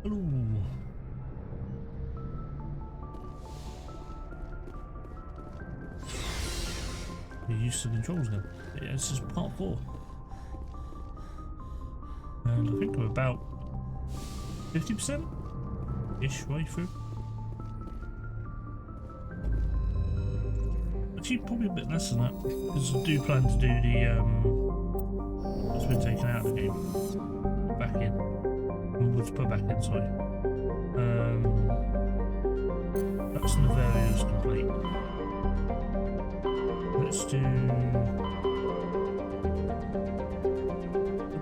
Hello. You're used to the controls now. Yeah, this is part 4. And I think we're about 50%-ish way through. Actually, probably a bit less than that, because I do plan to do the, what's been taken out of the game. Put back in. We'll put back in, sorry. That's Navaria's complete. Let's do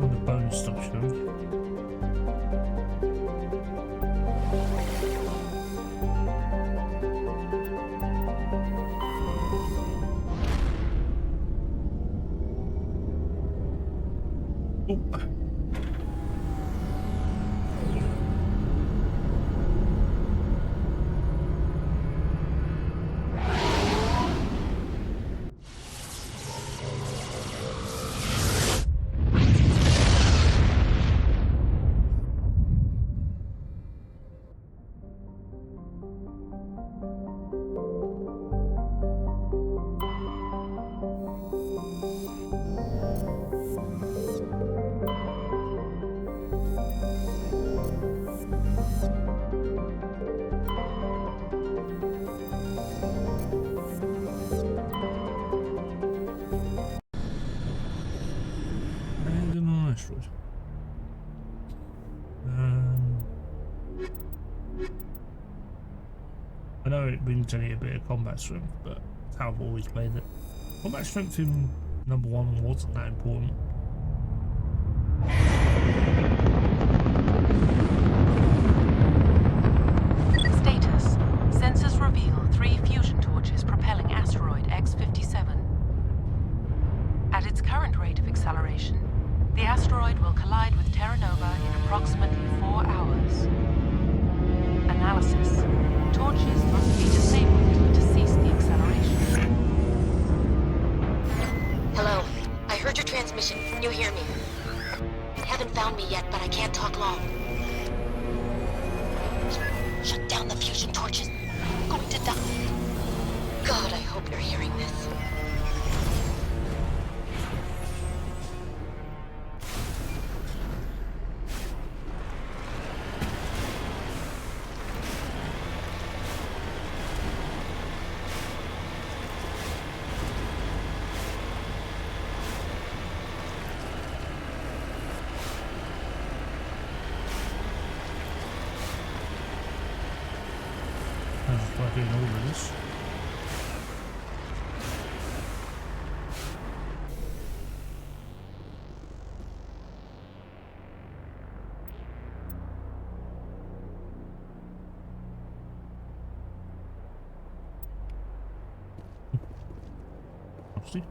all the bonus stuff, shall we? Oh. I know it brings only a bit of combat strength, but that's how I've always played it. Combat strength in number 1 wasn't that important. Status. Sensors reveal 3 fusion torches propelling asteroid X-57. At its current rate of acceleration, the asteroid will collide with Terra Nova in approximately 4 hours. Analysis. Torches must be disabled to cease the acceleration. Hello. I heard your transmission. Can you hear me? You haven't found me yet, but I can't talk long. Shut down the fusion torches. I'm going to die. God, I hope you're hearing this. Doing all of this. Obviously.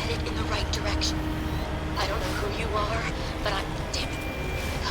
Headed in the right direction. I don't know who you are, but I'm... Damn it. Go.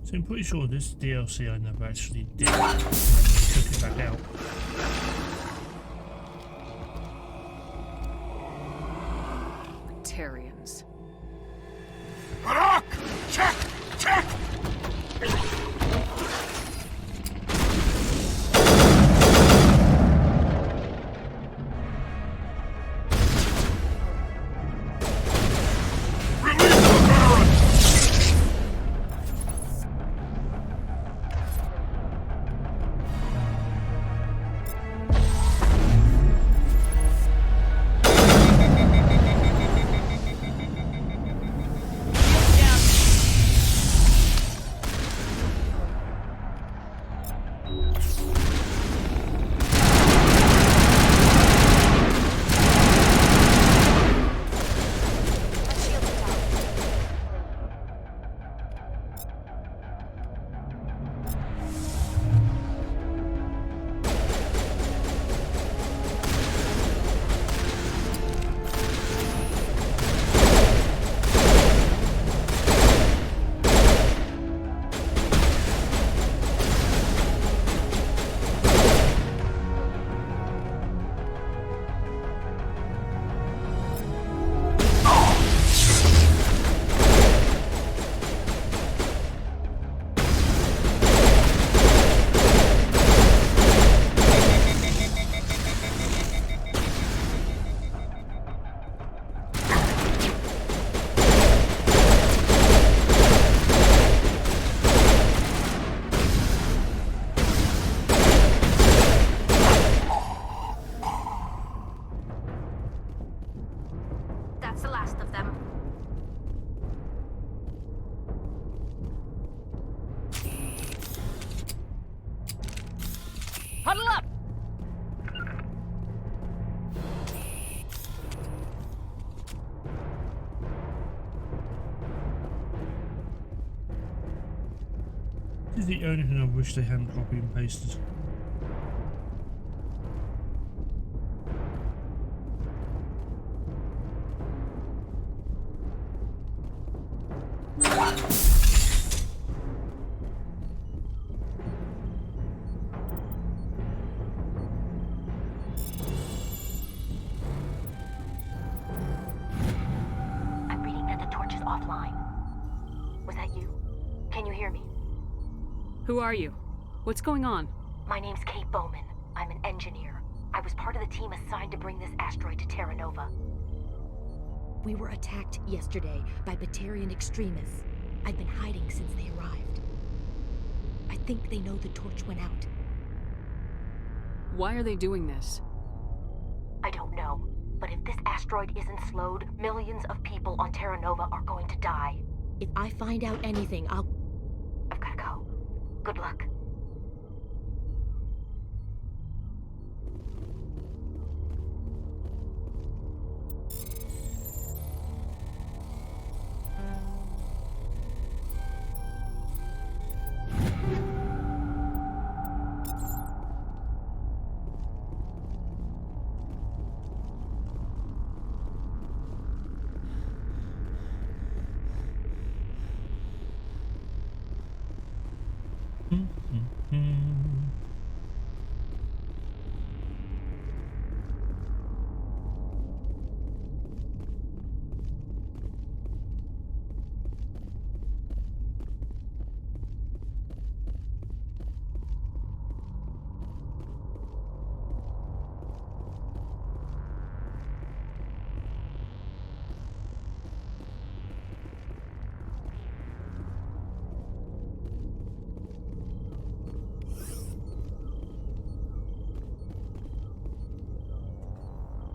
So I'm pretty sure this DLC I never actually did, and then they took it back out. Batarians. Barak! Check! Check! That's the last of them. Huddle up! This is the only thing I wish they hadn't copy and pasted. I'm reading that the torch is offline. Was that you? Can you hear me? Who are you? What's going on? My name's Kate Bowman. I'm an engineer. I was part of the team assigned to bring this asteroid to Terra Nova. We were attacked yesterday by Batarian extremists. I've been hiding since they arrived. I think they know the torch went out. Why are they doing this? I don't know, but if this asteroid isn't slowed, millions of people on Terra Nova are going to die. If I find out anything, I'll... I've gotta go. Good luck.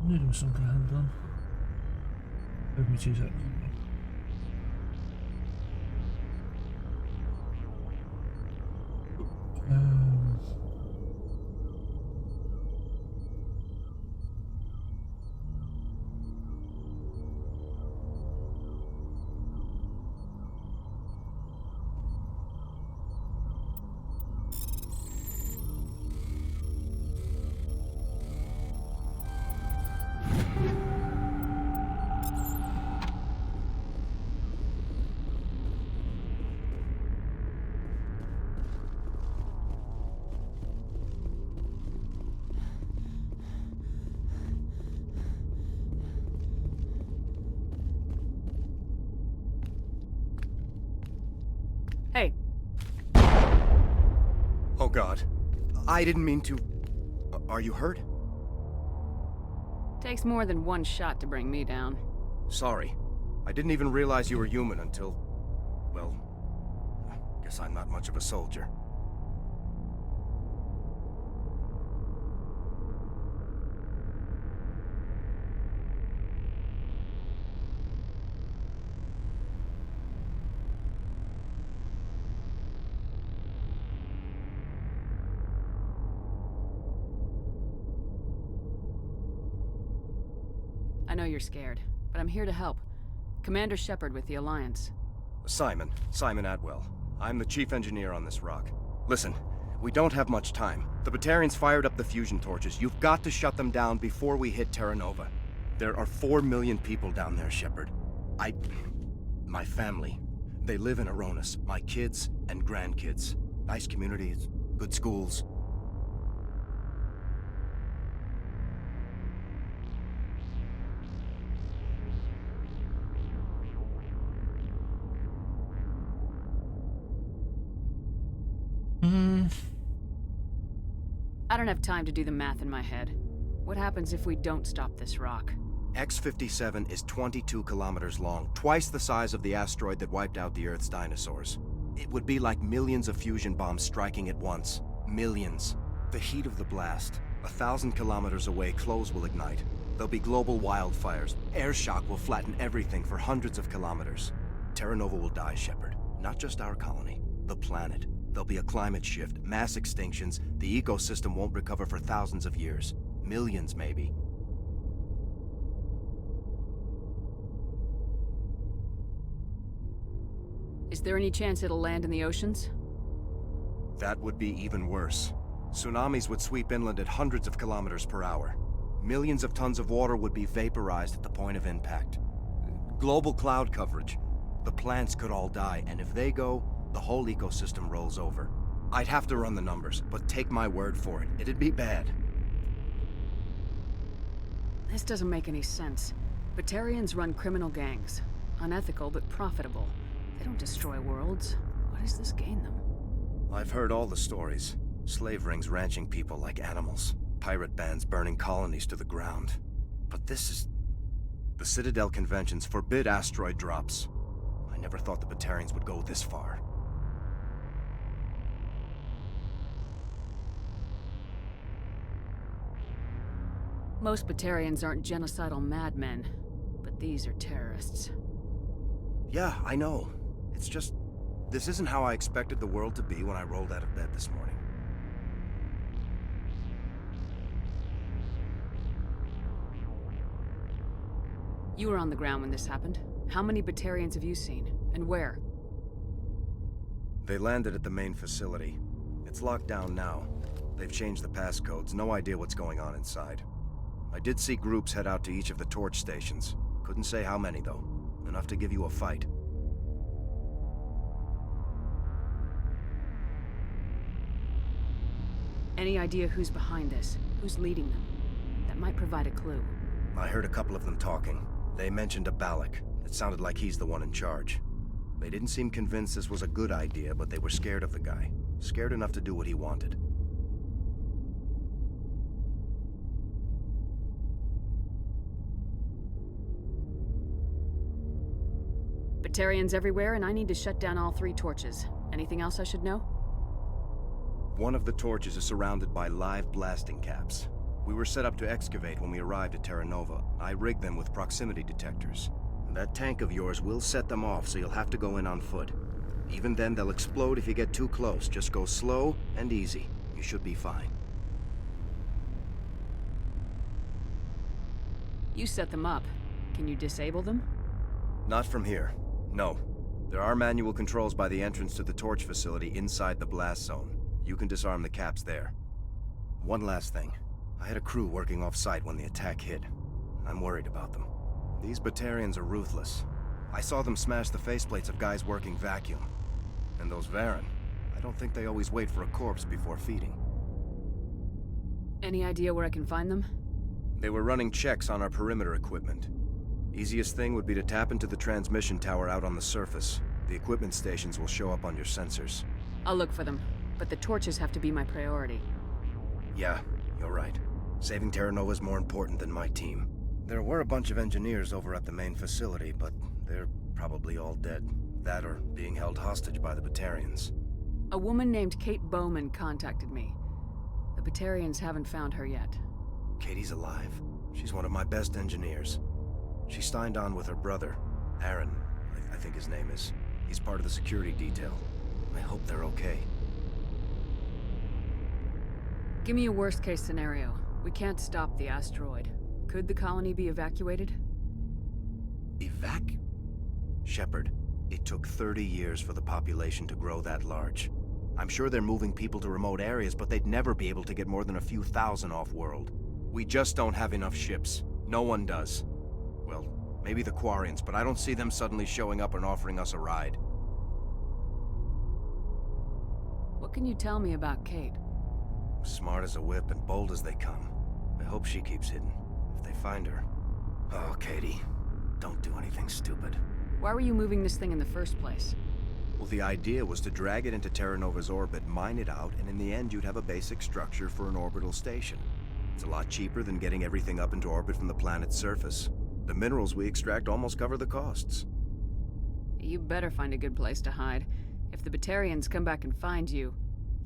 I knew there was some kind of hand on. Give me 2 seconds. Oh God. I didn't mean to... Are you hurt? Takes more than one shot to bring me down. Sorry. I didn't even realize you were human until... Well... Guess I'm not much of a soldier. I know you're scared, but I'm here to help. Commander Shepard with the Alliance. Simon Atwell. I'm the chief engineer on this rock. Listen, we don't have much time. The Batarians fired up the fusion torches. You've got to shut them down before we hit Terra Nova. There are 4 million people down there, Shepard. My family. They live in Aronis. My kids and grandkids. Nice communities, good schools. I don't have time to do the math in my head. What happens if we don't stop this rock? X-57 is 22 kilometers long, twice the size of the asteroid that wiped out the Earth's dinosaurs. It would be like millions of fusion bombs striking at once. Millions. The heat of the blast. 1,000 kilometers away, clothes will ignite. There'll be global wildfires. Air shock will flatten everything for hundreds of kilometers. Terra Nova will die, Shepard. Not just our colony. The planet. There'll be a climate shift, mass extinctions. The ecosystem won't recover for thousands of years. Millions, maybe. Is there any chance it'll land in the oceans? That would be even worse. Tsunamis would sweep inland at hundreds of kilometers per hour. Millions of tons of water would be vaporized at the point of impact. Global cloud coverage. The plants could all die, and if they go, the whole ecosystem rolls over. I'd have to run the numbers, but take my word for it, it'd be bad. This doesn't make any sense. Batarians run criminal gangs. Unethical, but profitable. They don't destroy worlds. What does this gain them? I've heard all the stories. Slave rings ranching people like animals. Pirate bands burning colonies to the ground. But this is... The Citadel conventions forbid asteroid drops. I never thought the Batarians would go this far. Most Batarians aren't genocidal madmen, but these are terrorists. Yeah, I know. It's just... This isn't how I expected the world to be when I rolled out of bed this morning. You were on the ground when this happened. How many Batarians have you seen? And where? They landed at the main facility. It's locked down now. They've changed the passcodes. No idea what's going on inside. I did see groups head out to each of the torch stations. Couldn't say how many, though. Enough to give you a fight. Any idea who's behind this? Who's leading them? That might provide a clue. I heard a couple of them talking. They mentioned a Balak. It sounded like he's the one in charge. They didn't seem convinced this was a good idea, but they were scared of the guy. Scared enough to do what he wanted. Batarians everywhere, and I need to shut down all 3 torches. Anything else I should know? One of the torches is surrounded by live blasting caps. We were set up to excavate when we arrived at Terra Nova. I rigged them with proximity detectors. That tank of yours will set them off, so you'll have to go in on foot. Even then, they'll explode if you get too close. Just go slow and easy. You should be fine. You set them up. Can you disable them? Not from here. No. There are manual controls by the entrance to the torch facility inside the blast zone. You can disarm the caps there. One last thing. I had a crew working off-site when the attack hit. I'm worried about them. These Batarians are ruthless. I saw them smash the faceplates of guys working vacuum. And those Varen, I don't think they always wait for a corpse before feeding. Any idea where I can find them? They were running checks on our perimeter equipment. Easiest thing would be to tap into the transmission tower out on the surface. The equipment stations will show up on your sensors. I'll look for them. but the torches have to be my priority. Yeah, you're right. Saving Terra Nova's more important than my team. There were a bunch of engineers over at the main facility, but they're probably all dead. That or being held hostage by the Batarians. A woman named Kate Bowman contacted me. The Batarians haven't found her yet. Katie's alive. She's one of my best engineers. She signed on with her brother, Aaron, I think his name is. He's part of the security detail. I hope they're okay. Give me a worst-case scenario. We can't stop the asteroid. Could the colony be evacuated? Shepard, it took 30 years for the population to grow that large. I'm sure they're moving people to remote areas, but they'd never be able to get more than a few thousand off-world. We just don't have enough ships. No one does. Well, maybe the Quarians, but I don't see them suddenly showing up and offering us a ride. What can you tell me about Kate? Smart as a whip and bold as they come. I hope she keeps hidden. If they find her... Oh, Katie. Don't do anything stupid. Why were you moving this thing in the first place? Well, the idea was to drag it into Terra Nova's orbit, mine it out, and in the end you'd have a basic structure for an orbital station. It's a lot cheaper than getting everything up into orbit from the planet's surface. The minerals we extract almost cover the costs. You better find a good place to hide. If the Batarians come back and find you...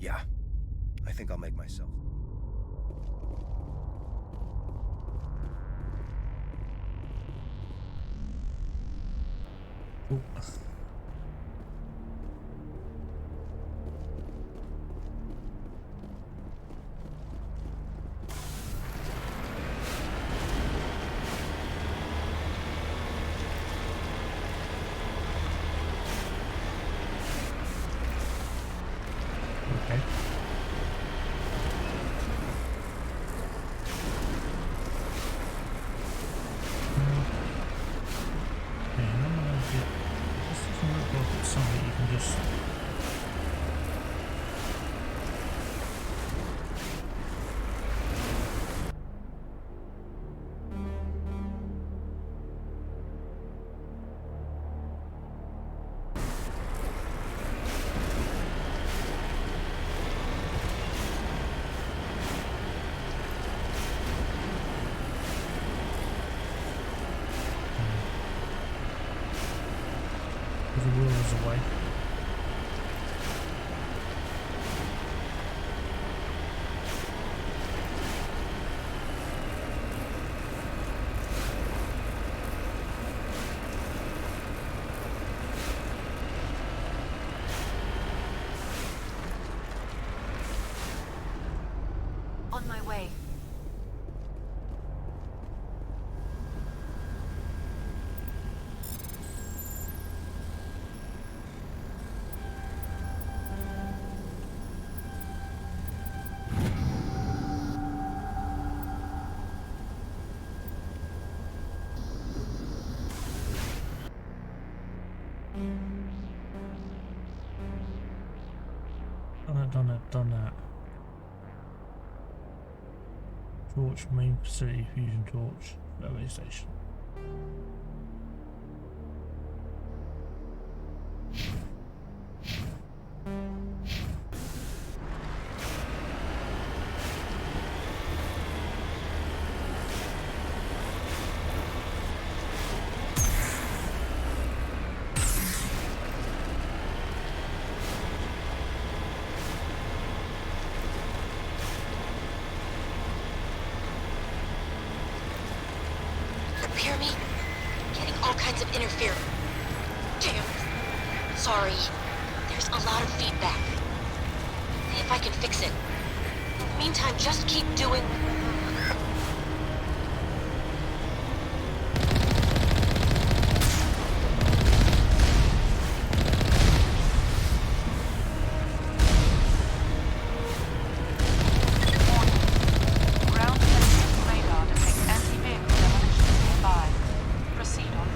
Yeah. I think I'll make myself. Ooh. Okay. Something you can just... The wheel is away. On my way. Done that. Torch, main facility, fusion torch, railway station. Hear me? Getting all kinds of interference. Damn. Sorry. There's a lot of feedback. See if I can fix it. In the meantime, just keep doing... Ground sensing radar detects anti-vehicle demolition nearby. Proceed on.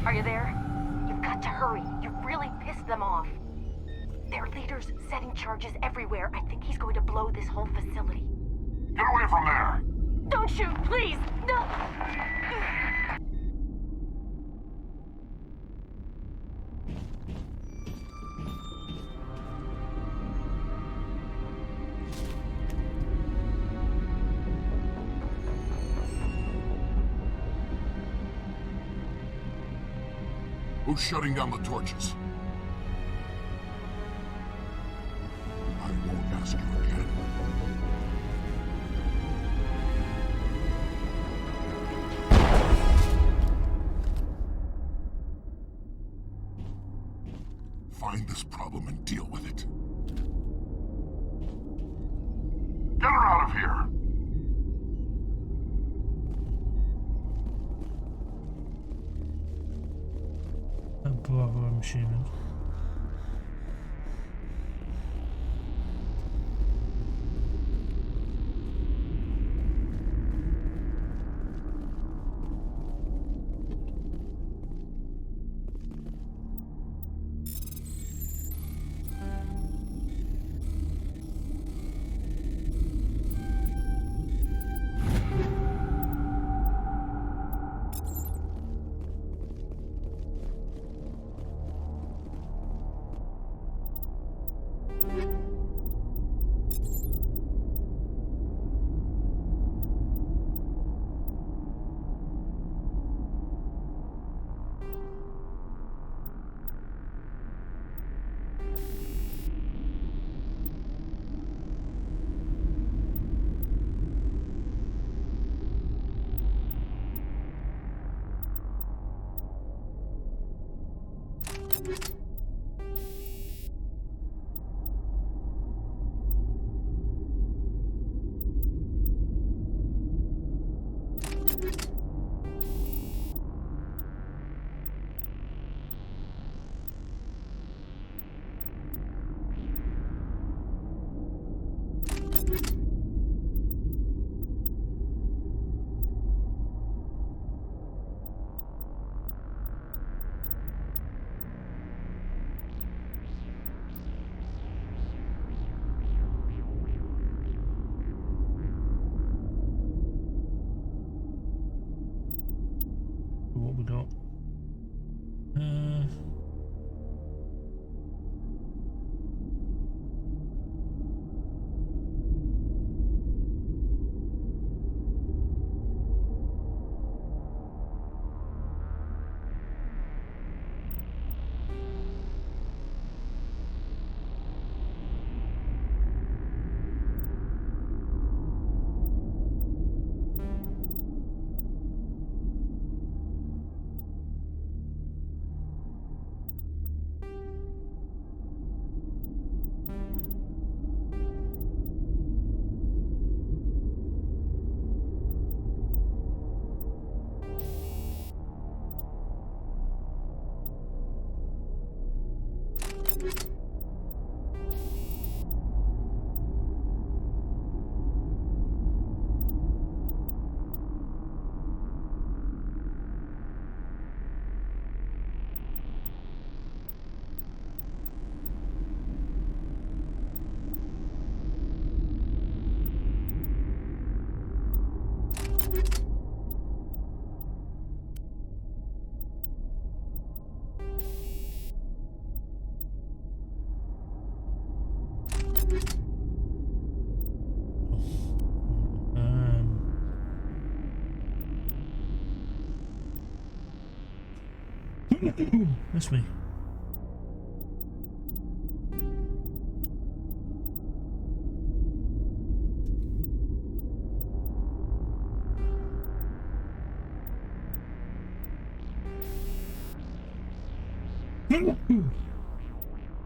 Are you there? You've got to hurry. You've really pissed them off. Their leader's setting charges everywhere. I think he's going to blow this whole facility. Get away from there! Don't shoot, please! No! Who's shutting down the torches? I won't ask you again. Find this problem and deal with it. Get her out of here! Bravo, I'm assuming. What we got? That's me.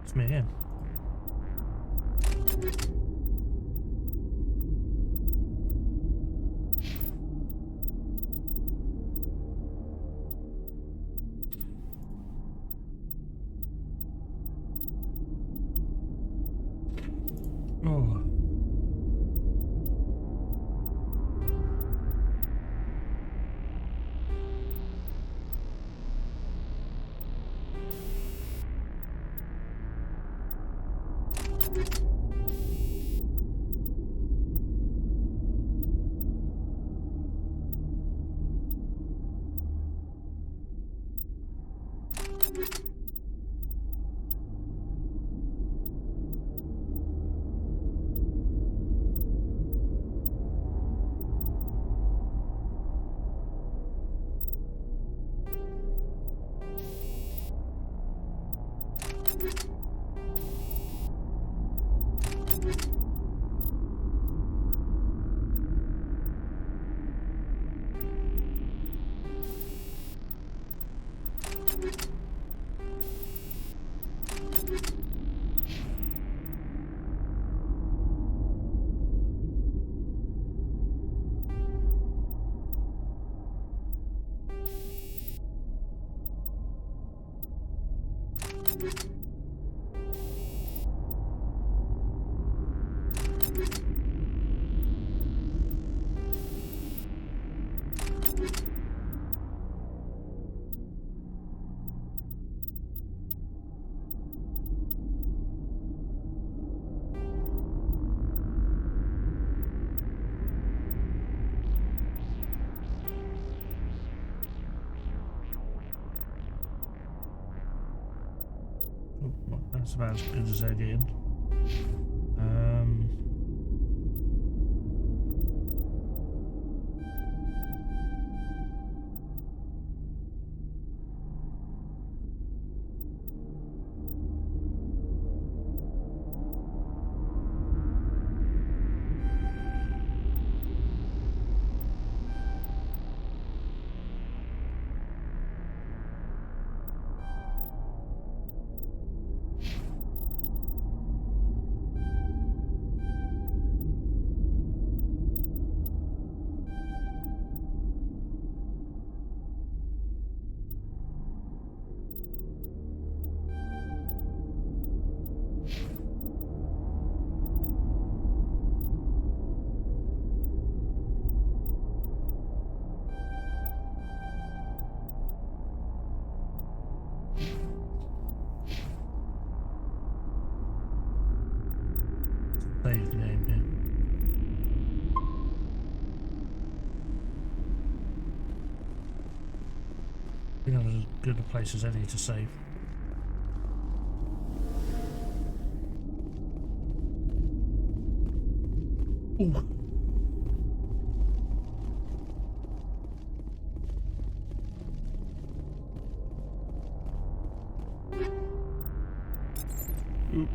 It's me again. Oh. That's about as good as they're getting. Save the game here. I think I'm as good a place as any to save. Ooh. Ooh.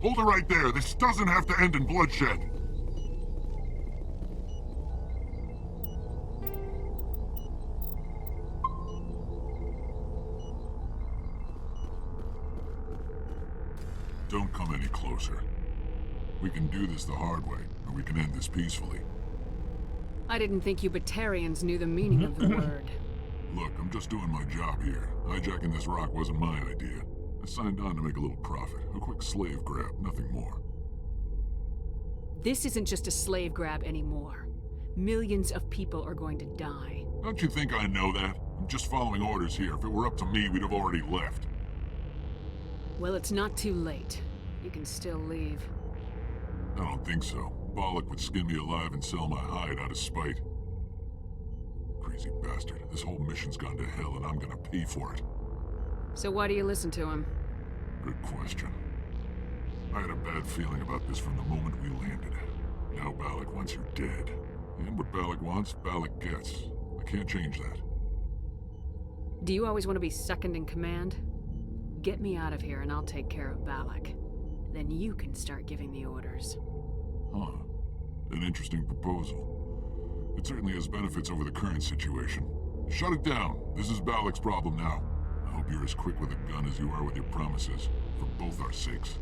Hold it right there. This doesn't have to end in bloodshed. Don't come any closer. We can do this the hard way, or we can end this peacefully. I didn't think you Batarians knew the meaning of the word. Look, I'm just doing my job here. Hijacking this rock wasn't my idea. I signed on to make a little profit. A quick slave grab, nothing more. This isn't just a slave grab anymore. Millions of people are going to die. Don't you think I know that? I'm just following orders here. If it were up to me, we'd have already left. Well, it's not too late. You can still leave. I don't think so. Bollock would skin me alive and sell my hide out of spite. Crazy bastard. This whole mission's gone to hell and I'm gonna pay for it. So why do you listen to him? Good question. I had a bad feeling about this from the moment we landed. Now Bollock wants you dead. And what Bollock wants, Bollock gets. I can't change that. Do you always want to be second in command? Get me out of here and I'll take care of Balak. Then you can start giving the orders. Huh. An interesting proposal. It certainly has benefits over the current situation. Shut it down. This is Balak's problem now. I hope you're as quick with a gun as you are with your promises. For both our sakes.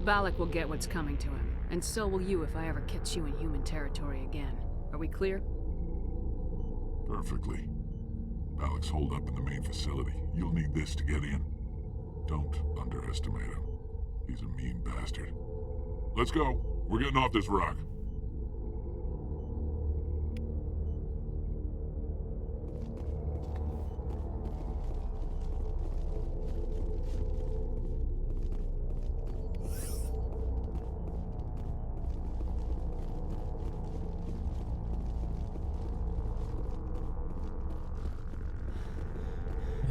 Balak will get what's coming to him. And so will you if I ever catch you in human territory again. Are we clear? Perfectly. Balak's holed up in the main facility. You'll need this to get in. Don't underestimate him. He's a mean bastard. Let's go. We're getting off this rock.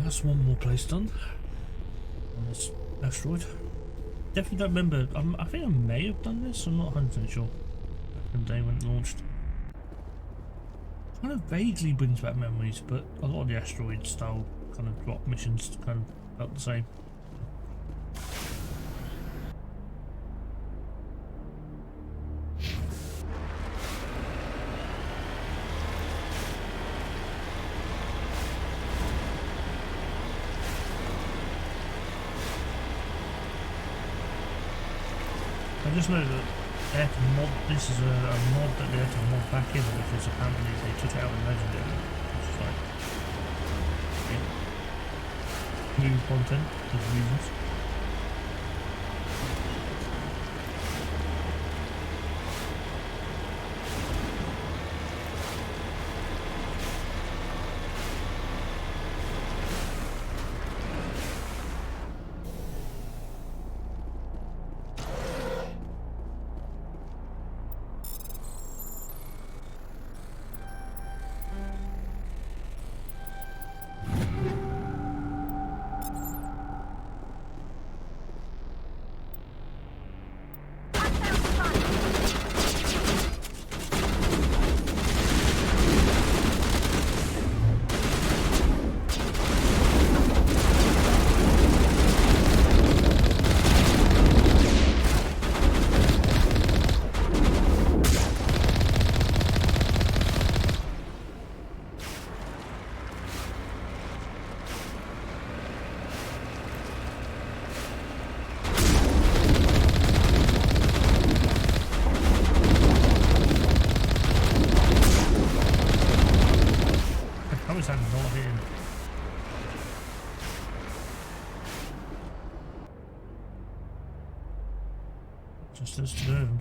That's one more place done on this asteroid. Definitely don't remember. I think I may have done this. I'm not 100% sure. Back in the day when it launched. Kind of vaguely brings back memories, but a lot of the asteroid style kind of drop missions kind of felt the same. I just know that they had to mod, this is a mod that they had to mod back in because apparently they took it out in Legendary. Which is like, yeah. New content for reasons. confirmed.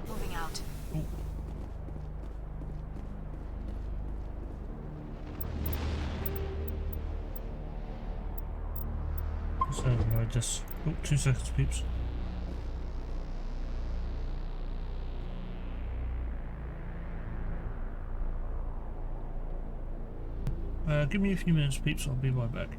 Moving out. So I just 2 seconds, peeps. Give me a few minutes, peeps. I'll be right back.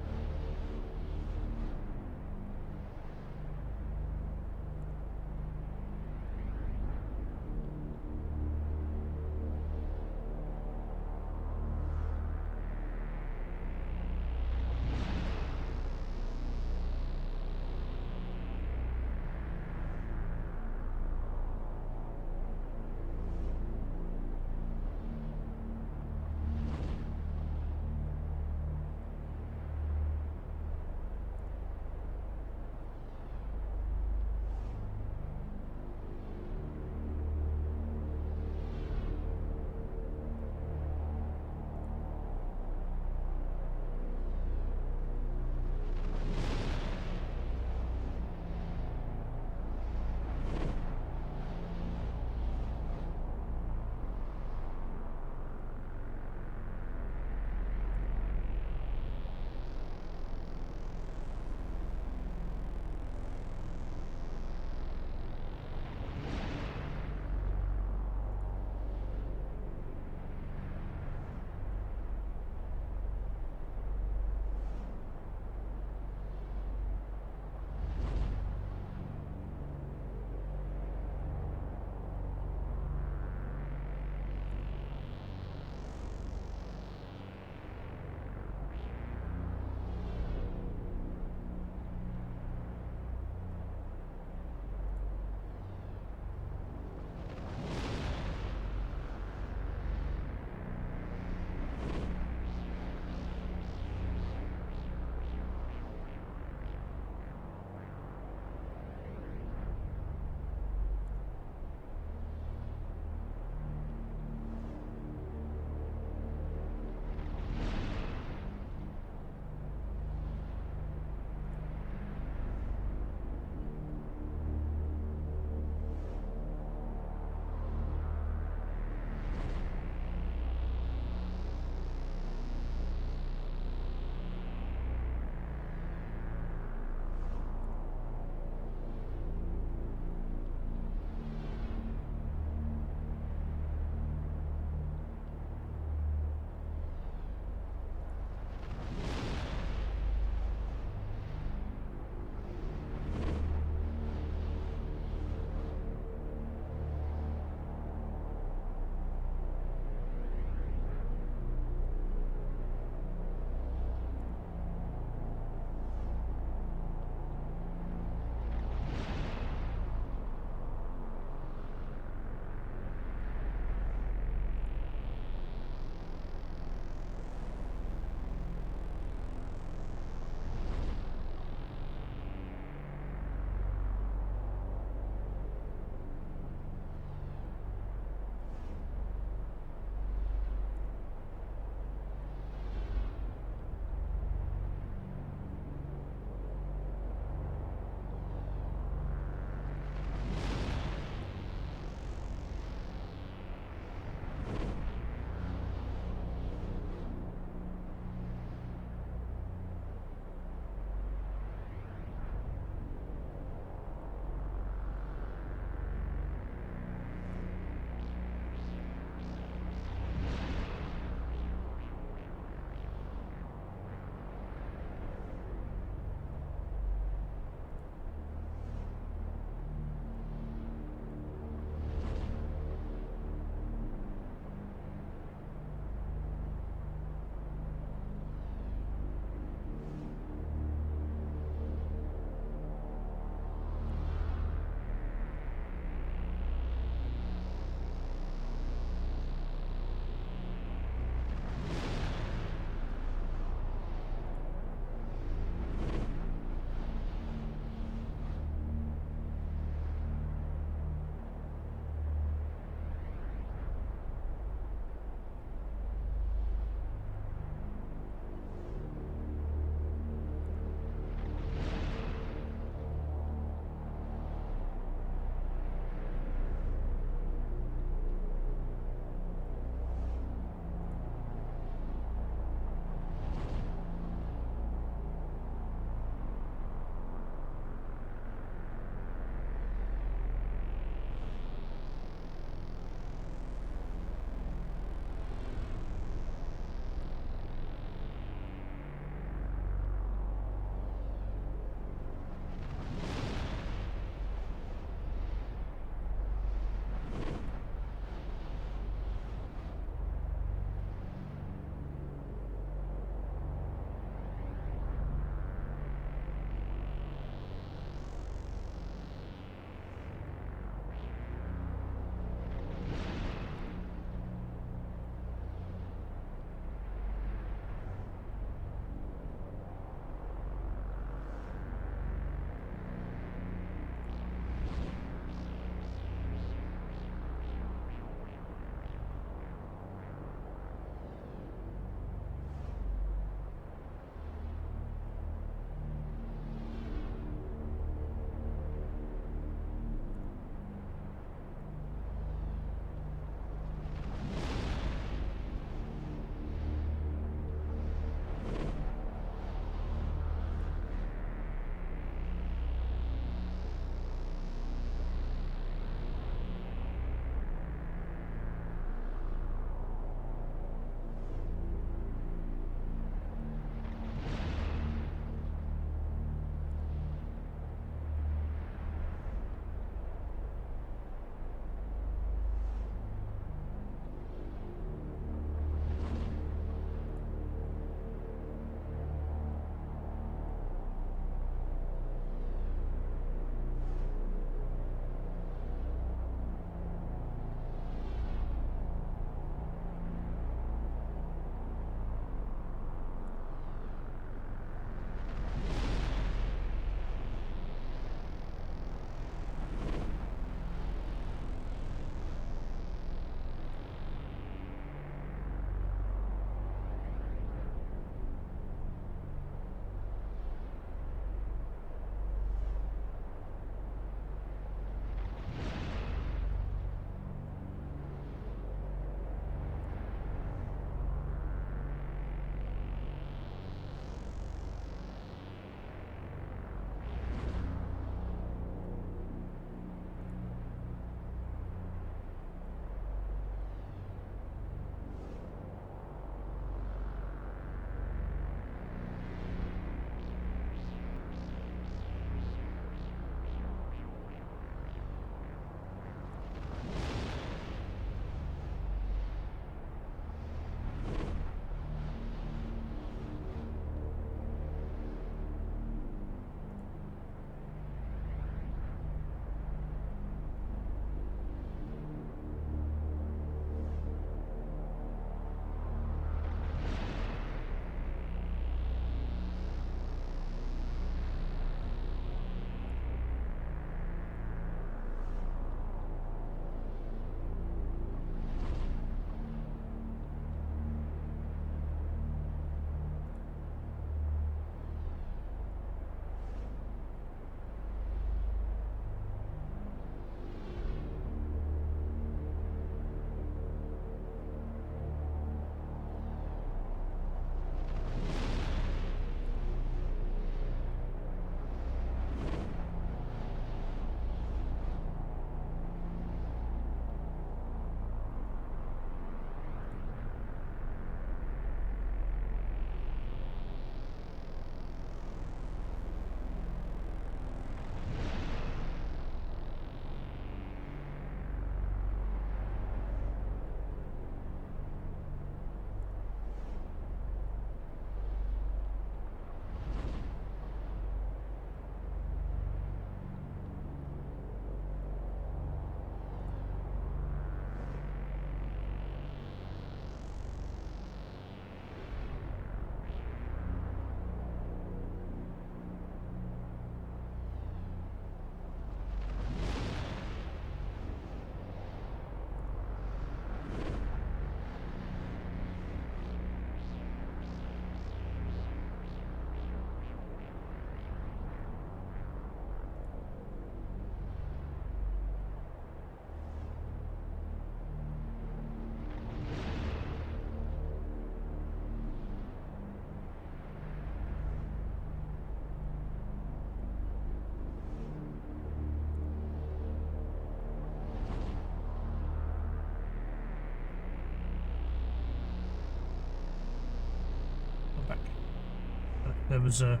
there was a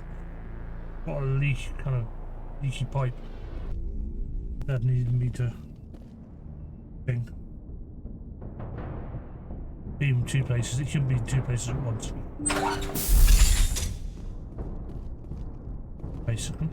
quite a kind of leaky pipe that needed me to beam 2 places. It shouldn't be 2 places at once, basically.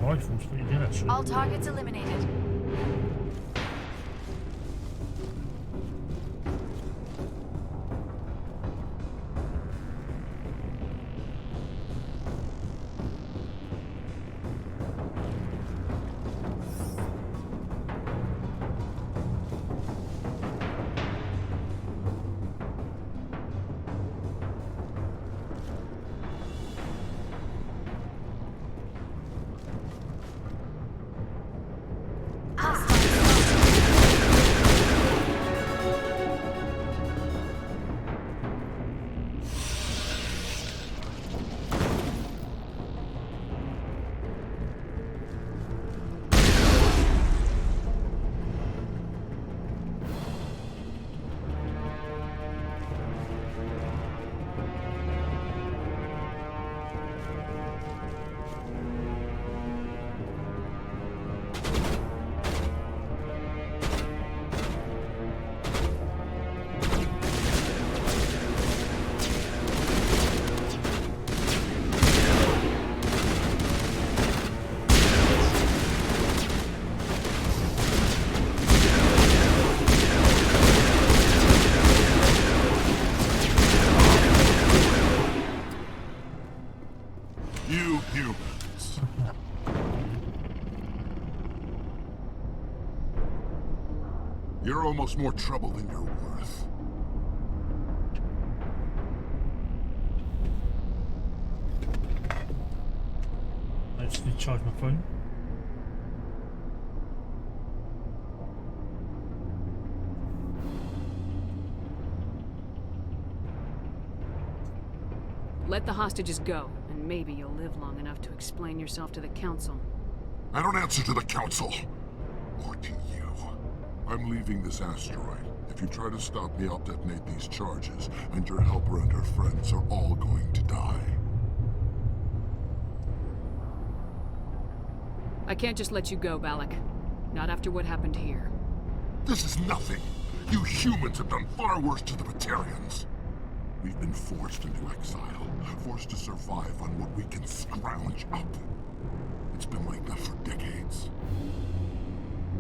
Rifles, pretty good actually. All targets eliminated. You're almost more trouble than you're worth. I just need to charge my phone. Let the hostages go, and maybe you'll live long enough to explain yourself to the Council. I don't answer to the Council. Or to you. I'm leaving this asteroid. If you try to stop me, I'll detonate these charges, and your helper and her friends are all going to die. I can't just let you go, Balak. Not after what happened here. This is nothing. You humans have done far worse to the Batarians. We've been forced into exile, forced to survive on what we can scrounge up. It's been like that for decades.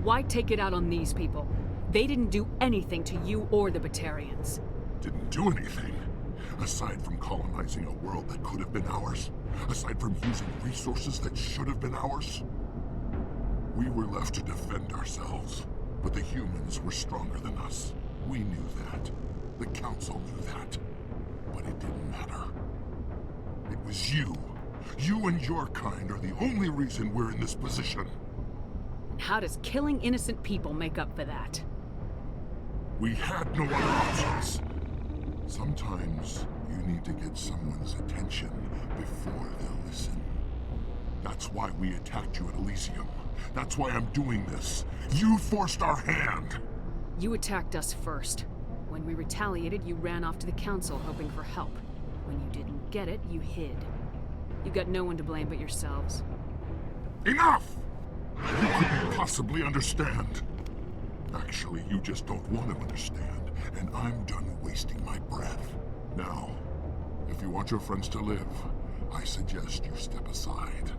Why take it out on these people? They didn't do anything to you or the Batarians. Didn't do anything. Aside from colonizing a world that could have been ours. Aside from using resources that should have been ours. We were left to defend ourselves. But the humans were stronger than us. We knew that. The Council knew that. But it didn't matter. It was you. You and your kind are the only reason we're in this position. How does killing innocent people make up for that? We had no other options. Sometimes you need to get someone's attention before they'll listen. That's why we attacked you at Elysium. That's why I'm doing this. You forced our hand. You attacked us first. When we retaliated, you ran off to the Council hoping for help. When you didn't get it, you hid. You've got no one to blame but yourselves. Enough! You couldn't possibly understand. Actually, you just don't want to understand, and I'm done wasting my breath. Now, if you want your friends to live, I suggest you step aside.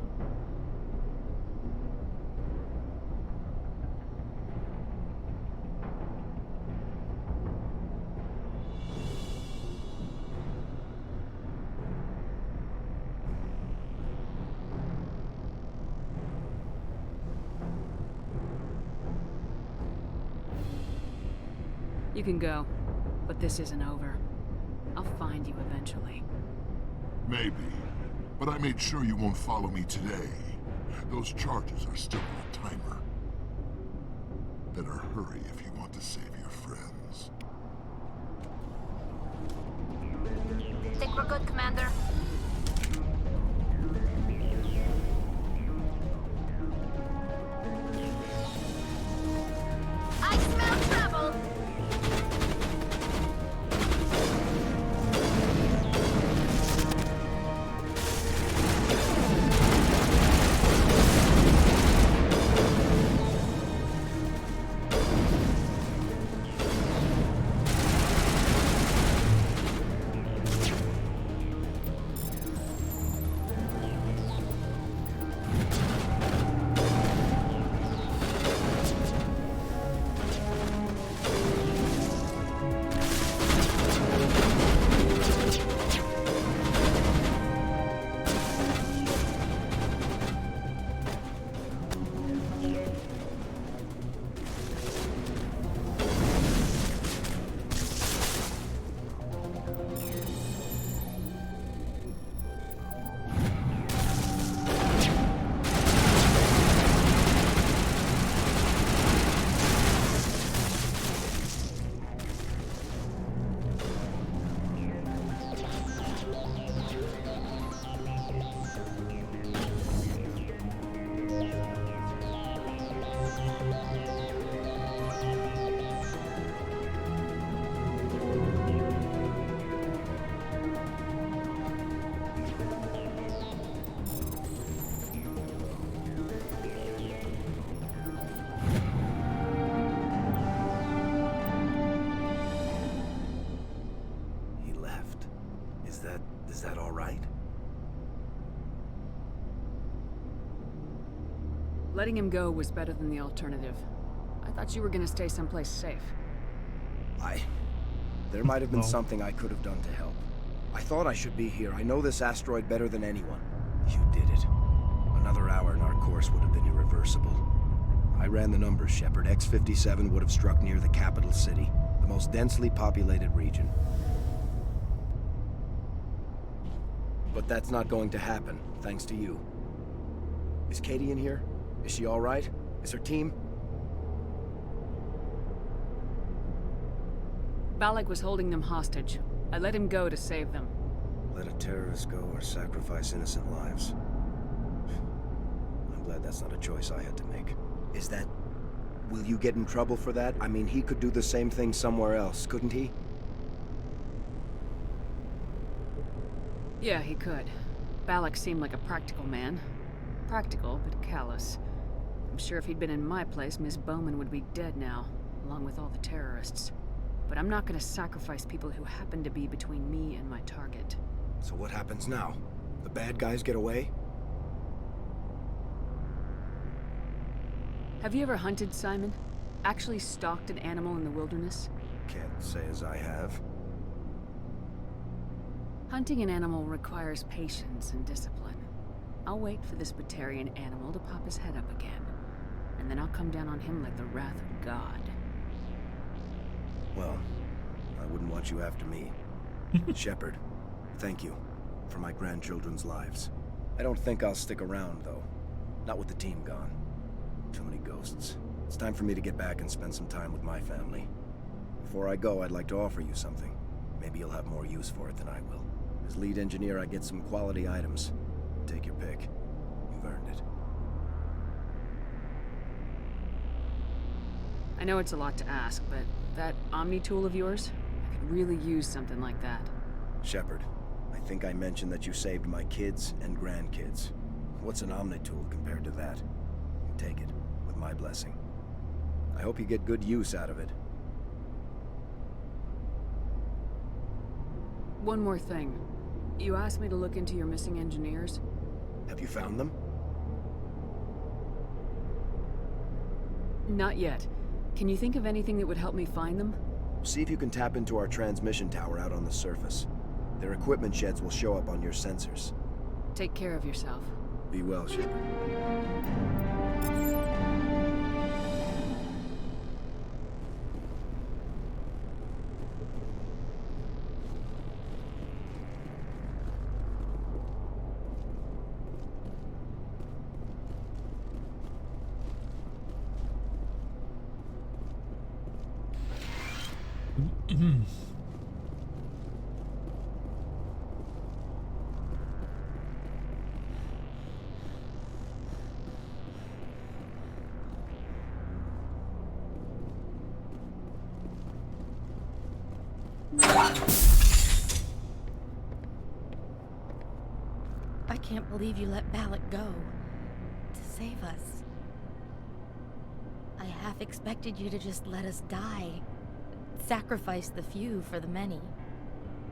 You can go, but this isn't over. I'll find you eventually. Maybe, but I made sure you won't follow me today. Those charges are still on a timer. Better hurry if you want to save your friends. Think we're good, Commander? I smell trouble! Is that all right? Letting him go was better than the alternative. I thought you were gonna stay someplace safe. There might have been something I could have done to help. I thought I should be here. I know this asteroid better than anyone. You did it. Another hour and our course would have been irreversible. I ran the numbers, Shepard. X-57 would have struck near the capital city, the most densely populated region. But that's not going to happen, thanks to you. Is Katie in here? Is she all right? Is her team? Balak was holding them hostage. I let him go to save them. Let a terrorist go or sacrifice innocent lives. I'm glad that's not a choice I had to make. Is that... Will you get in trouble for that? I mean, he could do the same thing somewhere else, couldn't he? Yeah, he could. Balak seemed like a practical man. Practical, but callous. I'm sure if he'd been in my place, Miss Bowman would be dead now, along with all the terrorists. But I'm not gonna sacrifice people who happen to be between me and my target. So what happens now? The bad guys get away? Have you ever hunted, Simon? Actually stalked an animal in the wilderness? Can't say as I have. Hunting an animal requires patience and discipline. I'll wait for this Batarian animal to pop his head up again, and then I'll come down on him like the wrath of God. Well, I wouldn't want you after me. Shepard, thank you for my grandchildren's lives. I don't think I'll stick around, though. Not with the team gone. Too many ghosts. It's time for me to get back and spend some time with my family. Before I go, I'd like to offer you something. Maybe you'll have more use for it than I will. As lead engineer, I get some quality items. Take your pick. You've earned it. I know it's a lot to ask, but that Omni tool of yours? I could really use something like that. Shepard, I think I mentioned that you saved my kids and grandkids. What's an Omni tool compared to that? You take it, with my blessing. I hope you get good use out of it. One more thing. You asked me to look into your missing engineers? Have you found them? Not yet. Can you think of anything that would help me find them? See if you can tap into our transmission tower out on the surface. Their equipment sheds will show up on your sensors. Take care of yourself. Be well, Shepard. I can't believe you let Balak go. To save us. I half expected you to just let us die. Sacrifice the few for the many.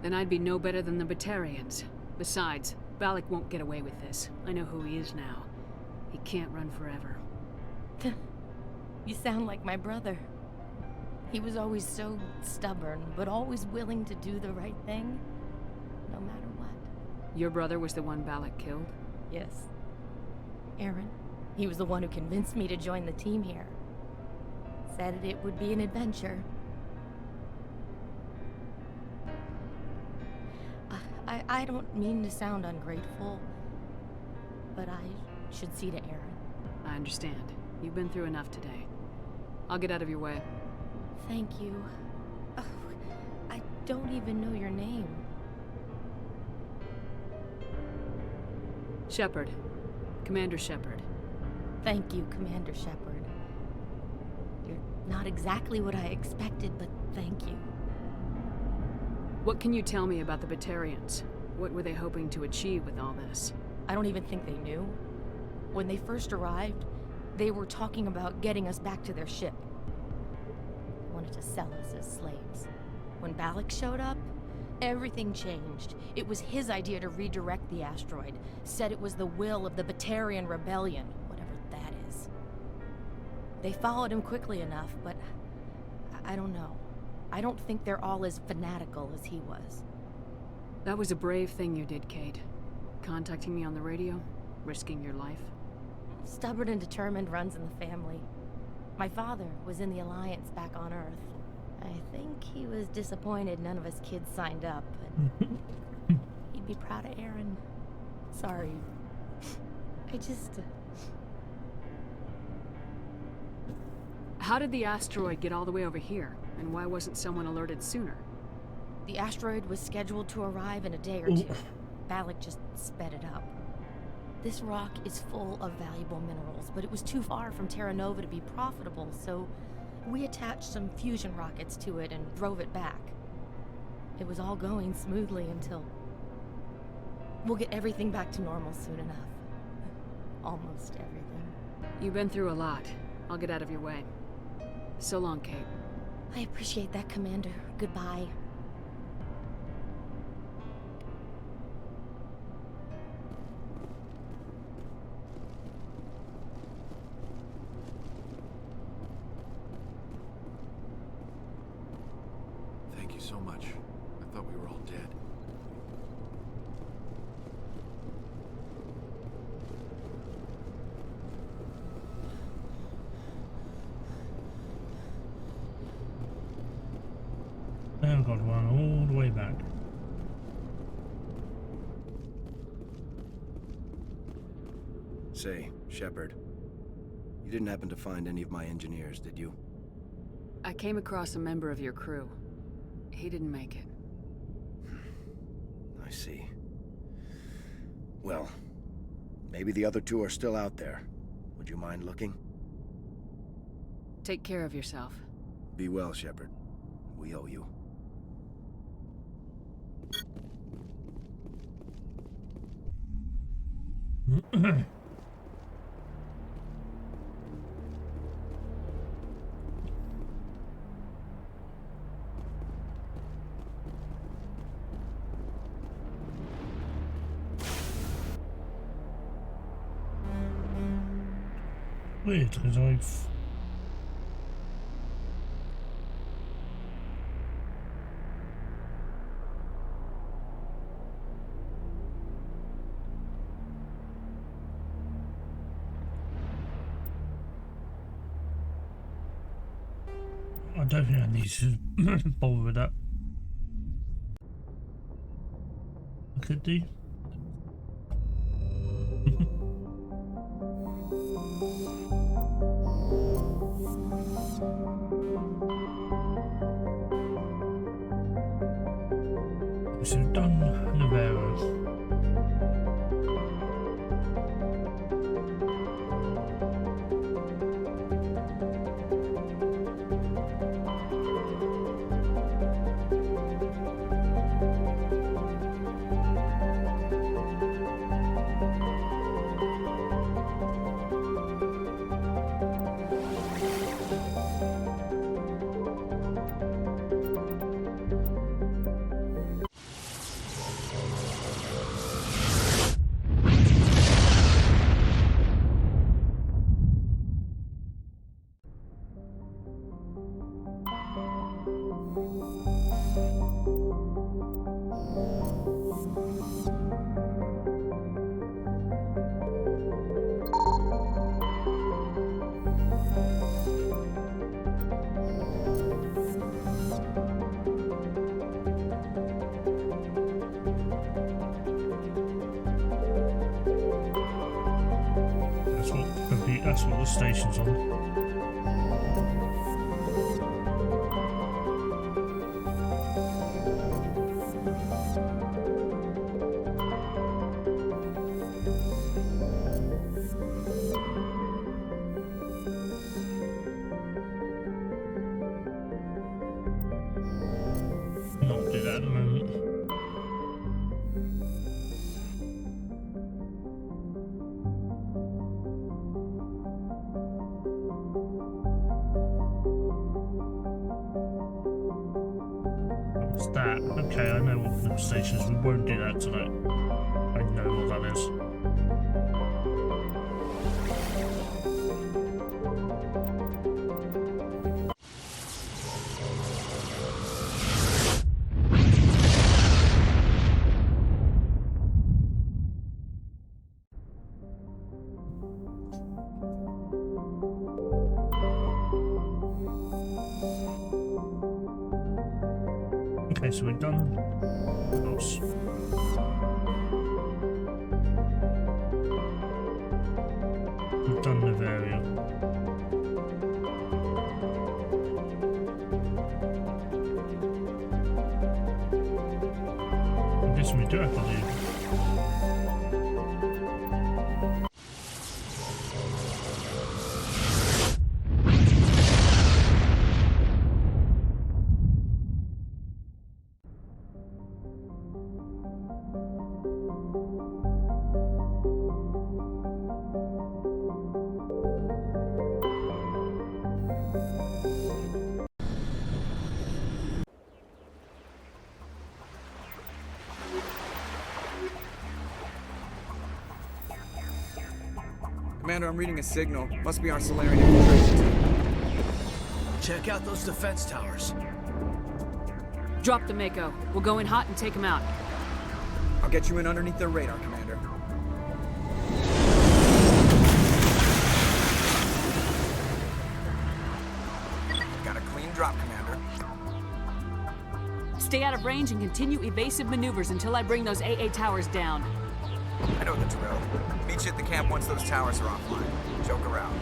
Then I'd be no better than the Batarians. Besides, Balak won't get away with this. I know who he is now. He can't run forever. You sound like my brother. He was always so stubborn, but always willing to do the right thing, no matter what. Your brother was the one Balak killed? Yes. Aaron. He was the one who convinced me to join the team here. Said it would be an adventure. I don't mean to sound ungrateful, but I should see to Aaron. I understand. You've been through enough today. I'll get out of your way. Thank you. Oh, I don't even know your name. Shepard. Commander Shepard. Thank you, Commander Shepard. You're not exactly what I expected, but thank you. What can you tell me about the Batarians? What were they hoping to achieve with all this? I don't even think they knew. When they first arrived, they were talking about getting us back to their ship. They wanted to sell us as slaves. When Balak showed up, everything changed. It was his idea to redirect the asteroid. Said it was the will of the Batarian Rebellion, whatever that is. They followed him quickly enough, but I don't know. I don't think they're all as fanatical as he was. That was a brave thing you did, Kate. Contacting me on the radio, risking your life. Stubborn and determined runs in the family. My father was in the Alliance back on Earth. I think he was disappointed none of us kids signed up, but he'd be proud of Aaron. Sorry. I just... How did the asteroid get all the way over here? And why wasn't someone alerted sooner? The asteroid was scheduled to arrive in a day or two. Balak just sped it up. This rock is full of valuable minerals, but it was too far from Terra Nova to be profitable, so we attached some fusion rockets to it and drove it back. It was all going smoothly until... We'll get everything back to normal soon enough. Almost everything. You've been through a lot. I'll get out of your way. So long, Kate. I appreciate that, Commander. Goodbye. Thank you so much. I thought we were all dead. Now I've got to run all the way back. Say, Shepard, you didn't happen to find any of my engineers, did you? I came across a member of your crew. He didn't make it. I see. Well, maybe the other two are still out there. Would you mind looking? Take care of yourself. Be well, Shepard. We owe you. Weird, because I don't think I need to bother with that. I could do. So done Navarro. That's what the station's on. Not do that at the moment. What's that? Okay, I know what the station is. We won't do that tonight. I know what that is. Okay, so we've done Ross. We've done Navaria. I guess we do have to do. Commander, I'm reading a signal. Must be our Solarian infiltration team. Check out those defense towers. Drop the Mako. We'll go in hot and take him out. I'll get you in underneath their radar, Commander. Got a clean drop, Commander. Stay out of range and continue evasive maneuvers until I bring those AA towers down. I know the drill. Meet you at the camp once those towers are offline. Joke around.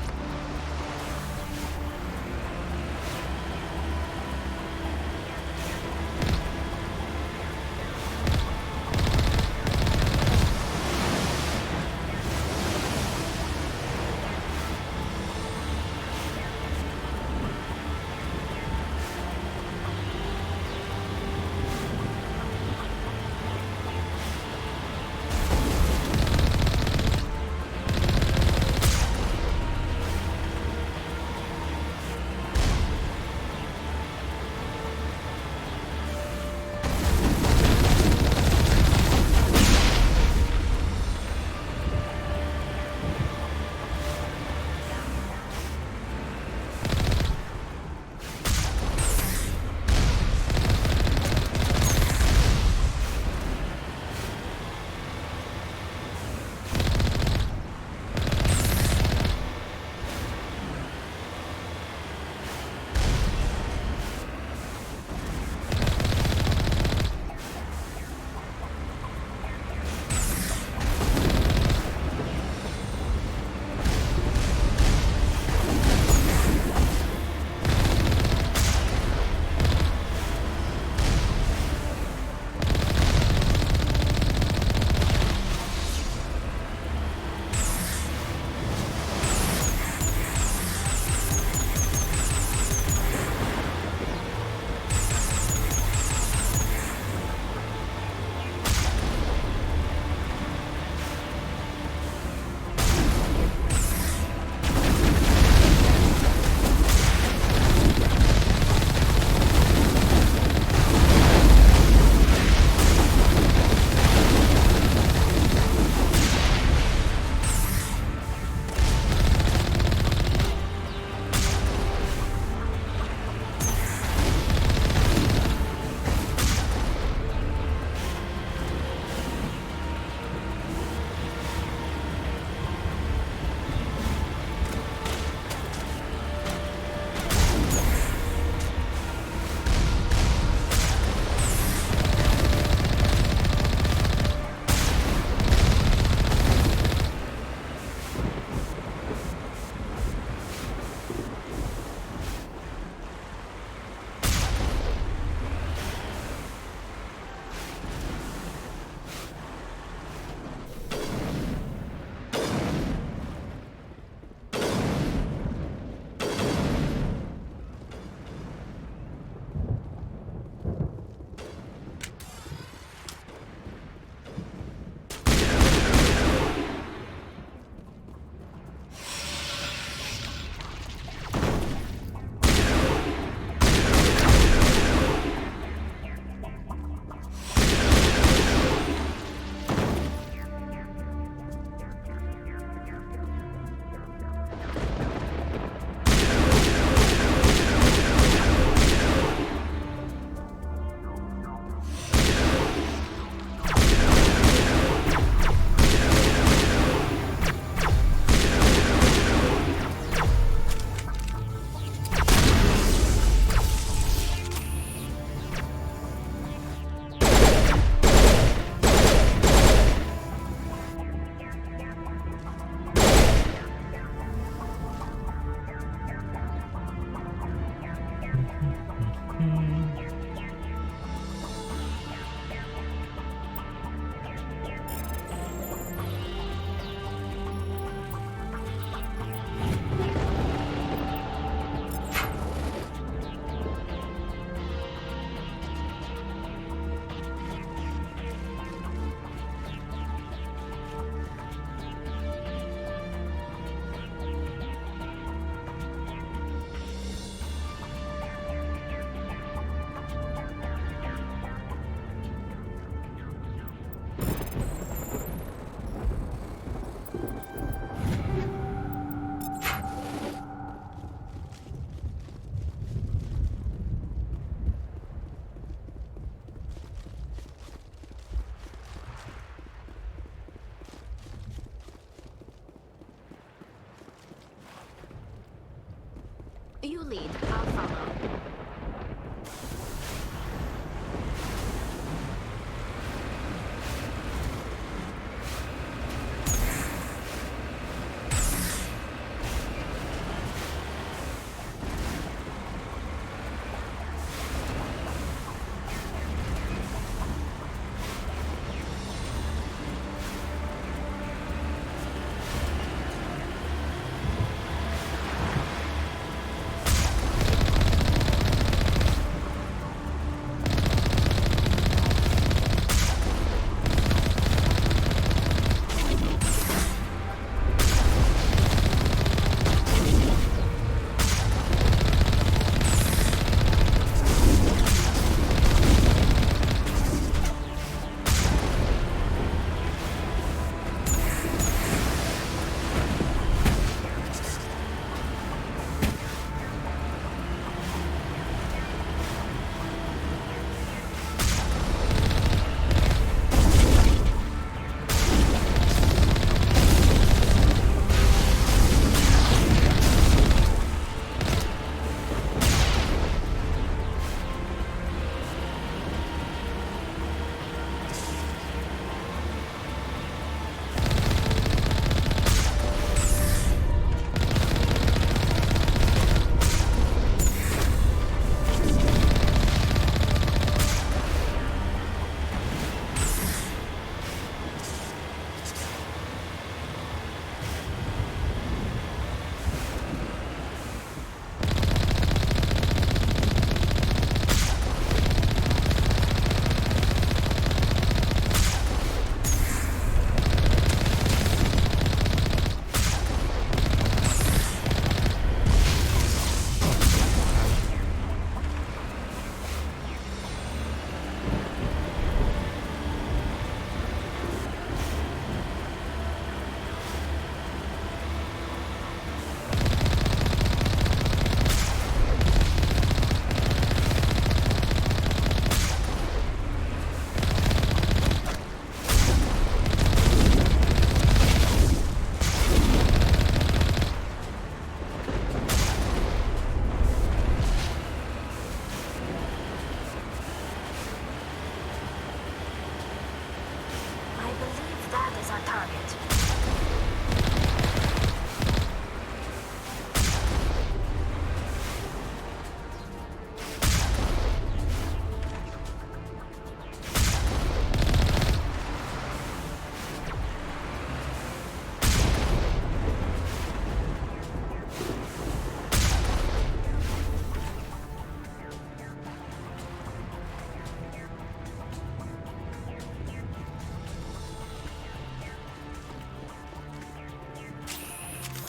You lead, I'll follow.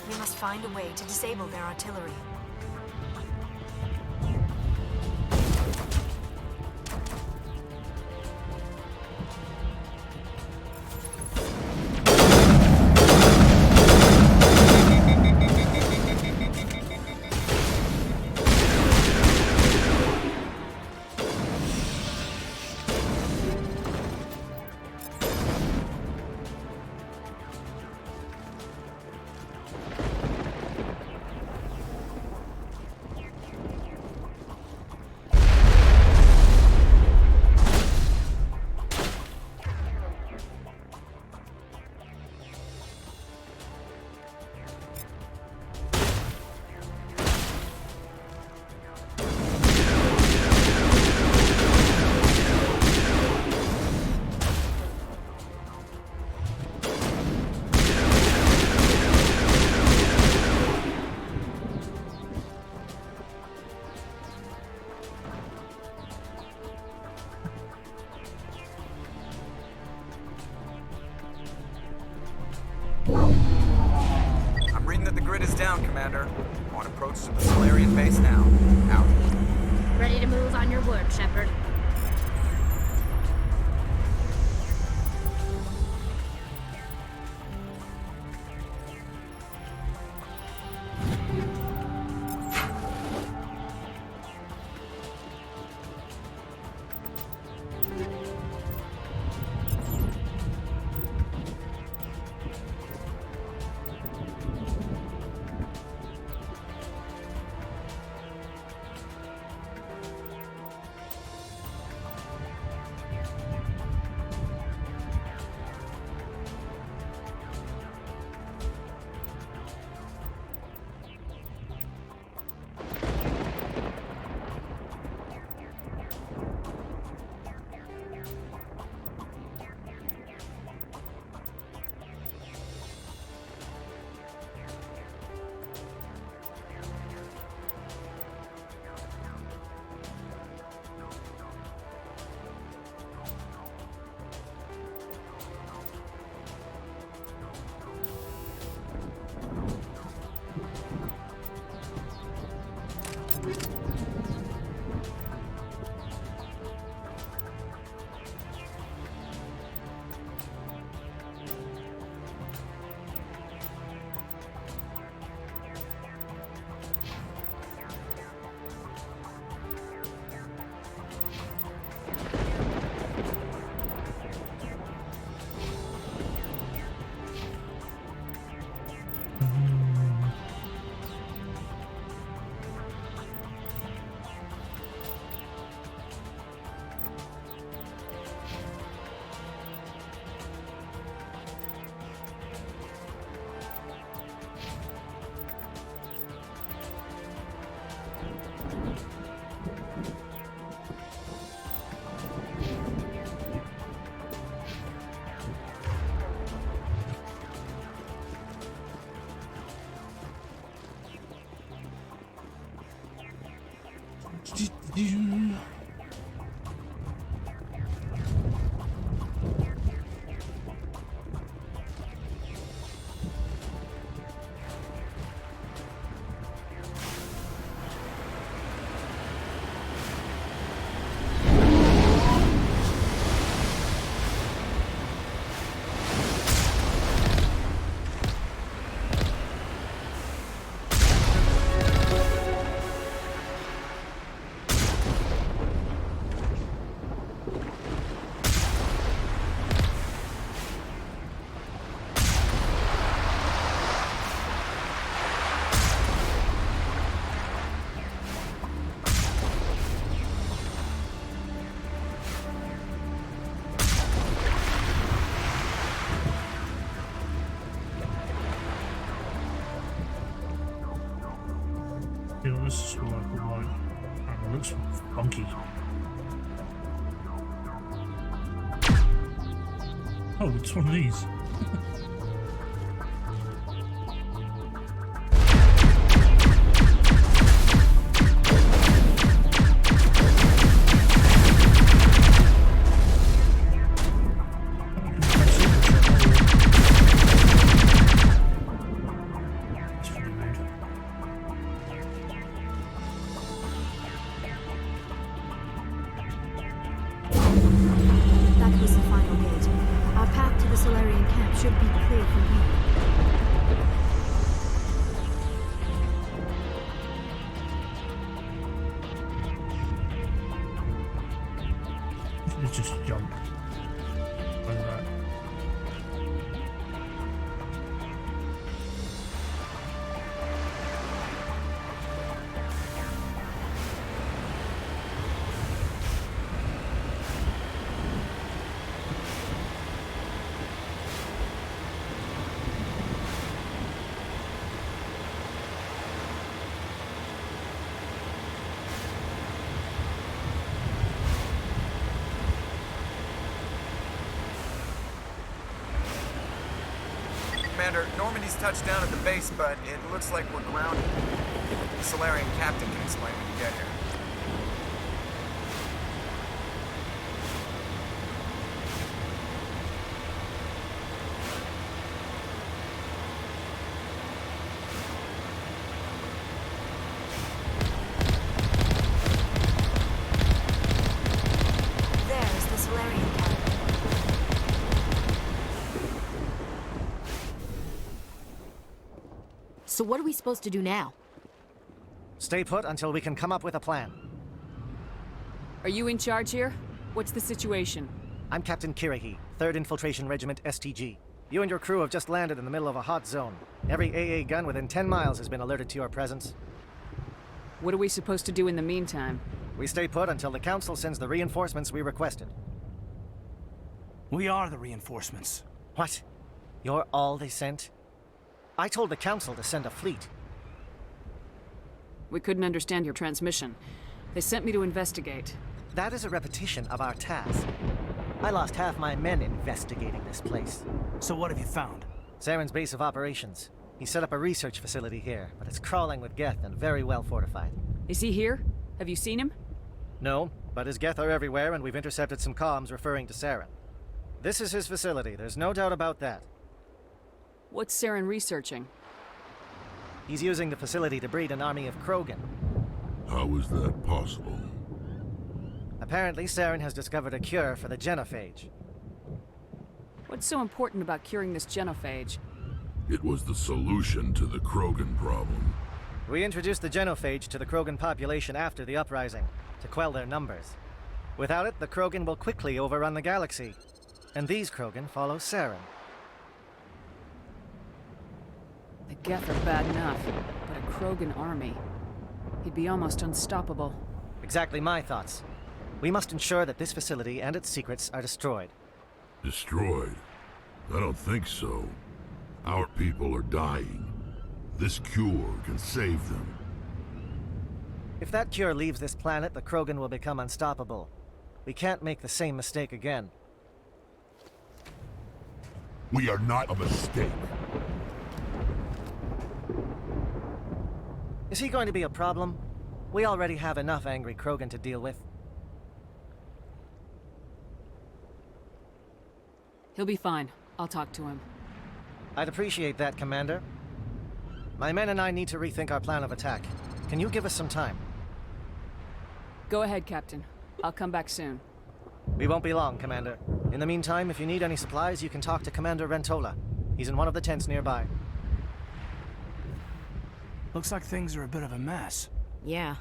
We must find a way to disable their artillery. I'm reading that the grid is down, Commander. On approach to the Solarian base now. Out. Ready to move on your word, Shepard. You know, this is what I would like. It looks funky. Oh, it's one of these. That was the final gate. Our path to the Solarian camp should be clear from here. It's just jump like that. Commander, Normandy's touched down at the base, but it looks like we're grounded. The Solarian captain can explain when you get here. There is the Solarian camp. So what are we supposed to do now? Stay put until we can come up with a plan. Are you in charge here? What's the situation? I'm Captain Kirrahe, 3rd Infiltration Regiment STG. You and your crew have just landed in the middle of a hot zone. Every AA gun within 10 miles has been alerted to your presence. What are we supposed to do in the meantime? We stay put until the Council sends the reinforcements we requested. We are the reinforcements. What? You're all they sent? I told the Council to send a fleet. We couldn't understand your transmission. They sent me to investigate. That is a repetition of our task. I lost half my men investigating this place. So what have you found? Saren's base of operations. He set up a research facility here, but it's crawling with Geth and very well fortified. Is he here? Have you seen him? No, but his Geth are everywhere and we've intercepted some comms referring to Saren. This is his facility, there's no doubt about that. What's Saren researching? He's using the facility to breed an army of Krogan. How is that possible? Apparently, Saren has discovered a cure for the genophage. What's so important about curing this genophage? It was the solution to the Krogan problem. We introduced the genophage to the Krogan population after the uprising, to quell their numbers. Without it, the Krogan will quickly overrun the galaxy. And these Krogan follow Saren. The Geth are bad enough, but a Krogan army. He'd be almost unstoppable. Exactly my thoughts. We must ensure that this facility and its secrets are destroyed. Destroyed? I don't think so. Our people are dying. This cure can save them. If that cure leaves this planet, the Krogan will become unstoppable. We can't make the same mistake again. We are not a mistake. Is he going to be a problem? We already have enough angry Krogan to deal with. He'll be fine. I'll talk to him. I'd appreciate that, Commander. My men and I need to rethink our plan of attack. Can you give us some time? Go ahead, Captain. I'll come back soon. We won't be long, Commander. In the meantime, if you need any supplies, you can talk to Commander Rentola. He's in one of the tents nearby. Looks like things are a bit of a mess. Yeah.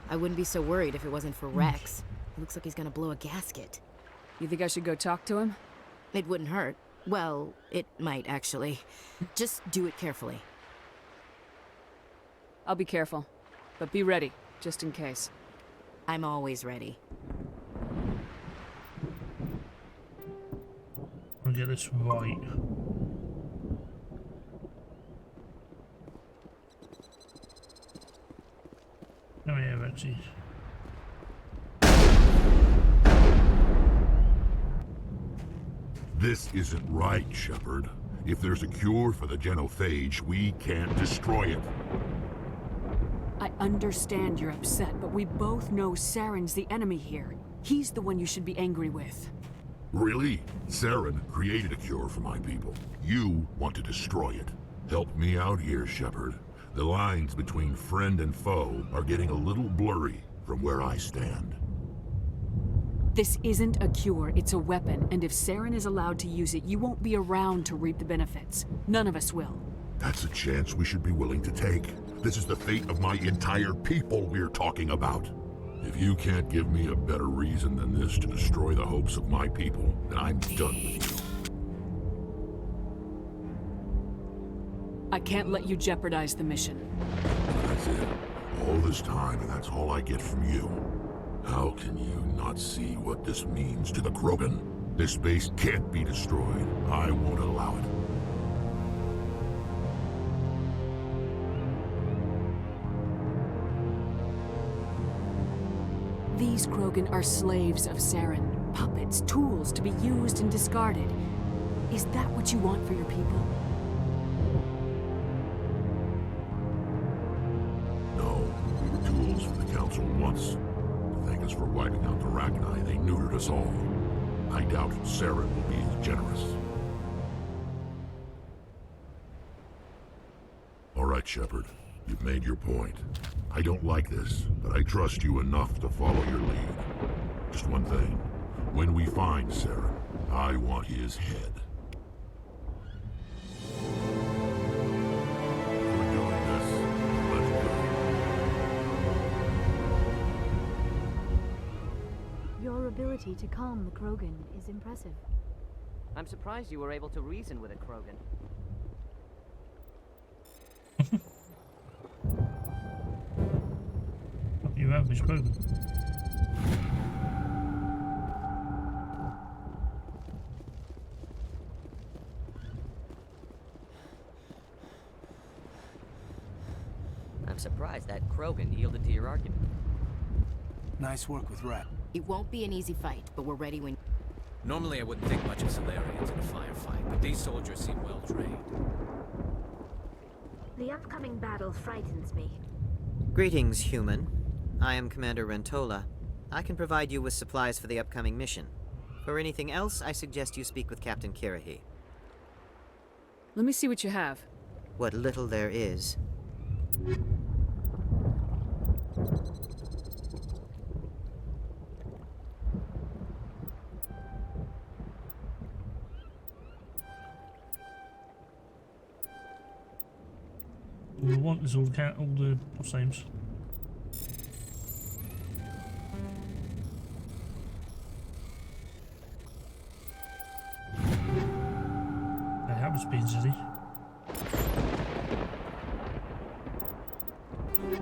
I wouldn't be so worried if it wasn't for Rex. It looks like he's gonna blow a gasket. You think I should go talk to him? It wouldn't hurt. Well, it might, actually. Just do it carefully. I'll be careful. But be ready, just in case. I'm always ready. I'll get this right. Oh yeah, Rexy. This isn't right, Shepard. If there's a cure for the genophage, we can't destroy it. I understand you're upset, but we both know Saren's the enemy here. He's the one you should be angry with. Really? Saren created a cure for my people. You want to destroy it. Help me out here, Shepard. The lines between friend and foe are getting a little blurry from where I stand. This isn't a cure, it's a weapon, and if Saren is allowed to use it, you won't be around to reap the benefits. None of us will. That's a chance we should be willing to take. This is the fate of my entire people we're talking about. If you can't give me a better reason than this to destroy the hopes of my people, then I'm done with you. I can't let you jeopardize the mission. That's it. All this time, and that's all I get from you. How can you not see what this means to the Krogan? This base can't be destroyed. I won't allow it. These Krogan are slaves of Saren, puppets, tools to be used and discarded. Is that what you want for your people? No, we were tools for the Council once. To thank us for wiping out the Rachni, they neutered us all. I doubt Saren will be as generous. All right, Shepard. You've made your point. I don't like this, but I trust you enough to follow your lead. Just one thing. When we find Saren, I want his head. We're doing this. Let's go. Your ability to calm the Krogan is impressive. I'm surprised you were able to reason with a Krogan. You have his Krogan. I'm surprised that Krogan yielded to your argument. Nice work with Rat. It won't be an easy fight, but we're ready when... Normally I wouldn't think much of Solarians in a firefight, but these soldiers seem well trained. The upcoming battle frightens me. Greetings, human. I am Commander Rentola. I can provide you with supplies for the upcoming mission. For anything else, I suggest you speak with Captain Kirahi. Let me see what you have. What little there is. we want is all the boss names. Okay, that was being silly.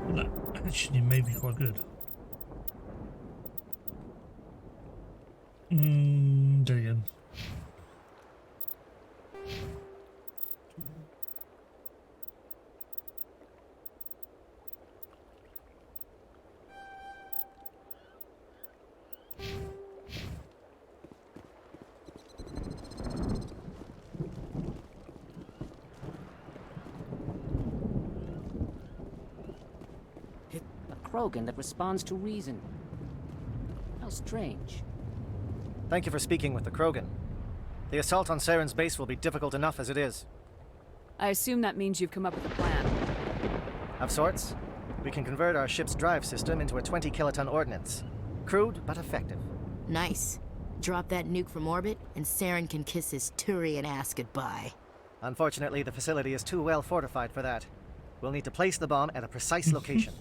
Well, that actually may be quite good. There you go. Krogan that responds to reason. How strange. Thank you for speaking with the Krogan. The assault on Saren's base will be difficult enough as it is. I assume that means you've come up with a plan. Of sorts. We can convert our ship's drive system into a 20-kiloton ordnance. Crude, but effective. Nice. Drop that nuke from orbit, and Saren can kiss his Turian ass goodbye. Unfortunately, the facility is too well fortified for that. We'll need to place the bomb at a precise location.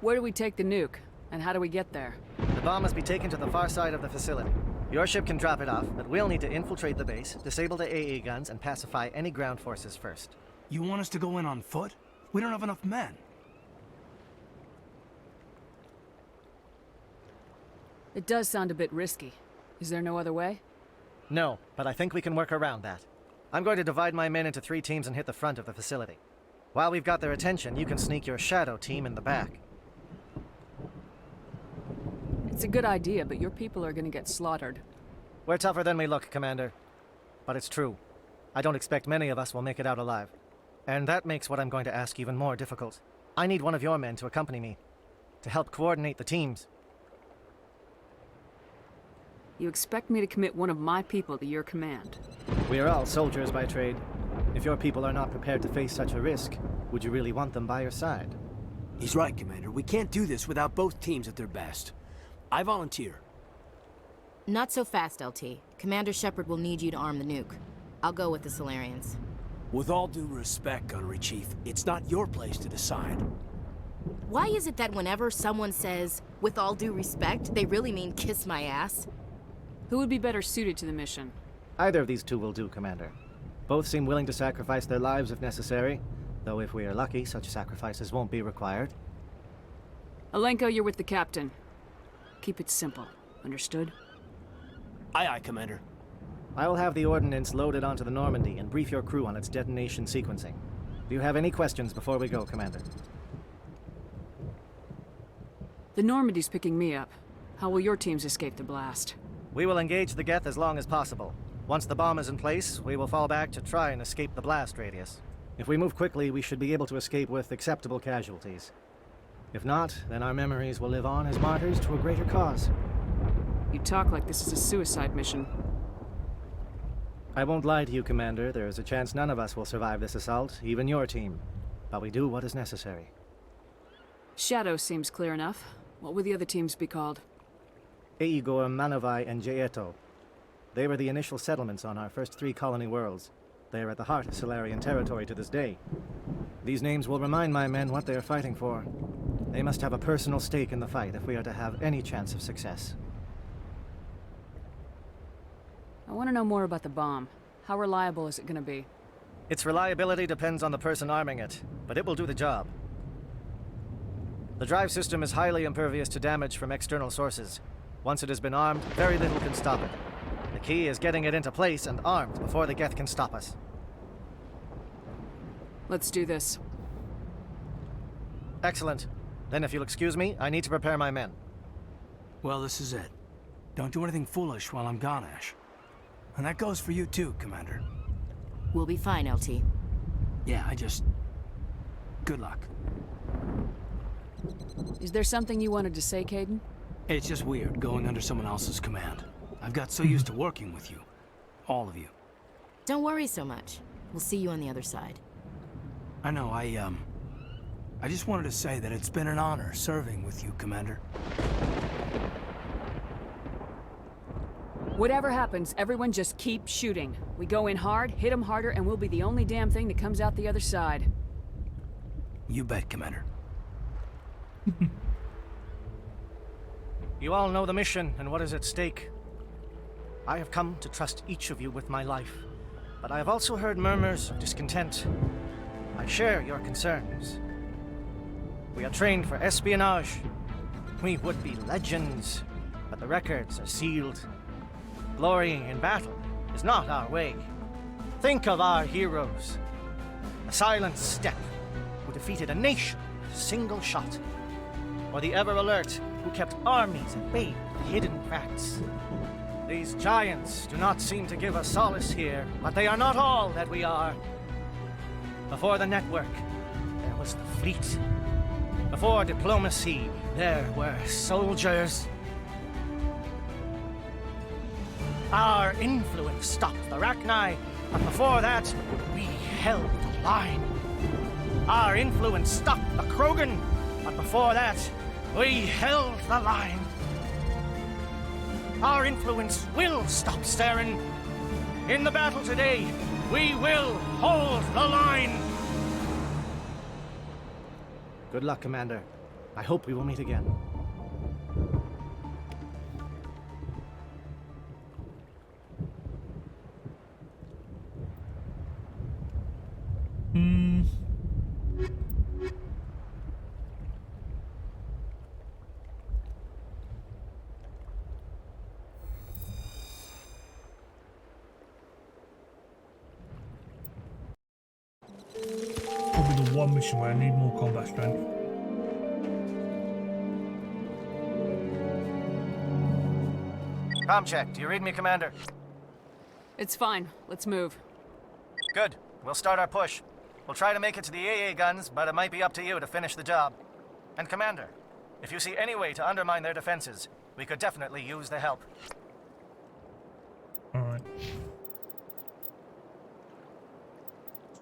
Where do we take the nuke? And how do we get there? The bomb must be taken to the far side of the facility. Your ship can drop it off, but we'll need to infiltrate the base, disable the AA guns, and pacify any ground forces first. You want us to go in on foot? We don't have enough men. It does sound a bit risky. Is there no other way? No, but I think we can work around that. I'm going to divide my men into 3 teams and hit the front of the facility. While we've got their attention, you can sneak your shadow team in the back. It's a good idea, but your people are going to get slaughtered. We're tougher than we look, Commander. But it's true. I don't expect many of us will make it out alive. And that makes what I'm going to ask even more difficult. I need one of your men to accompany me, to help coordinate the teams. You expect me to commit one of my people to your command? We are all soldiers by trade. If your people are not prepared to face such a risk, would you really want them by your side? He's right, Commander. We can't do this without both teams at their best. I volunteer. Not so fast, LT. Commander Shepard will need you to arm the nuke. I'll go with the Solarians. With all due respect, Gunnery Chief, it's not your place to decide. Why is it that whenever someone says, with all due respect, they really mean kiss my ass? Who would be better suited to the mission? Either of these two will do, Commander. Both seem willing to sacrifice their lives if necessary, though if we are lucky, such sacrifices won't be required. Alenko, you're with the captain. Keep it simple. Understood? Aye, aye, Commander. I will have the ordnance loaded onto the Normandy and brief your crew on its detonation sequencing. Do you have any questions before we go, Commander? The Normandy's picking me up. How will your teams escape the blast? We will engage the Geth as long as possible. Once the bomb is in place, we will fall back to try and escape the blast radius. If we move quickly, we should be able to escape with acceptable casualties. If not, then our memories will live on as martyrs to a greater cause. You talk like this is a suicide mission. I won't lie to you, Commander. There is a chance none of us will survive this assault, even your team. But we do what is necessary. Shadow seems clear enough. What would the other teams be called? Eigor, Manovai, and Jaeto. They were the initial settlements on our first 3 colony worlds. They are at the heart of Solarian territory to this day. These names will remind my men what they are fighting for. They must have a personal stake in the fight if we are to have any chance of success. I want to know more about the bomb. How reliable is it going to be? Its reliability depends on the person arming it, but it will do the job. The drive system is highly impervious to damage from external sources. Once it has been armed, very little can stop it. The key is getting it into place and armed before the Geth can stop us. Let's do this. Excellent. Then if you'll excuse me, I need to prepare my men. Well, this is it. Don't do anything foolish while I'm gone, Ash. And that goes for you too, Commander. We'll be fine, LT. Yeah, good luck. Is there something you wanted to say, Caden? It's just weird going under someone else's command. I've got so used to working with you. All of you. Don't worry so much. We'll see you on the other side. I know, I just wanted to say that it's been an honor serving with you, Commander. Whatever happens, everyone just keep shooting. We go in hard, hit them harder, and we'll be the only damn thing that comes out the other side. You bet, Commander. You all know the mission and what is at stake. I have come to trust each of you with my life, but I have also heard murmurs of discontent. I share your concerns. We are trained for espionage. We would be legends, but the records are sealed. Glorying in battle is not our way. Think of our heroes. A silent step who defeated a nation with a single shot. Or the ever-alert who kept armies at bay with hidden facts. These giants do not seem to give us solace here, but they are not all that we are. Before the network, there was the fleet. Before diplomacy, there were soldiers. Our influence stopped the Rachni, but before that, we held the line. Our influence stopped the Krogan, but before that, we held the line. Our influence will stop Saren. In the battle today, we will hold the line. Good luck, Commander. I hope we will meet again. Probably the one mission where I need more combat strength. Comm check. Do you read me, Commander? It's fine. Let's move. Good. We'll start our push. We'll try to make it to the AA guns, but it might be up to you to finish the job. And Commander, if you see any way to undermine their defenses, we could definitely use the help. Alright.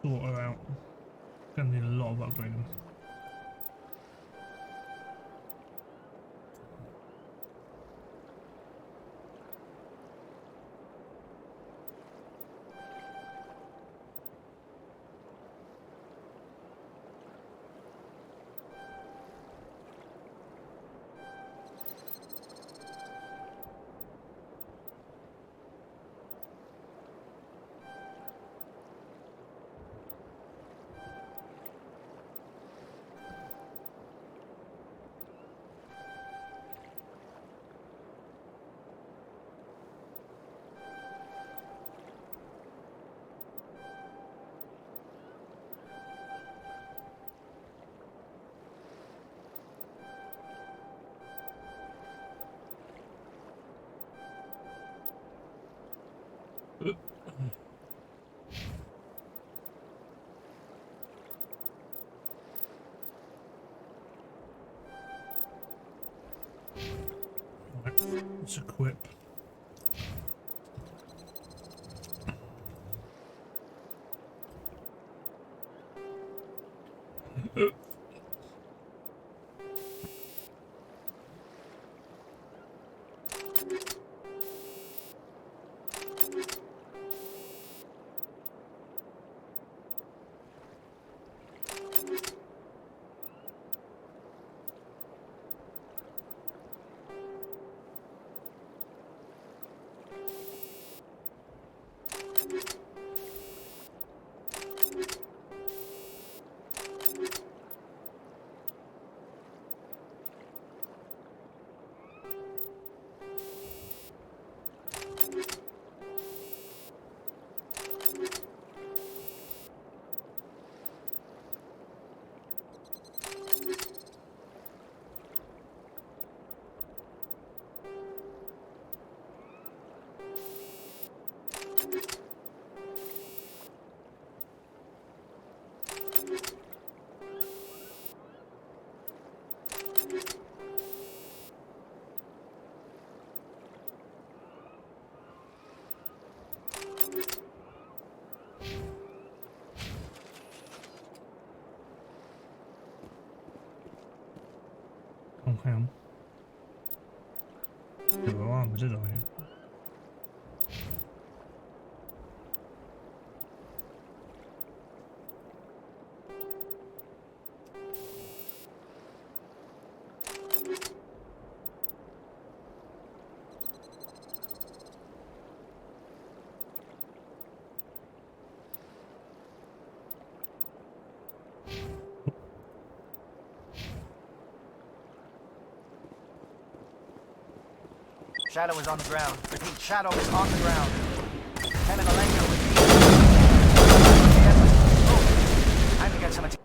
Sort her out. Gonna need a lot of upgrading. Let's equip. Okay. There were armors, did I? Shadow is on the ground. Repeat, Shadow is on the ground. Lieutenant Alenko with me. Oh, time to get some attention.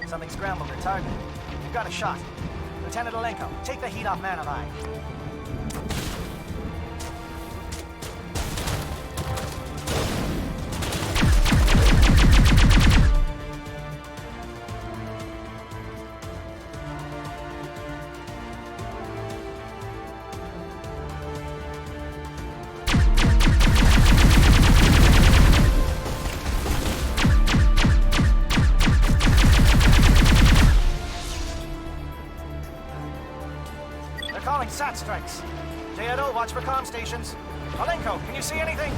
Something scrambled their target. You've got a shot. Lieutenant Alenko, take the heat off Manavai. Calling SAT strikes. JNO, watch for comm stations. Alenko, can you see anything?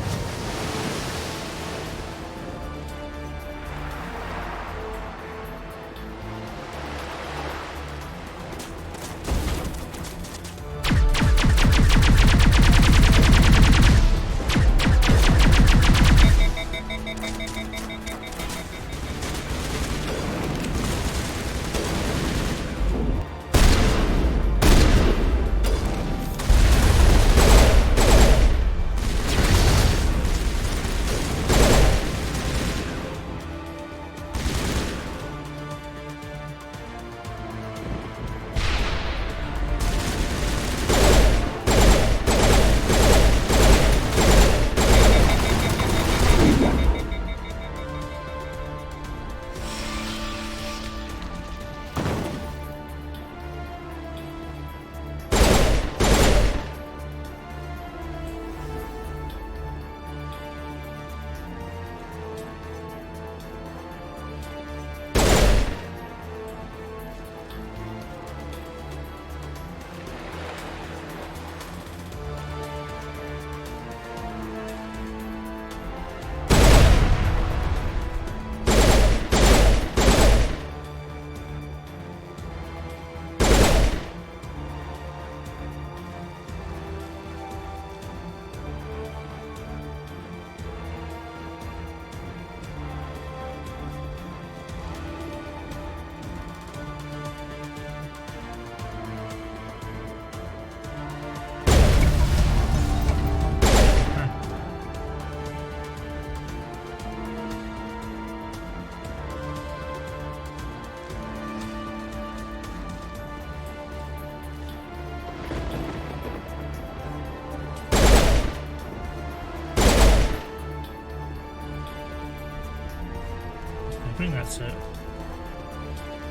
think that's it.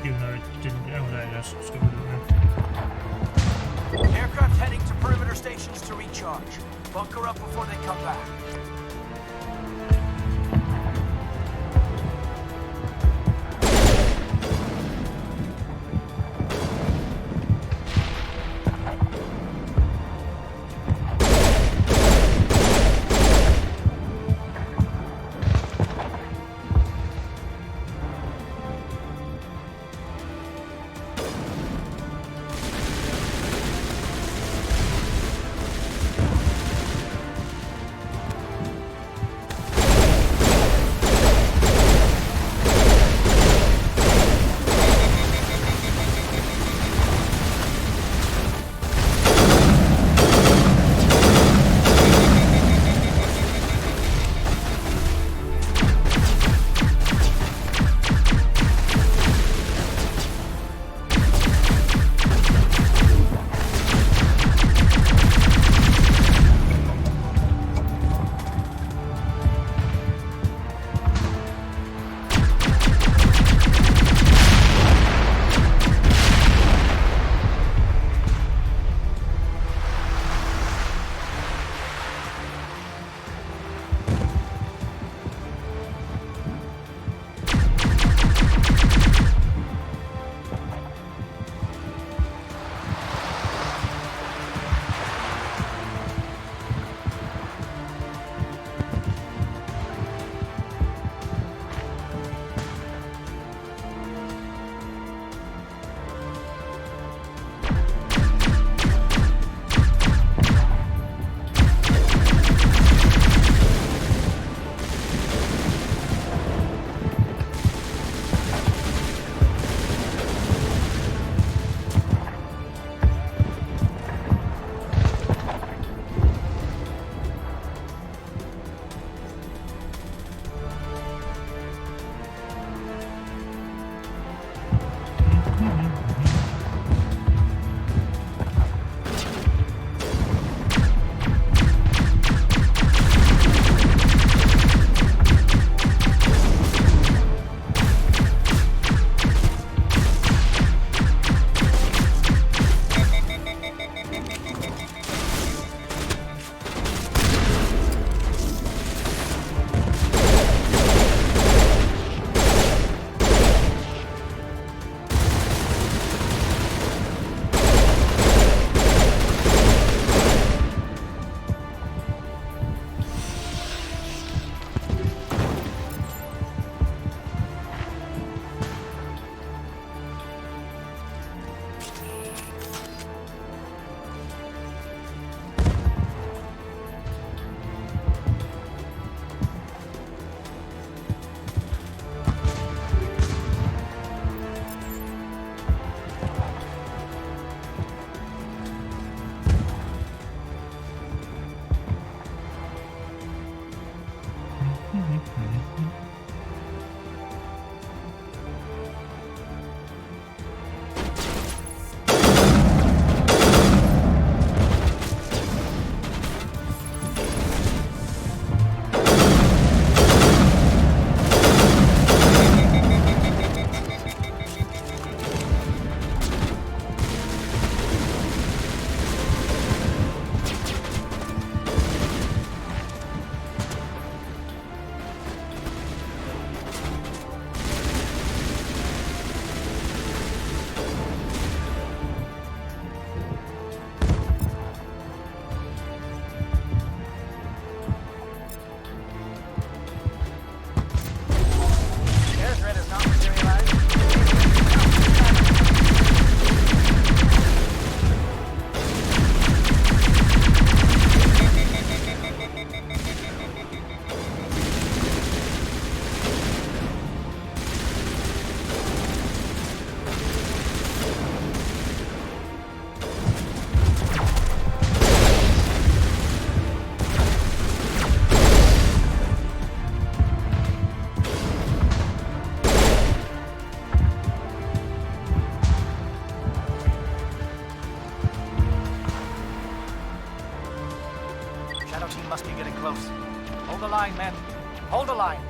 Even though it didn't go there, I guess. Let's go with it now. Aircraft heading to perimeter stations to recharge. Bunker up before they come back. must be getting close. Hold the line, men. Hold the line.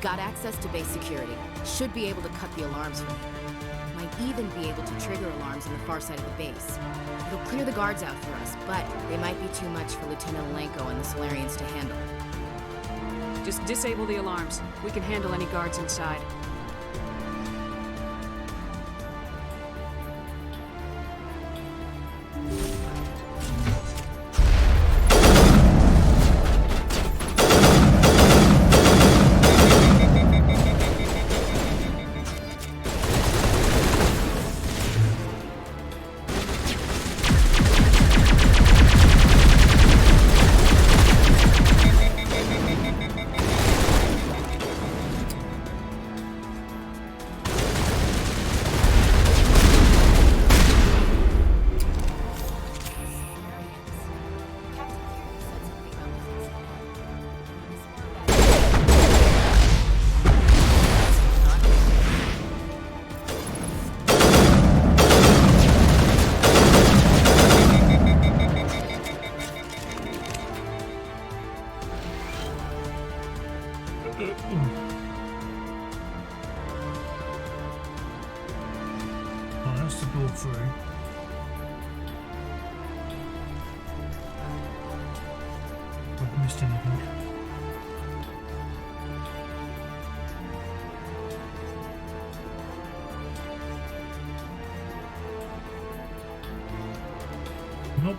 Got access to base security. Should be able to cut the alarms for me. Might even be able to trigger alarms on the far side of the base. It'll clear the guards out for us, but they might be too much for Lieutenant Alenko and the Solarians to handle. Just disable the alarms. We can handle any guards inside. That's the door through. I've missed anything. Nope.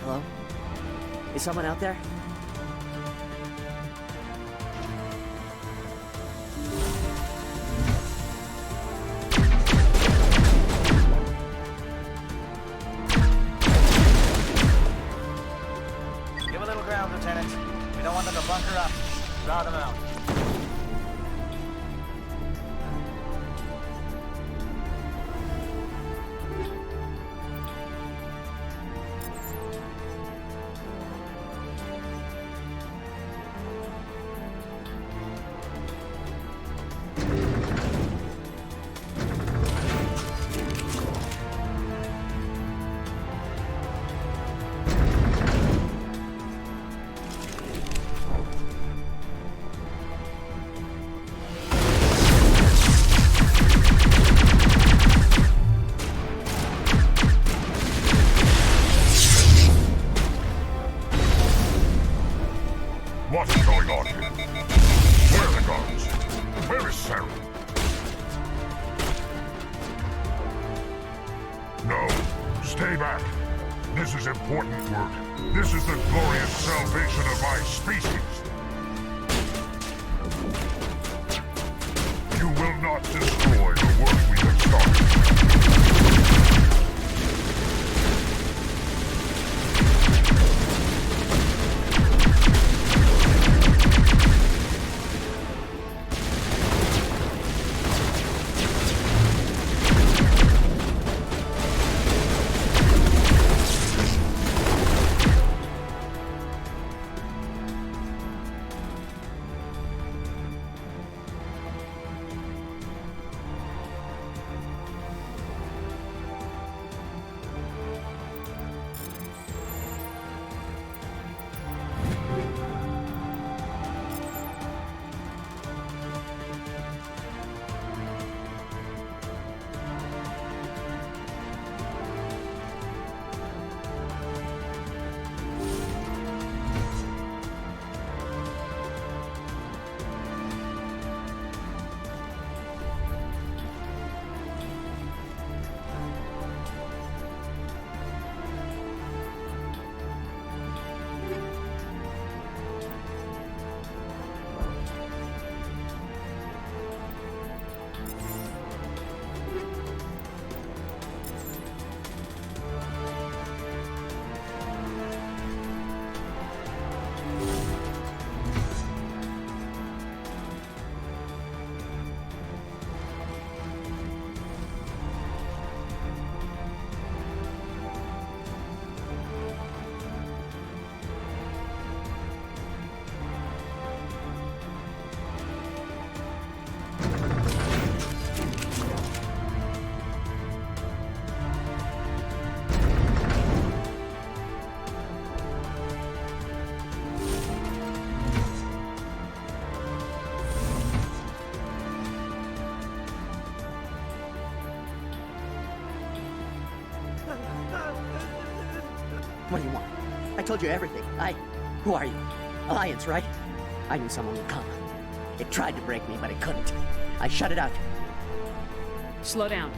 Hello? Is someone out there? Give a little ground, Lieutenant. We don't want them to bunker up. Draw them out. What's going on here? Where are the guards? Where is Sarah? No, stay back. This is important work. This is the glorious salvation of my species. You will not destroy the work we have started. What do you want? I told you everything. Who are you? Alliance, right? I knew someone would come. It tried to break me, but it couldn't. I shut it out. Slow down.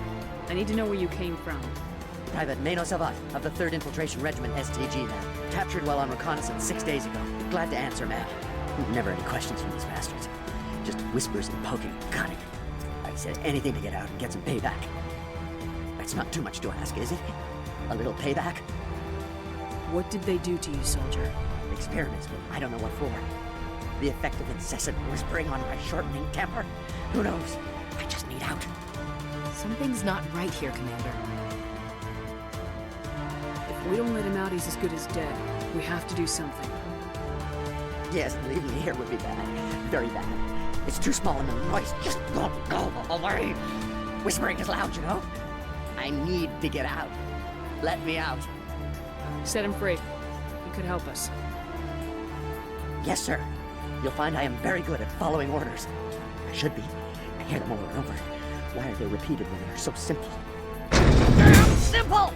I need to know where you came from. Private Mano Savat of the 3rd Infiltration Regiment STG, man. Captured while on reconnaissance 6 days ago. Glad to answer, man. Never any questions from these bastards. Just whispers and poking and cutting. I said anything to get out and get some payback. That's not too much to ask, is it? A little payback? What did they do to you, soldier? Experiments, but I don't know what for. The effect of incessant whispering on my shortening temper? Who knows? I just need out. Something's not right here, Commander. If we don't let him out, he's as good as dead. We have to do something. Yes, leaving me here would be bad. Very bad. It's too small and the noise just won't go away. Whispering is loud, you know? I need to get out. Let me out. Set him free. He could help us. Yes, sir. You'll find I am very good at following orders. I should be. I hear them over and over. Why are they repeated when they're so simple? Damn simple!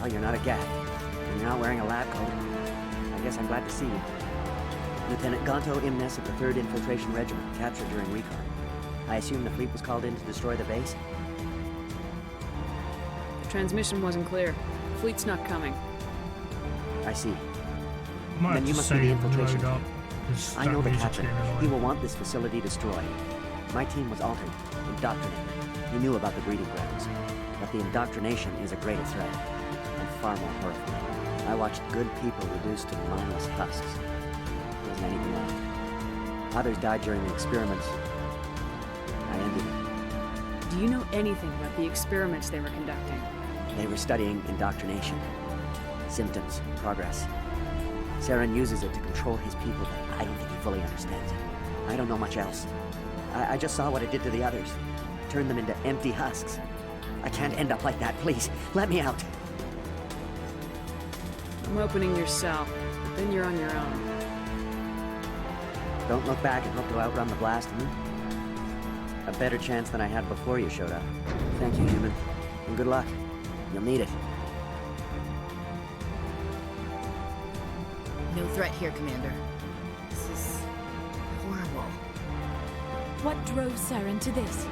Oh, you're not a gat. And you're not wearing a lab coat. I guess I'm glad to see you. Lieutenant Gonto Imnes of the 3rd Infiltration Regiment, captured during recon. I assume the fleet was called in to destroy the base? The transmission wasn't clear. Fleet's not coming. I see. Might Then you just must be the say infiltration. load up, 'cause I that know the music's captain. getting annoying. He will want this facility destroyed. My team was altered, indoctrinated. He knew about the breeding grounds. But the indoctrination is a greater threat, and far more horrifying. I watched good people reduced to mindless husks. There wasn't anything left. Others died during the experiments. I ended them. Do you know anything about the experiments they were conducting? They were studying indoctrination. Symptoms, progress. Saren uses it to control his people, but I don't think he fully understands it. I don't know much else. I just saw what it did to the others. Turned them into empty husks. I can't end up like that, please. Let me out. I'm opening your cell, but then you're on your own. Don't look back and hope to outrun the blast, A better chance than I had before you showed up. Thank you, human. And good luck. You'll need it. No threat here, Commander. This is horrible. What drove Saren to this?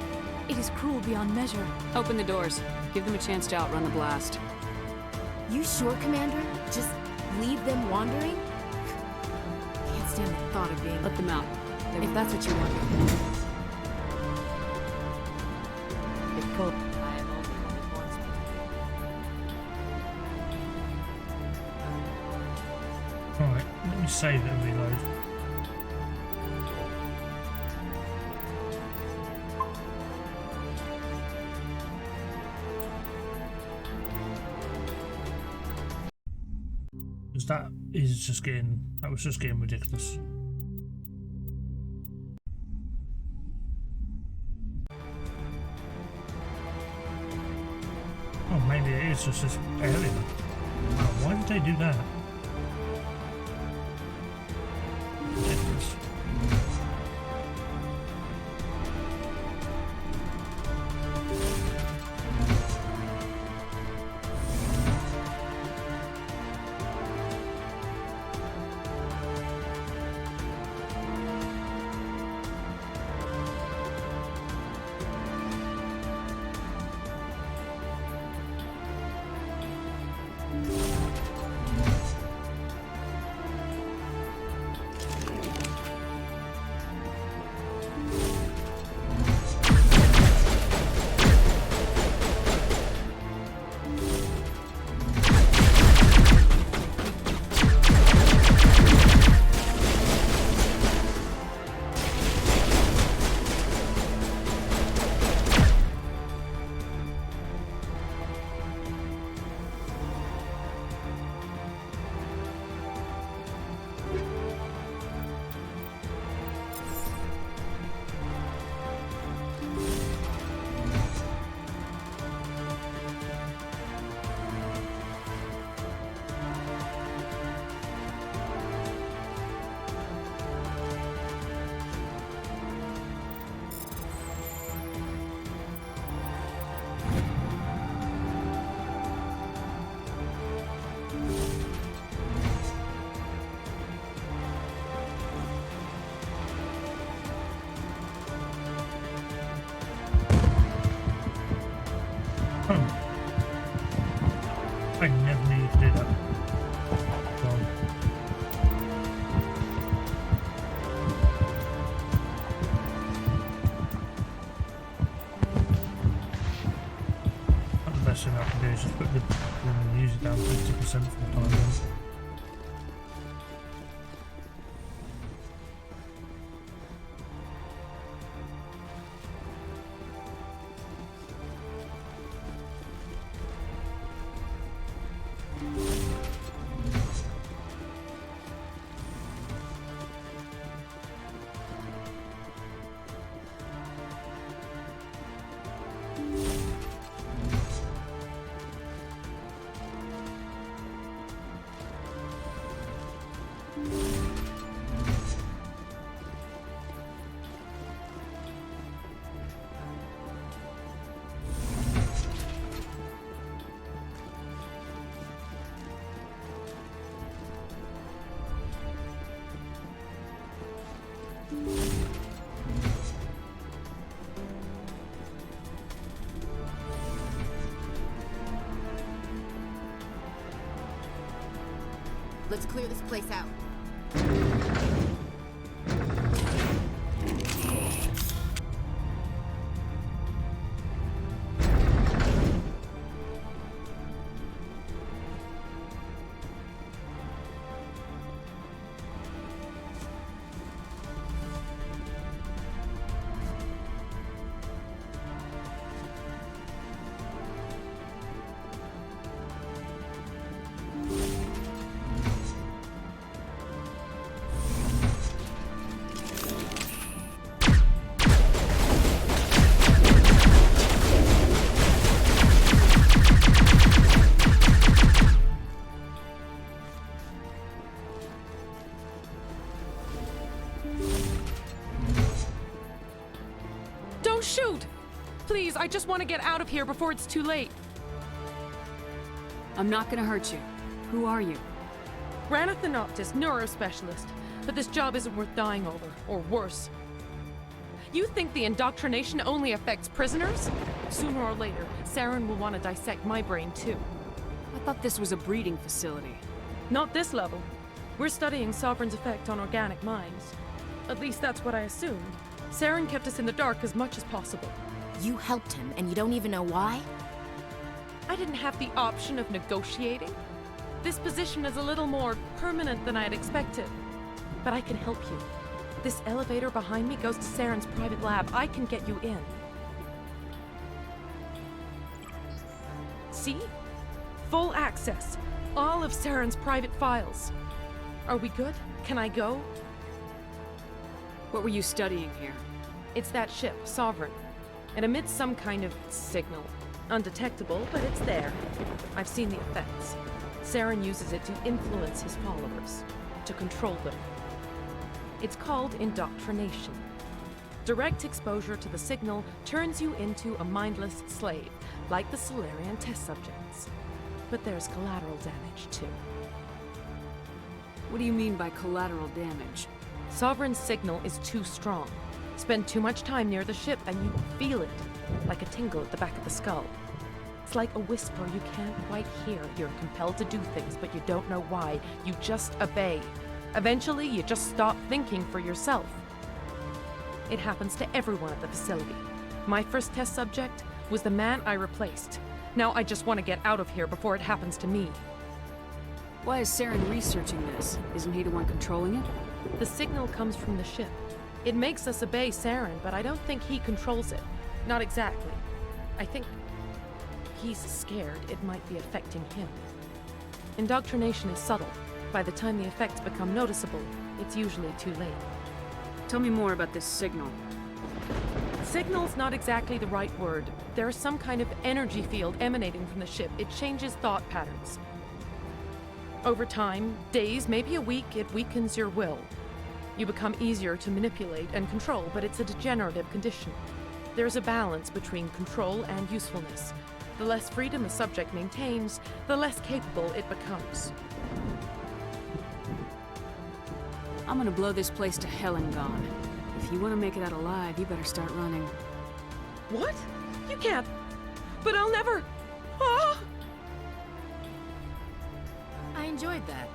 It is cruel beyond measure. Open the doors. Give them a chance to outrun the blast. You sure, Commander? Just leave them wandering? Can't stand the thought of being... Let them out. If that's what you want. careful. I am only what it wants me. Alright, let me save it and reload. Because that was just getting ridiculous. Oh, maybe it is just this area. Wow, why did they do that? Ridiculous. I never knew you could do that. Well, not the best thing I can do is just put the music down 50% for the time being. Let's clear this place out. Don't shoot! Please, I just want to get out of here before it's too late. I'm not gonna hurt you. Who are you? Raneth the Noctis, neurospecialist. But this job isn't worth dying over, or worse. You think the indoctrination only affects prisoners? Sooner or later, Saren will want to dissect my brain too. I thought this was a breeding facility. Not this level. We're studying Sovereign's effect on organic minds. At least that's what I assumed. Saren kept us in the dark as much as possible. You helped him, and you don't even know why? I didn't have the option of negotiating. This position is a little more permanent than I had expected. But I can help you. This elevator behind me goes to Saren's private lab. I can get you in. See? Full access. All of Saren's private files. Are we good? Can I go? What were you studying here? It's that ship, Sovereign. It emits some kind of signal. Undetectable, but it's there. I've seen the effects. Saren uses it to influence his followers, to control them. It's called indoctrination. Direct exposure to the signal turns you into a mindless slave, like the Solarian test subjects. But there's collateral damage, too. What do you mean by collateral damage? Sovereign's signal is too strong. Spend too much time near the ship and you feel it, like a tingle at the back of the skull. It's like a whisper you can't quite hear. You're compelled to do things, but you don't know why. You just obey. Eventually, you just stop thinking for yourself. It happens to everyone at the facility. My first test subject was the man I replaced. Now I just want to get out of here before it happens to me. Why is Saren researching this? Isn't he the one controlling it? The signal comes from the ship. It makes us obey Saren, but I don't think he controls it. Not exactly. I think he's scared it might be affecting him. Indoctrination is subtle. By the time the effects become noticeable, it's usually too late. Tell me more about this signal. Signal's not exactly the right word. There is some kind of energy field emanating from the ship. It changes thought patterns. Over time, days, maybe a week, it weakens your will. You become easier to manipulate and control, but it's a degenerative condition. There's a balance between control and usefulness. The less freedom a subject maintains, the less capable it becomes. I'm gonna blow this place to hell and gone. If you want to make it out alive, you better start running. What? You can't. But I'll never. Ah! I enjoyed that.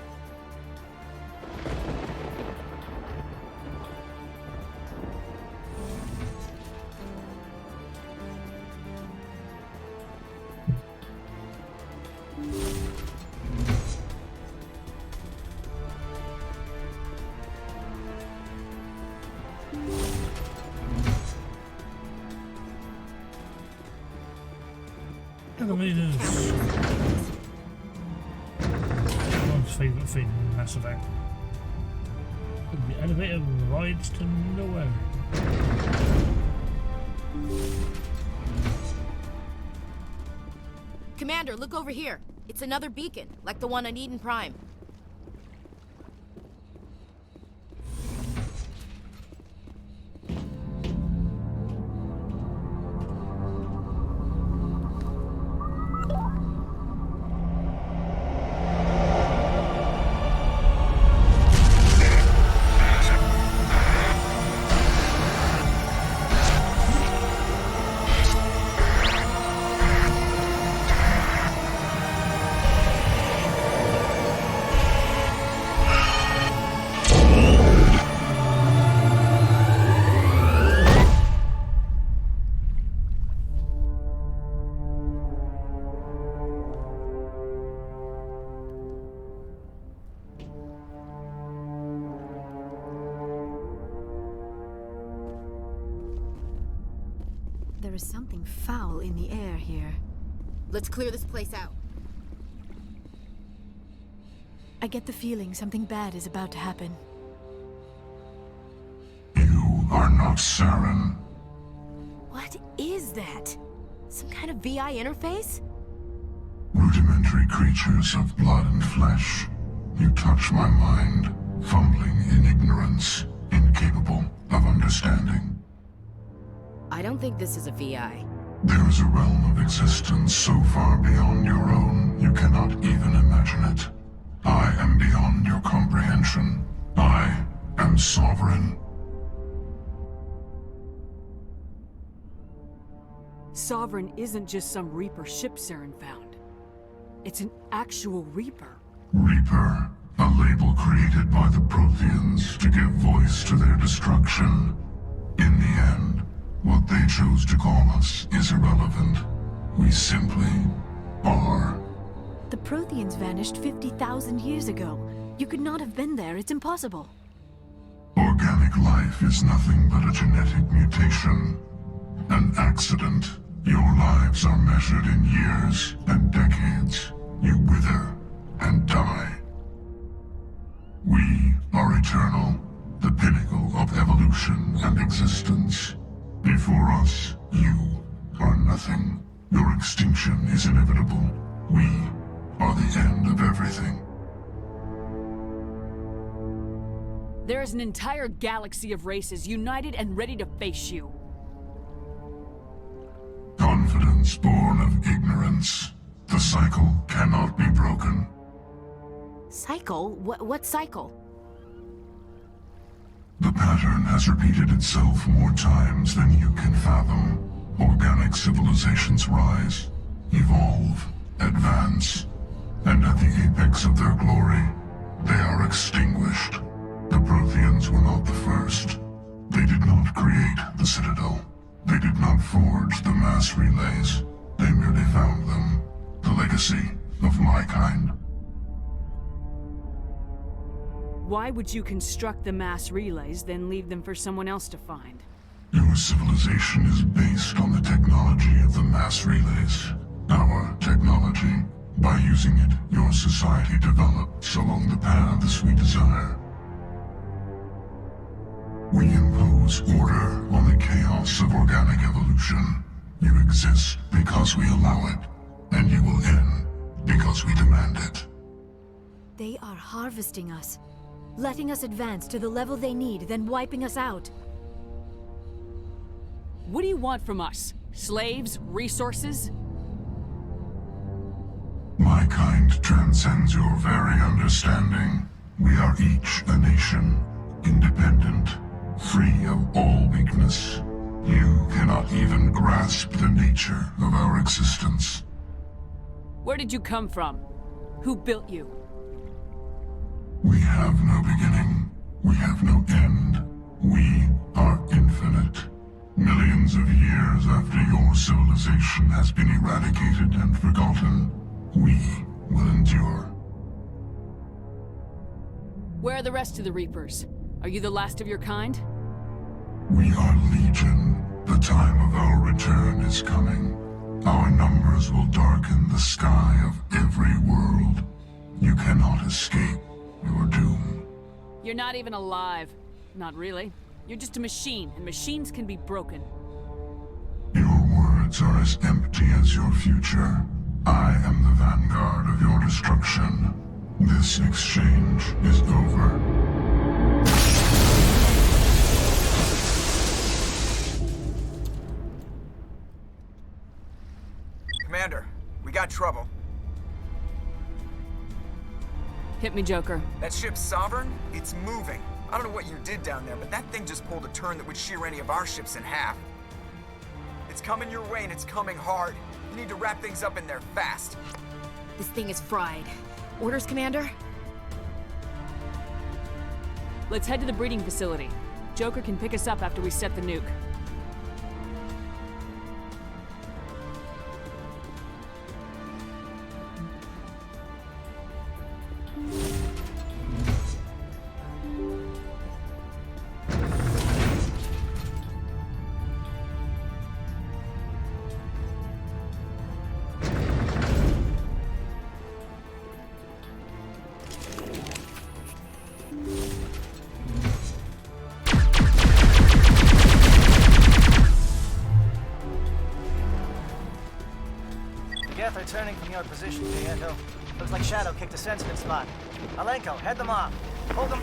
Elevators. Everyone's favourite thing in Mass Effect. The elevator rides to nowhere. Commander, look over here. It's another beacon, like the one on Eden Prime. There is something foul in the air here. Let's clear this place out. I get the feeling something bad is about to happen. You are not Saren. What is that? Some kind of VI interface? Rudimentary creatures of blood and flesh. You touch my mind, fumbling in ignorance, incapable of understanding. I don't think this is a VI. There is a realm of existence so far beyond your own, you cannot even imagine it. I am beyond your comprehension. I am sovereign. Sovereign isn't just some Reaper ship Saren found. It's an actual Reaper. Reaper, a label created by the Protheans to give voice to their destruction. In the end, What they chose to call us is irrelevant. We simply are. The Protheans vanished 50,000 years ago. You could not have been there. It's impossible. Organic life is nothing but a genetic mutation. An accident. Your lives are measured in years and decades. You wither and die. We are eternal, the pinnacle of evolution and existence. Before us, you are nothing. Your extinction is inevitable. We are the end of everything. There is an entire galaxy of races united and ready to face you. Confidence born of ignorance. The cycle cannot be broken. Cycle? What cycle? The pattern has repeated itself more times than you can fathom. Organic civilizations rise, evolve, advance, and at the apex of their glory, they are extinguished. The Protheans were not the first. They did not create the Citadel. They did not forge the mass relays. They merely found them. The legacy of my kind. Why would you construct the mass relays, then leave them for someone else to find? Your civilization is based on the technology of the mass relays. Our technology. By using it, your society develops along the paths we desire. We impose order on the chaos of organic evolution. You exist because we allow it, and you will end because we demand it. They are harvesting us, letting us advance to the level they need, then wiping us out. What do you want from us? Slaves? Resources? My kind transcends your very understanding. We are each a nation, independent, free of all weakness. You cannot even grasp the nature of our existence. Where did you come from? Who built you? We have no beginning. We have no end. We are infinite. Millions of years after your civilization has been eradicated and forgotten, we will endure. Where are the rest of the Reapers? Are you the last of your kind? We are Legion. The time of our return is coming. Our numbers will darken the sky of every world. You cannot escape your doom. You're not even alive. Not really. You're just a machine, and machines can be broken. Your words are as empty as your future. I am the vanguard of your destruction. This exchange is over. Commander, we got trouble. Hit me, Joker. That ship's Sovereign? It's moving. I don't know what you did down there, but that thing just pulled a turn that would shear any of our ships in half. It's coming your way, and it's coming hard. You need to wrap things up in there fast. This thing is fried. Orders, Commander? Let's head to the breeding facility. Joker can pick us up after we set the nuke. They're turning from your position, Nieto. Looks like Shadow kicked a sensitive spot. Alenko, head them off. Hold them.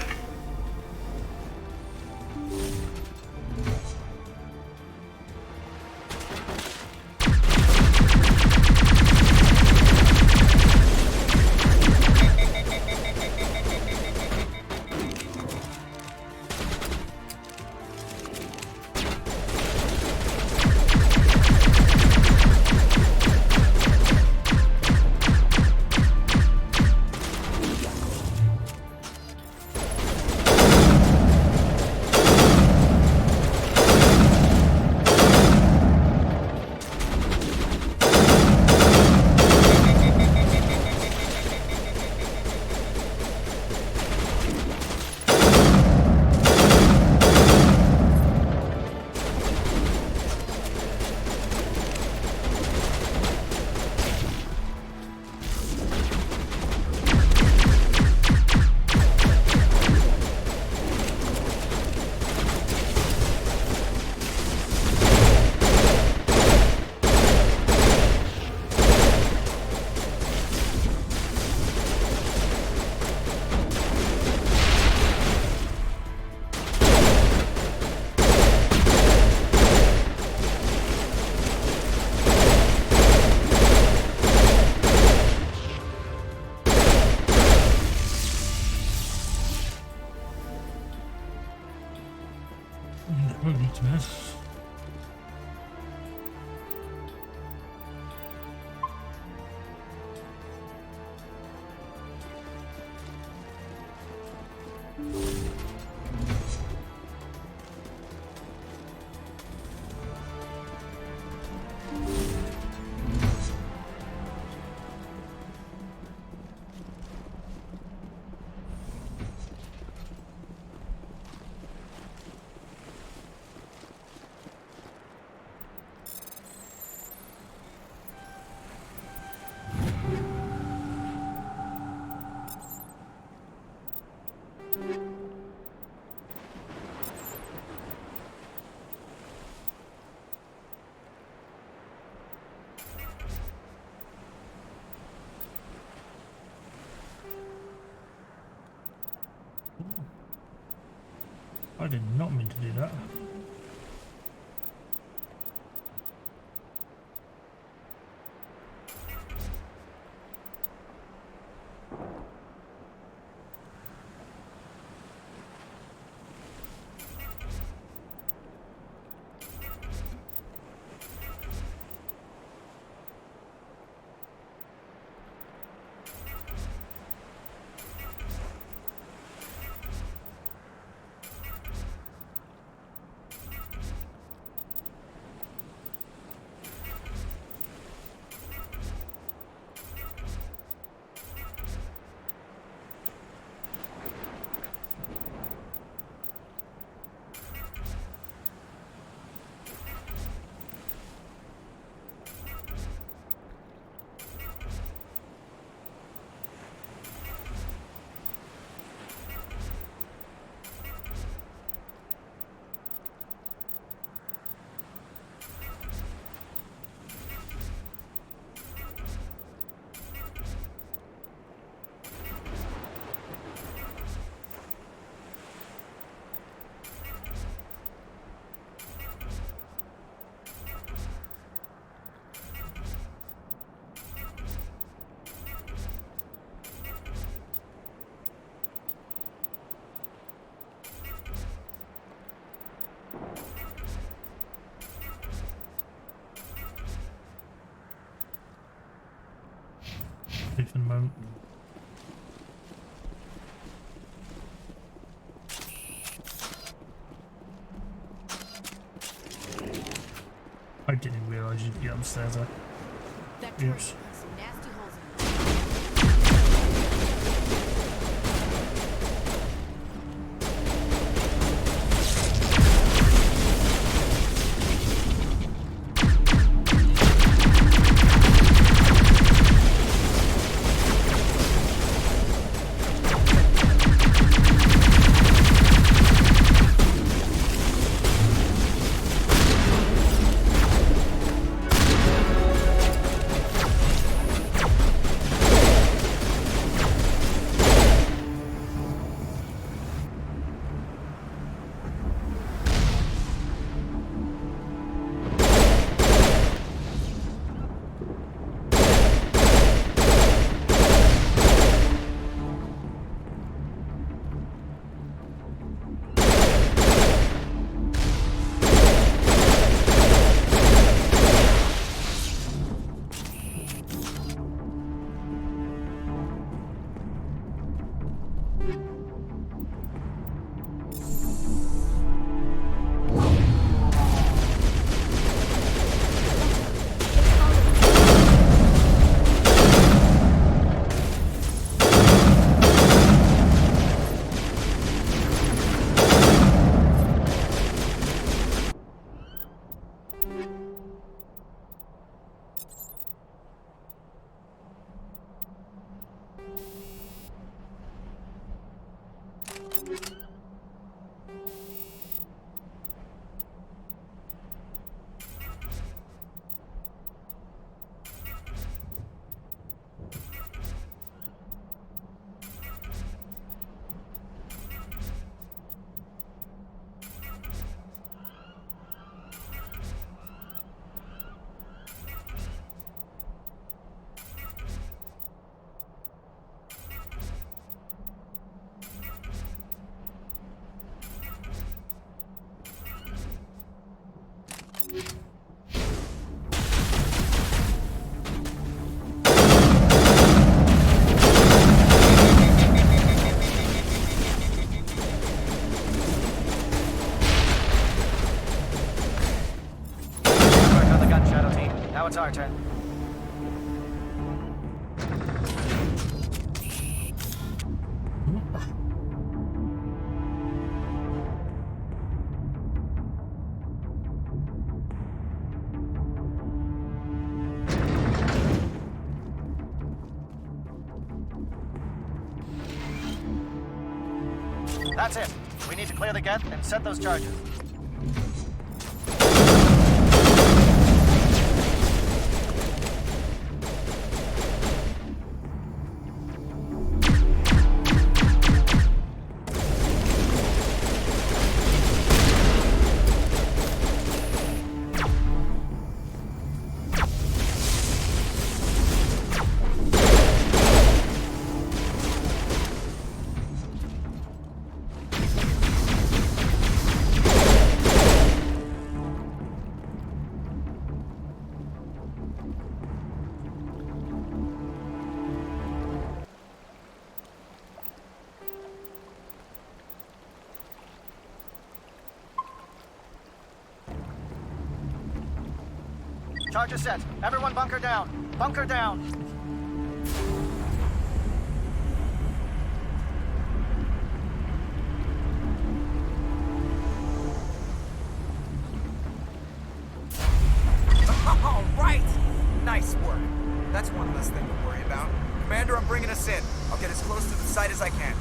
I did not mean to do that. For the moment. I didn't realise you'd get upstairs there. Oops. Now it's our turn. That's it. We need to clear the gate and set those charges. charges set. Everyone bunker down. Bunker down. All right! Nice work. That's one less thing to worry about. Commander, I'm bringing us in. I'll get as close to the site as I can.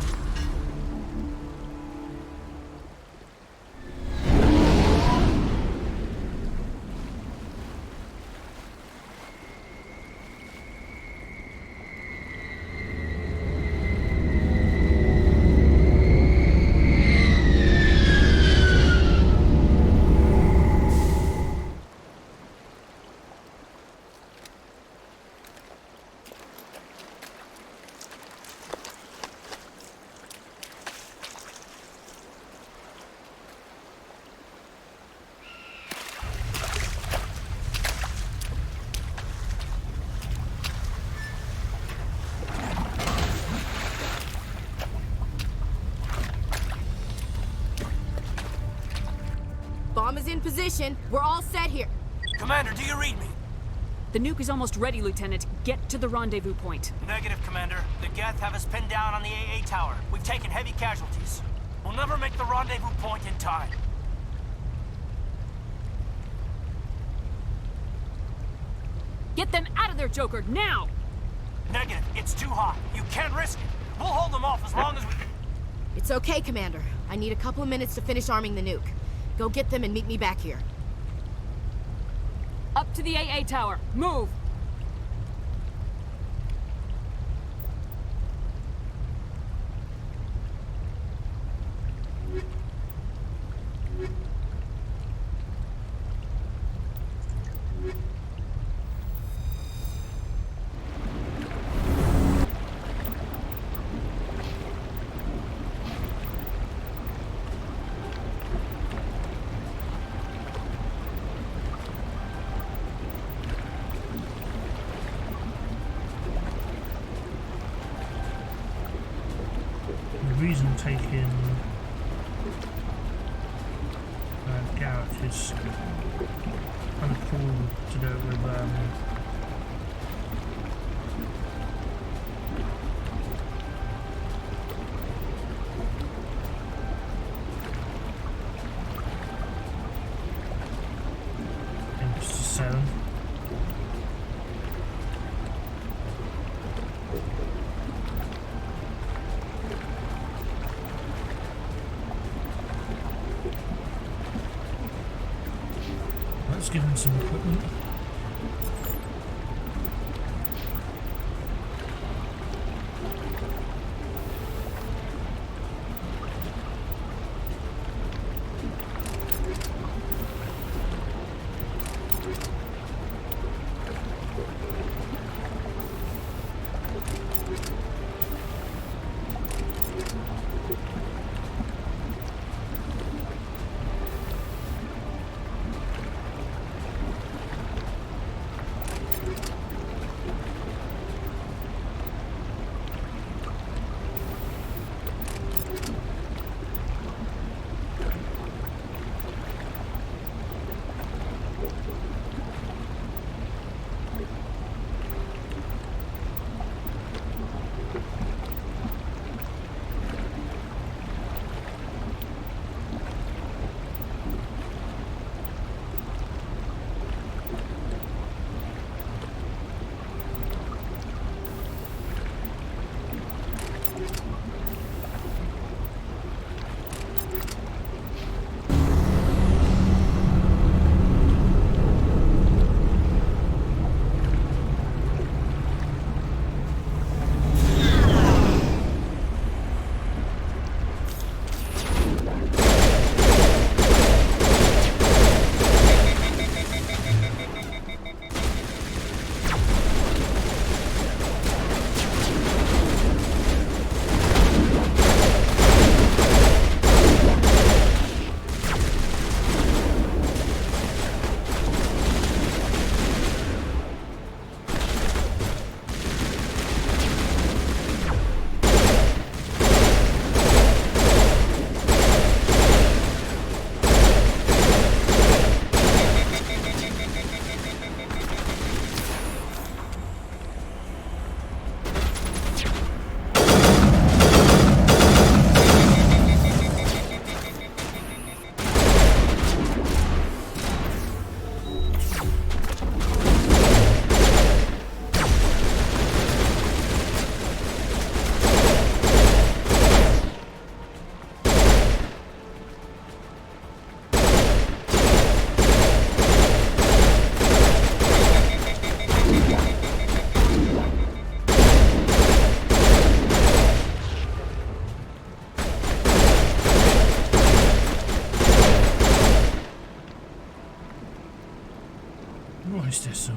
Bomb is in position. We're all set here. Commander, do you read me? The nuke is almost ready, Lieutenant. Get to the rendezvous point. Negative, Commander. The Geth have us pinned down on the AA tower. We've taken heavy casualties. We'll never make the rendezvous point in time. Get them out of there, Joker, now! Negative. It's too hot. You can't risk it. We'll hold them off as long as we... It's okay, Commander. I need a couple of minutes to finish arming the nuke. Go get them and meet me back here. Up to the AA tower. Move! The reason taking Garrett is kind of cool to do it with M7. Let's give him some equipment.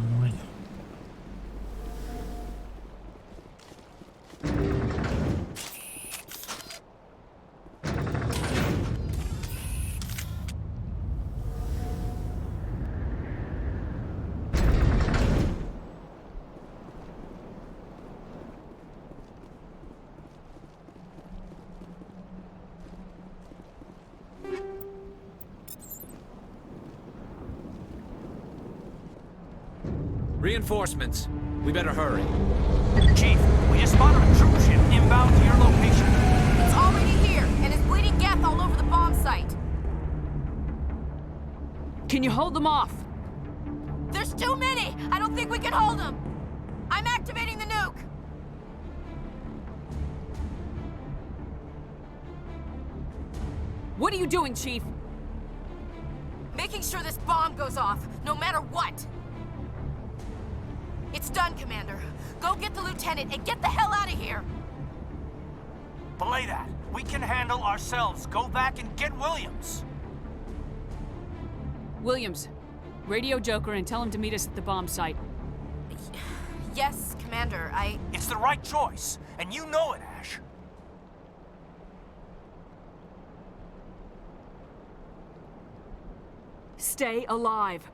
annoying. Reinforcements. We better hurry. Chief, we just spotted a troop ship inbound to your location. It's already here, and it's bleeding gas all over the bomb site. Can you hold them off? There's too many! I don't think we can hold them! I'm activating the nuke! What are you doing, Chief? Making sure this bomb goes off, no matter what! It's done, Commander. Go get the lieutenant and get the hell out of here! Belay that. We can handle ourselves. Go back and get Williams. Williams, radio Joker and tell him to meet us at the bomb site. Yes, Commander, It's the right choice, and you know it, Ash. Stay alive.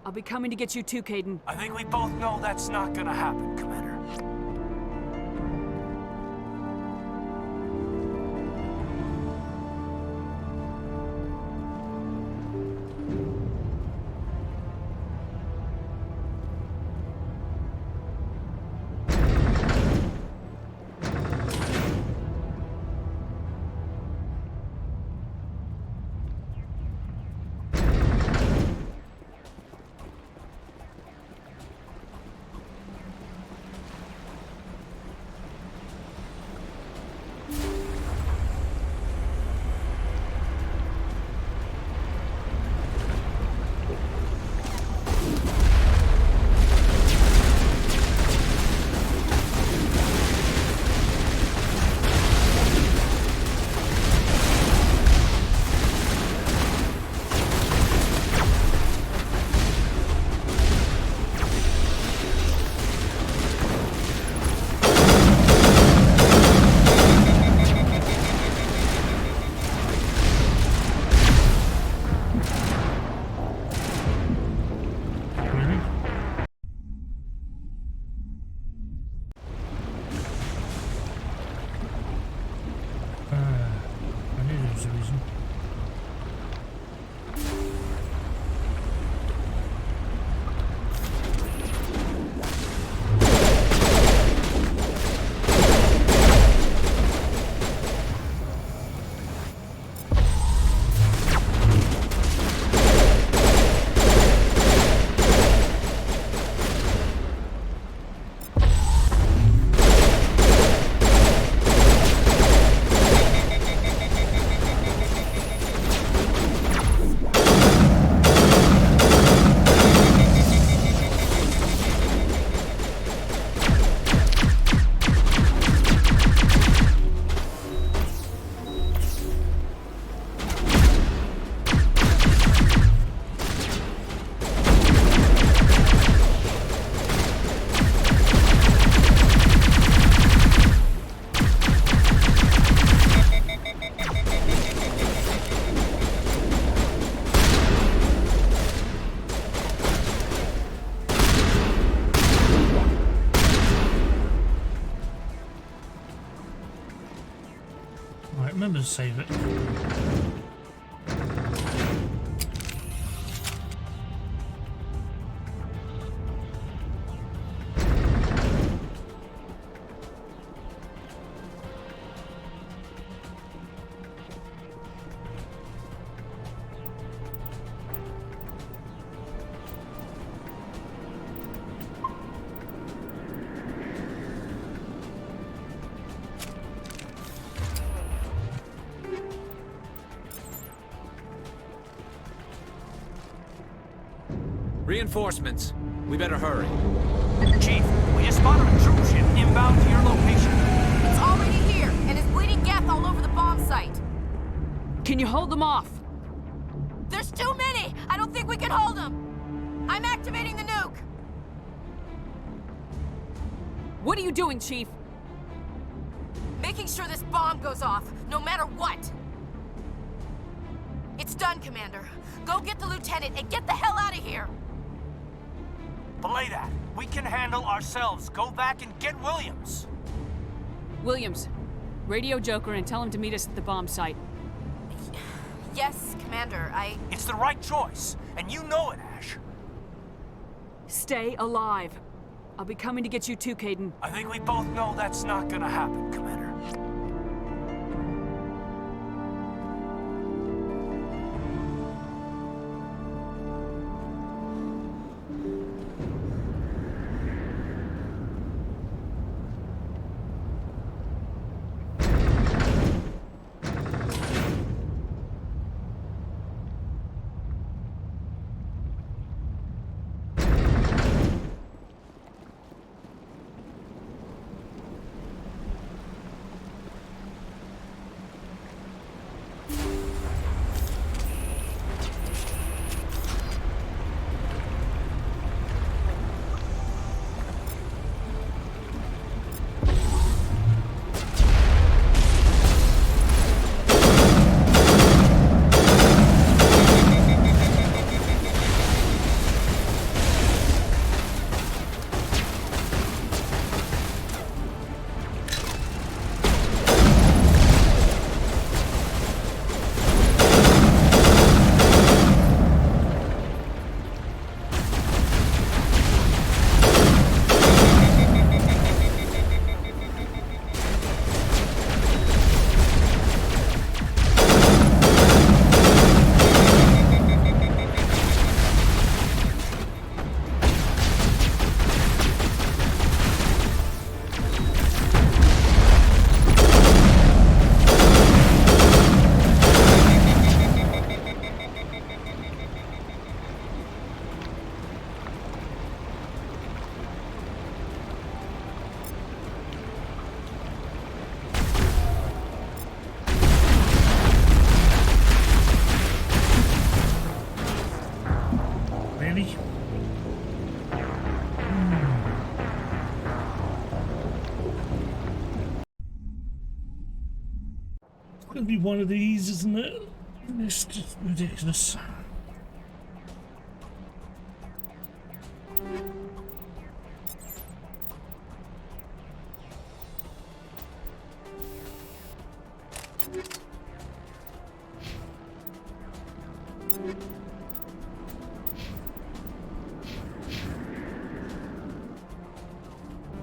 I'll be coming to get you too, Caden. I think we both know that's not gonna happen, Commander. Remember to save it. Reinforcements. We better hurry. Chief, we just spotted a troop ship inbound to your location. It's already here, and it's bleeding gas all over the bomb site. Can you hold them off? There's too many! I don't think we can hold them! I'm activating the nuke! What are you doing, Chief? Making sure this bomb goes off, no matter what. It's done, Commander. Go get the lieutenant and get the hell out of here! Belay that. We can handle ourselves. Go back and get Williams. Williams, radio Joker and tell him to meet us at the bomb site. Yes, Commander, It's the right choice, and you know it, Ash. Stay alive. I'll be coming to get you too, Caden. I think we both know that's not gonna happen, Commander. It's gonna be one of these, isn't it? It's just ridiculous.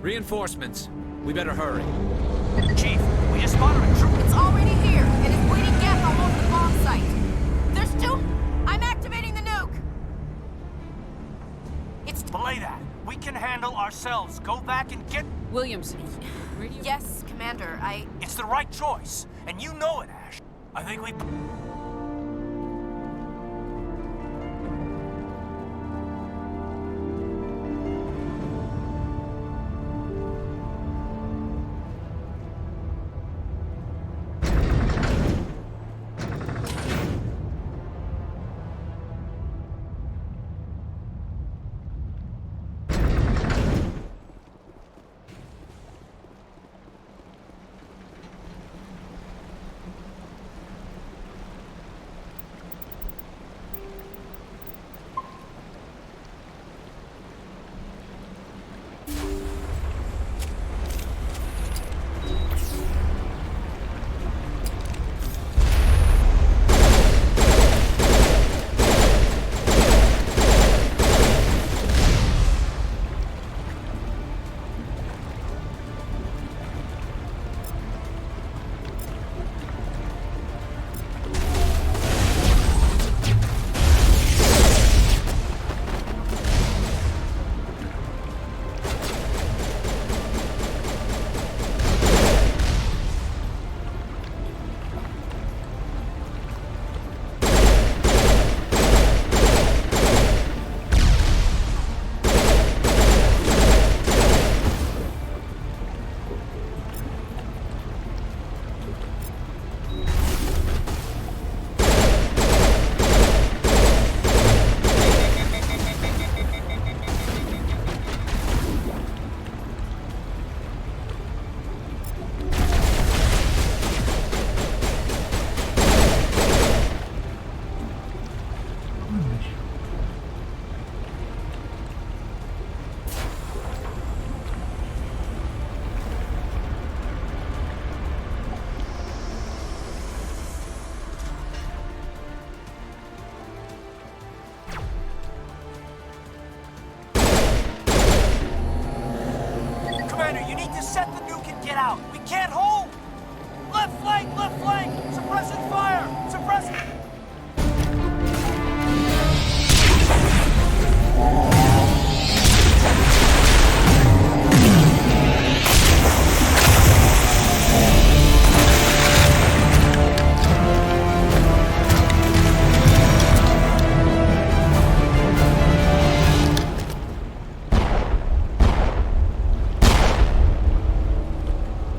Reinforcements. We better hurry. Chief, we just spotted a troop. It's already here, and it's bleeding gas all over the bomb site. There's two. I'm activating the nuke. It's Belay that. We can handle ourselves. Go back and get Williams. Yes, Commander, It's the right choice, and you know it, Ash. I think we...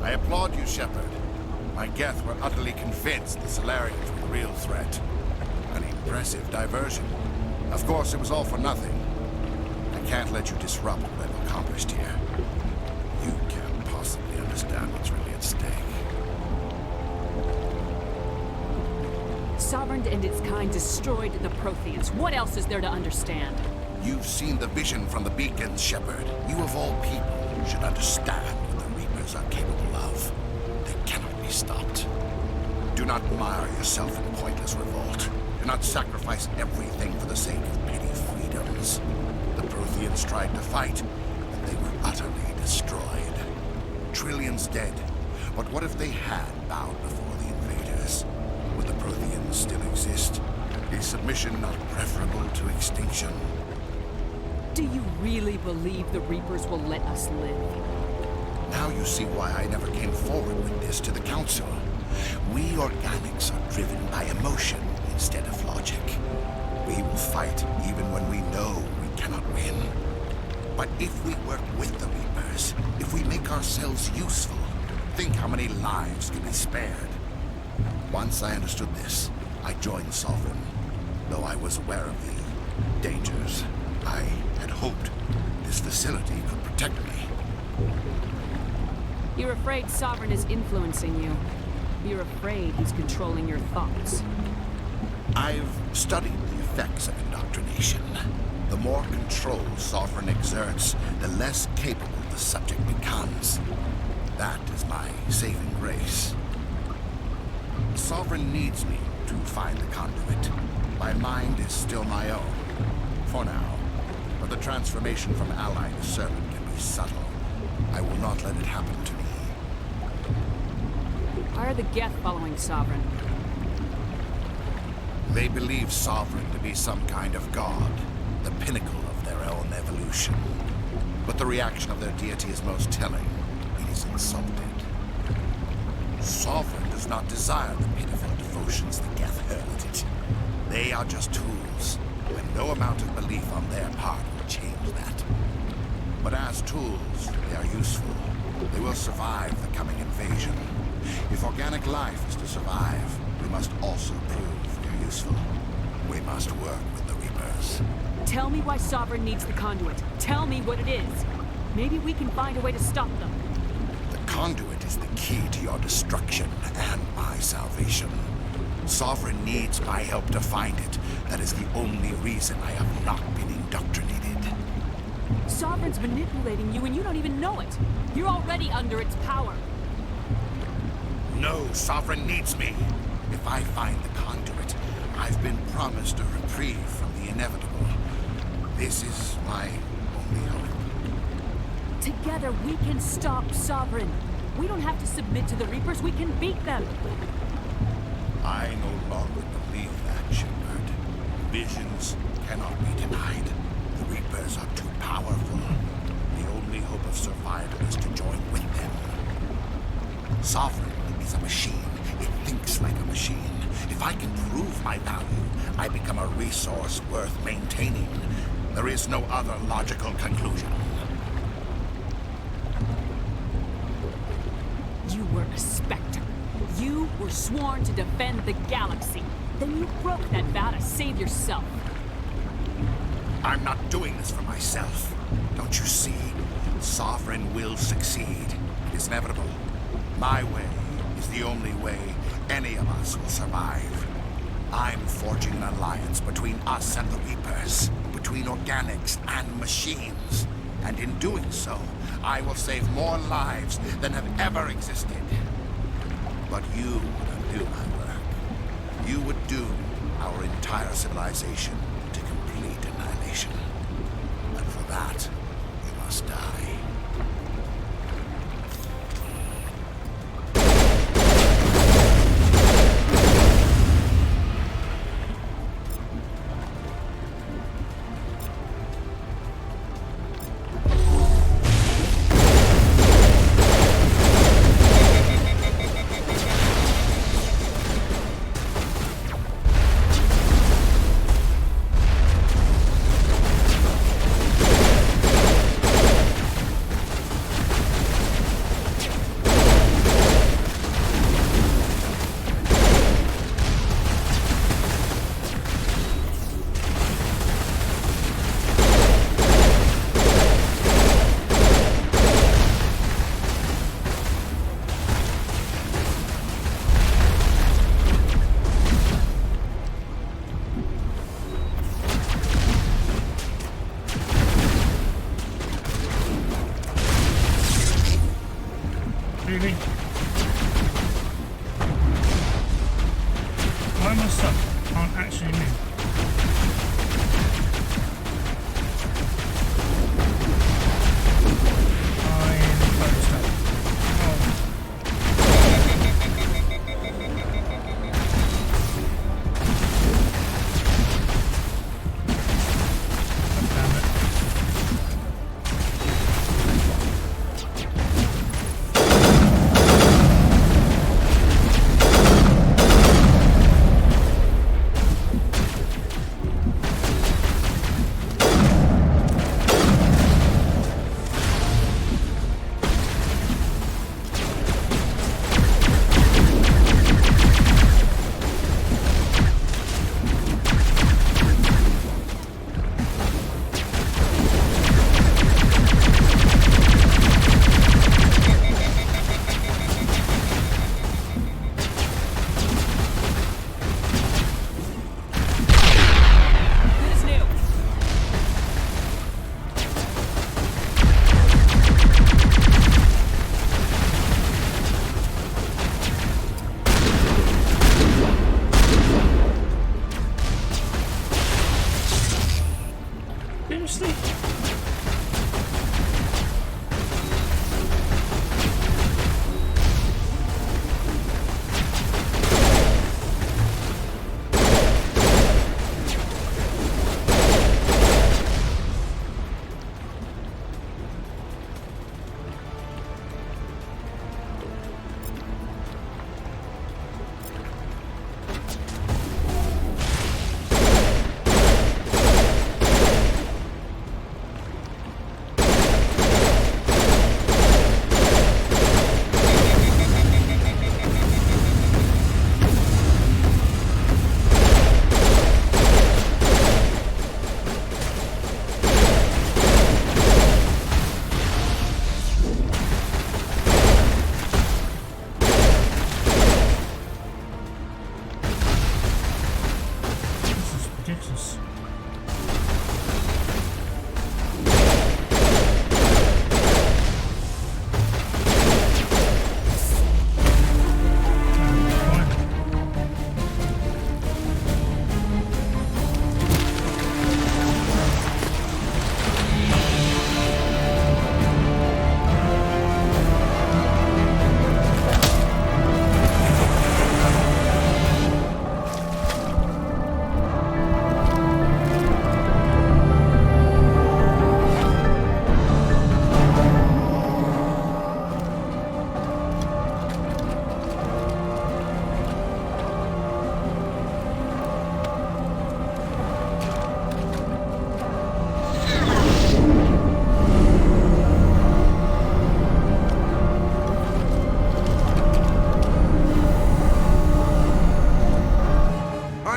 I applaud you, Shepard. My Geth were utterly convinced the Solarians were the real threat. An impressive diversion. Of course, it was all for nothing. I can't let you disrupt what I've accomplished here. You can't possibly understand what's really at stake. Sovereign and its kind destroyed the Protheans. What else is there to understand? You've seen the vision from the beacons, Shepard. You of all people should understand what the Reapers are capable of. They cannot be stopped. Do not mire yourself in pointless revolt. Do not sacrifice everything for the sake of petty freedoms. The Protheans tried to fight, and they were utterly destroyed. Trillions dead. But what if they had bowed before the invaders? Would the Protheans still exist? Is submission not preferable to extinction? Do you really believe the Reapers will let us live? Now you see why I never came forward with this to the Council. We organics are driven by emotion instead of logic. We will fight even when we know we cannot win. But if we work with the Reapers, if we make ourselves useful, think how many lives can be spared. Once I understood this, I joined Sovereign. Though I was aware of the dangers, I had hoped this facility could protect me. You're afraid Sovereign is influencing you. You're afraid he's controlling your thoughts. I've studied the effects of indoctrination. The more control Sovereign exerts, the less capable the subject becomes. That is my saving grace. Sovereign needs me to find the conduit. My mind is still my own, for now. But the transformation from ally to servant can be subtle. I will not let it happen to me. Why are the Geth following Sovereign? They believe Sovereign to be some kind of god, the pinnacle of their own evolution. But the reaction of their deity is most telling. It is insulted. Sovereign does not desire the pitiful devotions the Geth hurl at it. They are just tools, and no amount of belief on their part will change that. But as tools, they are useful. They will survive the coming invasion. If organic life is to survive, we must also prove we're useful. We must work with the Reapers. Tell me why Sovereign needs the conduit. Tell me what it is. Maybe we can find a way to stop them. The conduit is the key to your destruction and my salvation. Sovereign needs my help to find it. That is the only reason I have not been indoctrinated. Sovereign's manipulating you and you don't even know it. You're already under its power. No, Sovereign needs me. If I find the conduit, I've been promised a reprieve from the inevitable. This is my only hope. Together we can stop Sovereign. We don't have to submit to the Reapers, we can beat them. I no longer believe that, Shepard. Visions cannot be denied. The Reapers are too powerful. The only hope of survival is to join with them. Sovereign is a machine. It thinks like a machine. If I can prove my value, I become a resource worth maintaining. There is no other logical conclusion. You were a Spectre. You were sworn to defend the galaxy. Then you broke that vow to save yourself. I'm not doing this for myself. Don't you see? Sovereign will succeed. It is inevitable. My way is the only way any of us will survive. I'm forging an alliance between us and the Reapers, between organics and machines. And in doing so, I will save more lives than have ever existed. But you would undo my work. You would doom our entire civilization to complete annihilation. And for that, you must die. Really? Why am I stuck? Can't actually move. Seriously? Ridiculous.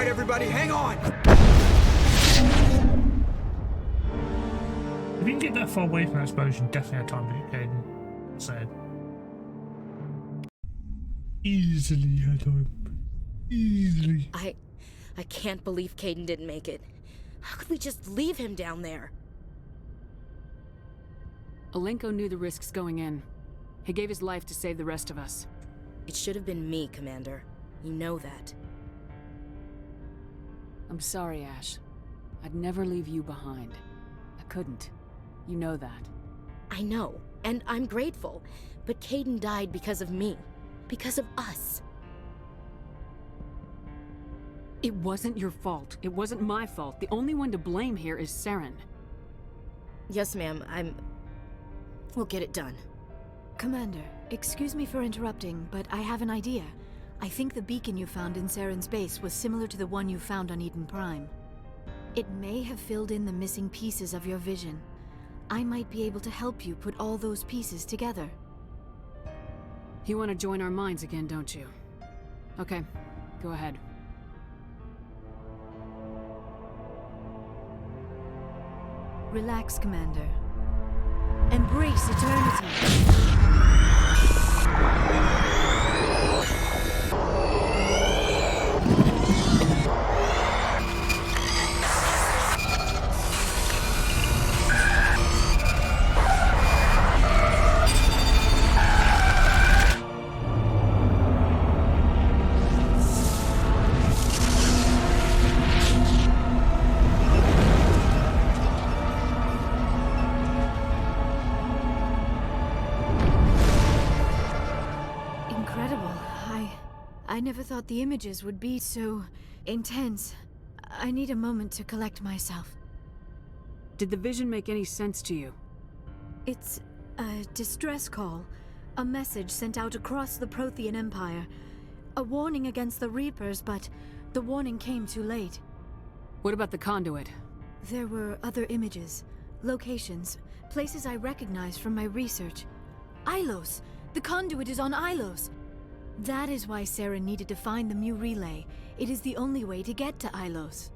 Everybody, hang on! If you can get that far away from that explosion, definitely have time to get in. Said. Easily had time. Easily. I can't believe Caden didn't make it. How could we just leave him down there? Alenko knew the risks going in. He gave his life to save the rest of us. It should have been me, Commander. You know that. I'm sorry, Ash. I'd never leave you behind. I couldn't. You know that. I know, and I'm grateful. But Caden died because of me. Because of us. It wasn't your fault. It wasn't my fault. The only one to blame here is Saren. Yes, ma'am. We'll get it done. Commander, excuse me for interrupting, but I have an idea. I think the beacon you found in Saren's base was similar to the one you found on Eden Prime. It may have filled in the missing pieces of your vision. I might be able to help you put all those pieces together. You want to join our minds again, don't you? Okay, go ahead. Relax, Commander. Embrace eternity. incredible. I never thought the images would be so intense. I need a moment to collect myself. Did the vision make any sense to you? It's a distress call. A message sent out across the Prothean Empire. A warning against the Reapers, but the warning came too late. What about the conduit? There were other images, locations, places I recognized from my research. Ilos! The conduit is on Ilos! That is why Saren needed to find the Mu relay. It is the only way to get to Ilos.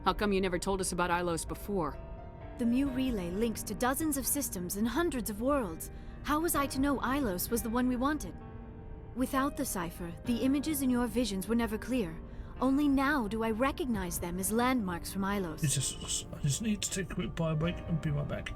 How come you never told us about Ilos before? The Mu relay links to dozens of systems and hundreds of worlds. How was I to know Ilos was the one we wanted? Without the cipher, the images in your visions were never clear. Only now do I recognize them as landmarks from Ilos. I just need to take a quick bio break and be right back.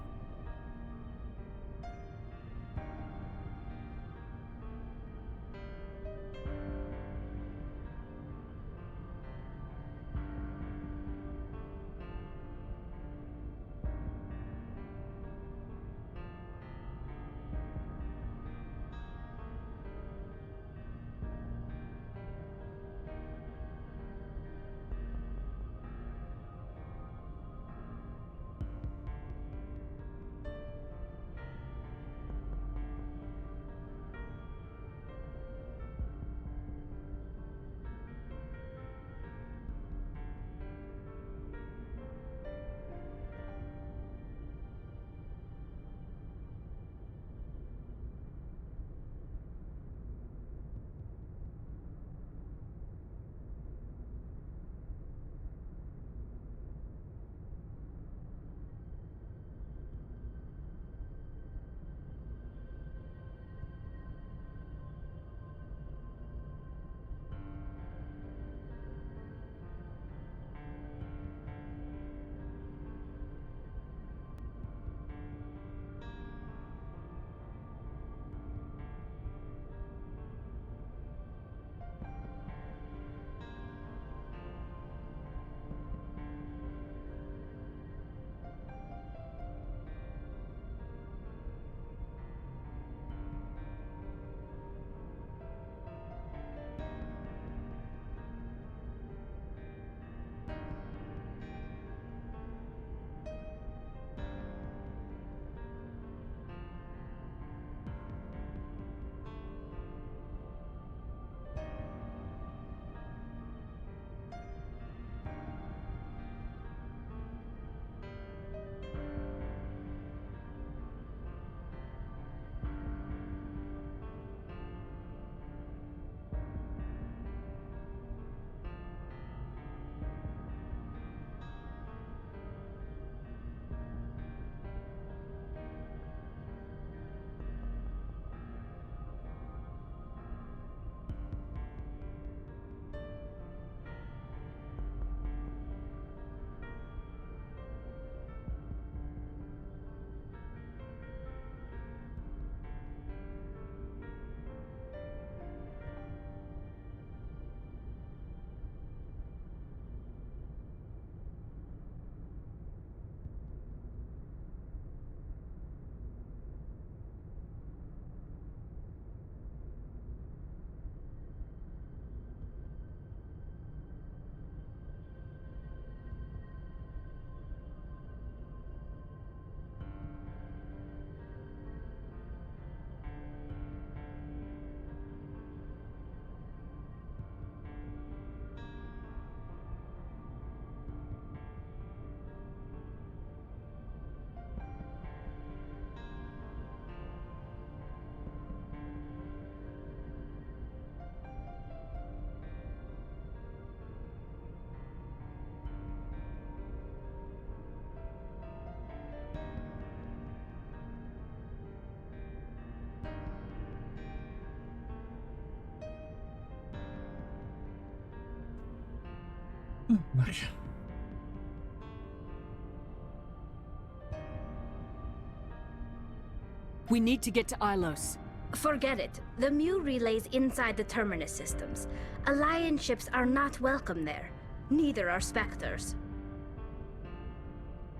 We need to get to Ilos. Forget it. The Mu relay's inside the Terminus systems. Alliance ships are not welcome there. Neither are Spectres.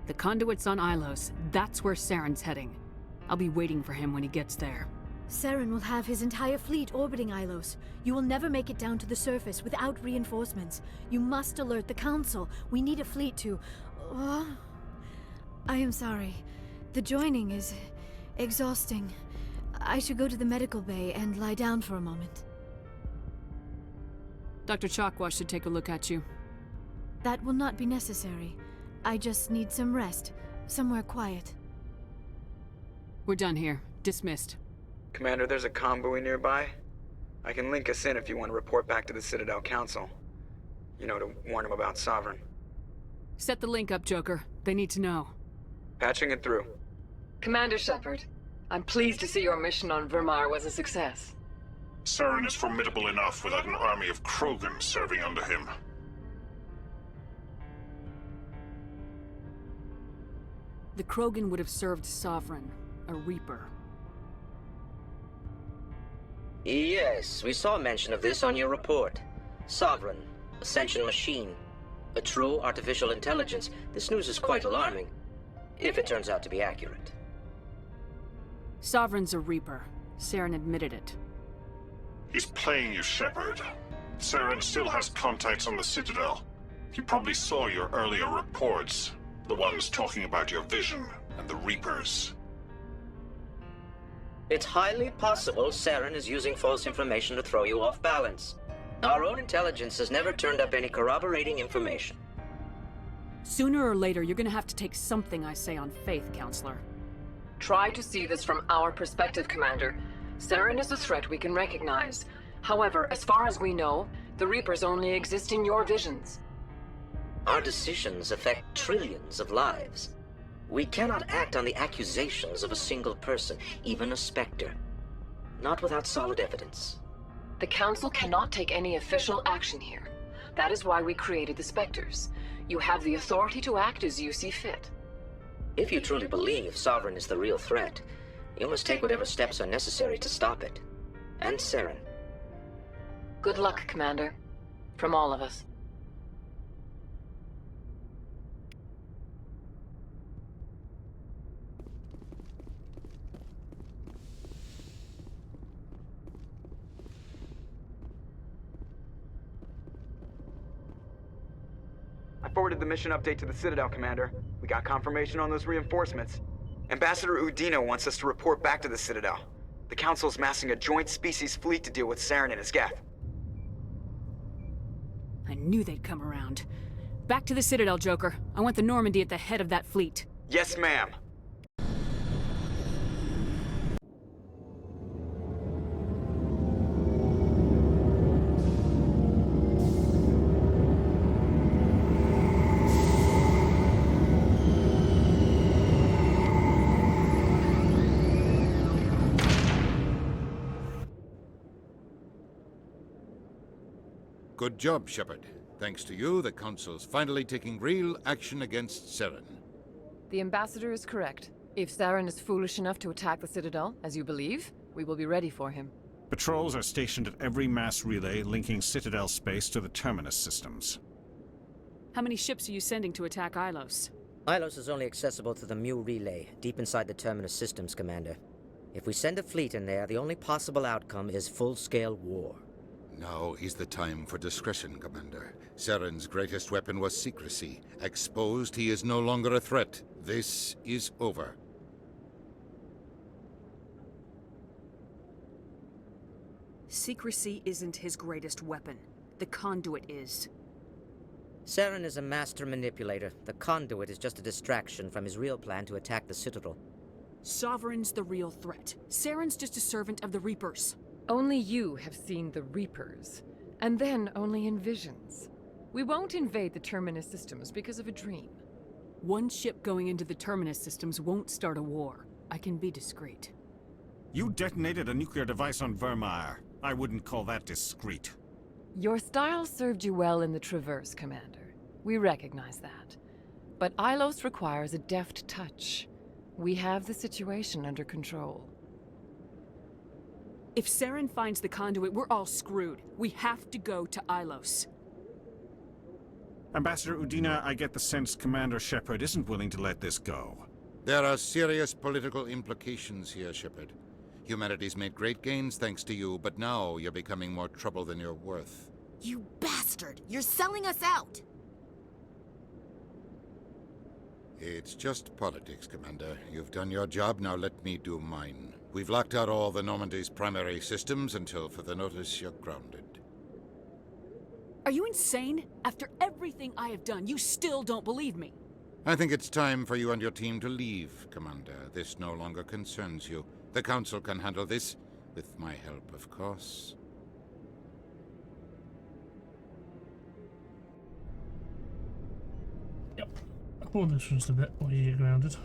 The conduit's on Ilos. That's where Saren's heading. I'll be waiting for him when he gets there. Saren will have his entire fleet orbiting Ilos. You will never make it down to the surface without reinforcements. You must alert the Council. We need a fleet to... I am sorry. The joining is exhausting. I should go to the medical bay and lie down for a moment. Dr. Chakwa should take a look at you. That will not be necessary. I just need some rest. Somewhere quiet. We're done here. Dismissed. Commander, there's a convoy nearby. I can link us in if you want to report back to the Citadel Council. You know, to warn them about Sovereign. Set the link up, Joker. They need to know. Patching it through. Commander Shepard, I'm pleased to see your mission on Vermar was a success. Saren is formidable enough without an army of Krogan serving under him. The Krogan would have served Sovereign, a Reaper. Yes, we saw mention of this on your report. Sovereign, Ascension machine, a true artificial intelligence. This news is quite alarming, if it turns out to be accurate. Sovereign's a Reaper. Saren admitted it. He's playing you, Shepard. Saren still has contacts on the Citadel. He probably saw your earlier reports, the ones talking about your vision and the Reapers. It's highly possible Saren is using false information to throw you off balance. Our own intelligence has never turned up any corroborating information. Sooner or later, you're gonna have to take something I say on faith, Counselor. Try to see this from our perspective, Commander. Saren is a threat we can recognize. However, as far as we know, the Reapers only exist in your visions. Our decisions affect trillions of lives. We cannot act on the accusations of a single person, even a Spectre. Not without solid evidence. The Council cannot take any official action here. That is why we created the Spectres. You have the authority to act as you see fit. If you truly believe Sovereign is the real threat, you must take whatever steps are necessary to stop it. And Saren. Good luck, Commander. From all of us. I forwarded the mission update to the Citadel, Commander. We got confirmation on those reinforcements. Ambassador Udina wants us to report back to the Citadel. The Council's massing a joint species fleet to deal with Saren and his geth. I knew they'd come around. Back to the Citadel, Joker. I want the Normandy at the head of that fleet. Yes, ma'am. Good job, Shepard. Thanks to you, the Council's finally taking real action against Saren. The Ambassador is correct. If Saren is foolish enough to attack the Citadel, as you believe, we will be ready for him. Patrols are stationed at every mass relay linking Citadel space to the Terminus systems. How many ships are you sending to attack Ilos? Ilos is only accessible to the Mu relay, deep inside the Terminus systems, Commander. If we send a fleet in there, the only possible outcome is full-scale war. Now is the time for discretion, Commander. Saren's greatest weapon was secrecy. Exposed, he is no longer a threat. This is over. Secrecy isn't his greatest weapon. The conduit is. Saren is a master manipulator. The conduit is just a distraction from his real plan to attack the Citadel. Sovereign's the real threat. Saren's just a servant of the Reapers. Only you have seen the Reapers, and then only in visions. We won't invade the Terminus systems because of a dream. One ship going into the Terminus systems won't start a war. I can be discreet. You detonated a nuclear device on Vermar. I wouldn't call that discreet. Your style served you well in the Traverse, Commander. We recognize that. But Ilos requires a deft touch. We have the situation under control. If Saren finds the conduit, we're all screwed. We have to go to Ilos. Ambassador Udina, I get the sense Commander Shepard isn't willing to let this go. There are serious political implications here, Shepard. Humanity's made great gains thanks to you, but now you're becoming more trouble than you're worth. You bastard! You're selling us out! It's just politics, Commander. You've done your job, now let me do mine. We've locked out all the Normandy's primary systems until further notice you're grounded. Are you insane? After everything I have done, you still don't believe me. I think it's time for you and your team to leave, Commander. This no longer concerns you. The Council can handle this, with my help, of course. Yep. Oh, this was the bit where you're grounded.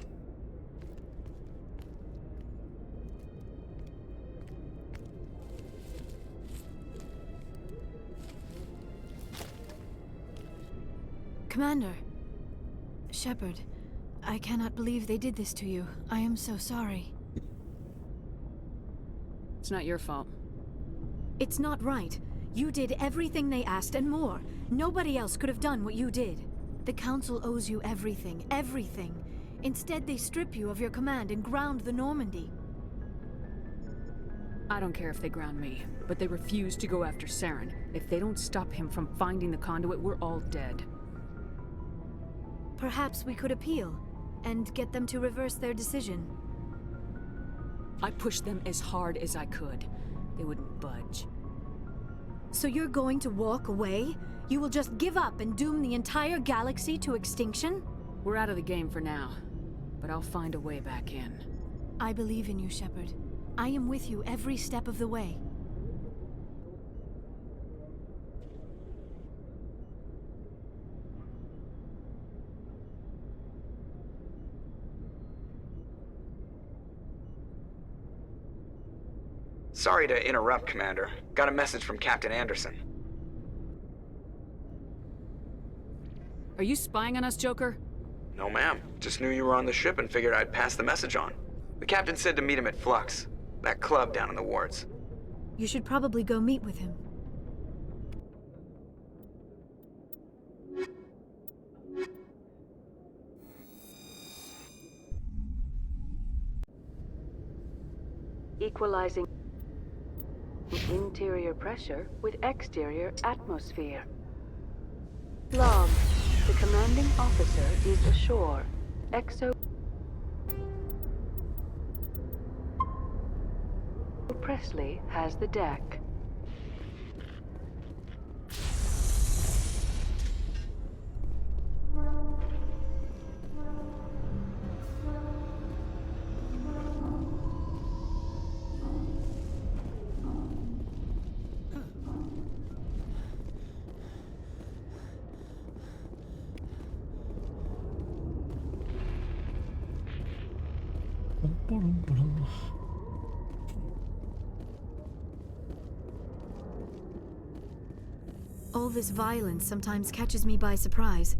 Commander. Shepard, I cannot believe they did this to you. I am so sorry. It's not your fault. It's not right. You did everything they asked and more. Nobody else could have done what you did. The Council owes you everything, everything. Instead, they strip you of your command and ground the Normandy. I don't care if they ground me, but they refuse to go after Saren. If they don't stop him from finding the conduit, we're all dead. Perhaps we could appeal, and get them to reverse their decision. I pushed them as hard as I could. They wouldn't budge. So you're going to walk away? You will just give up and doom the entire galaxy to extinction? We're out of the game for now, but I'll find a way back in. I believe in you, Shepard. I am with you every step of the way. Sorry to interrupt, Commander. Got a message from Captain Anderson. Are you spying on us, Joker? No, ma'am. Just knew you were on the ship and figured I'd pass the message on. The captain said to meet him at Flux, that club down in the wards. You should probably go meet with him. Equalizing interior pressure with exterior atmosphere. Log. The commanding officer is ashore. Exo Presley has the deck. All this violence sometimes catches me by surprise.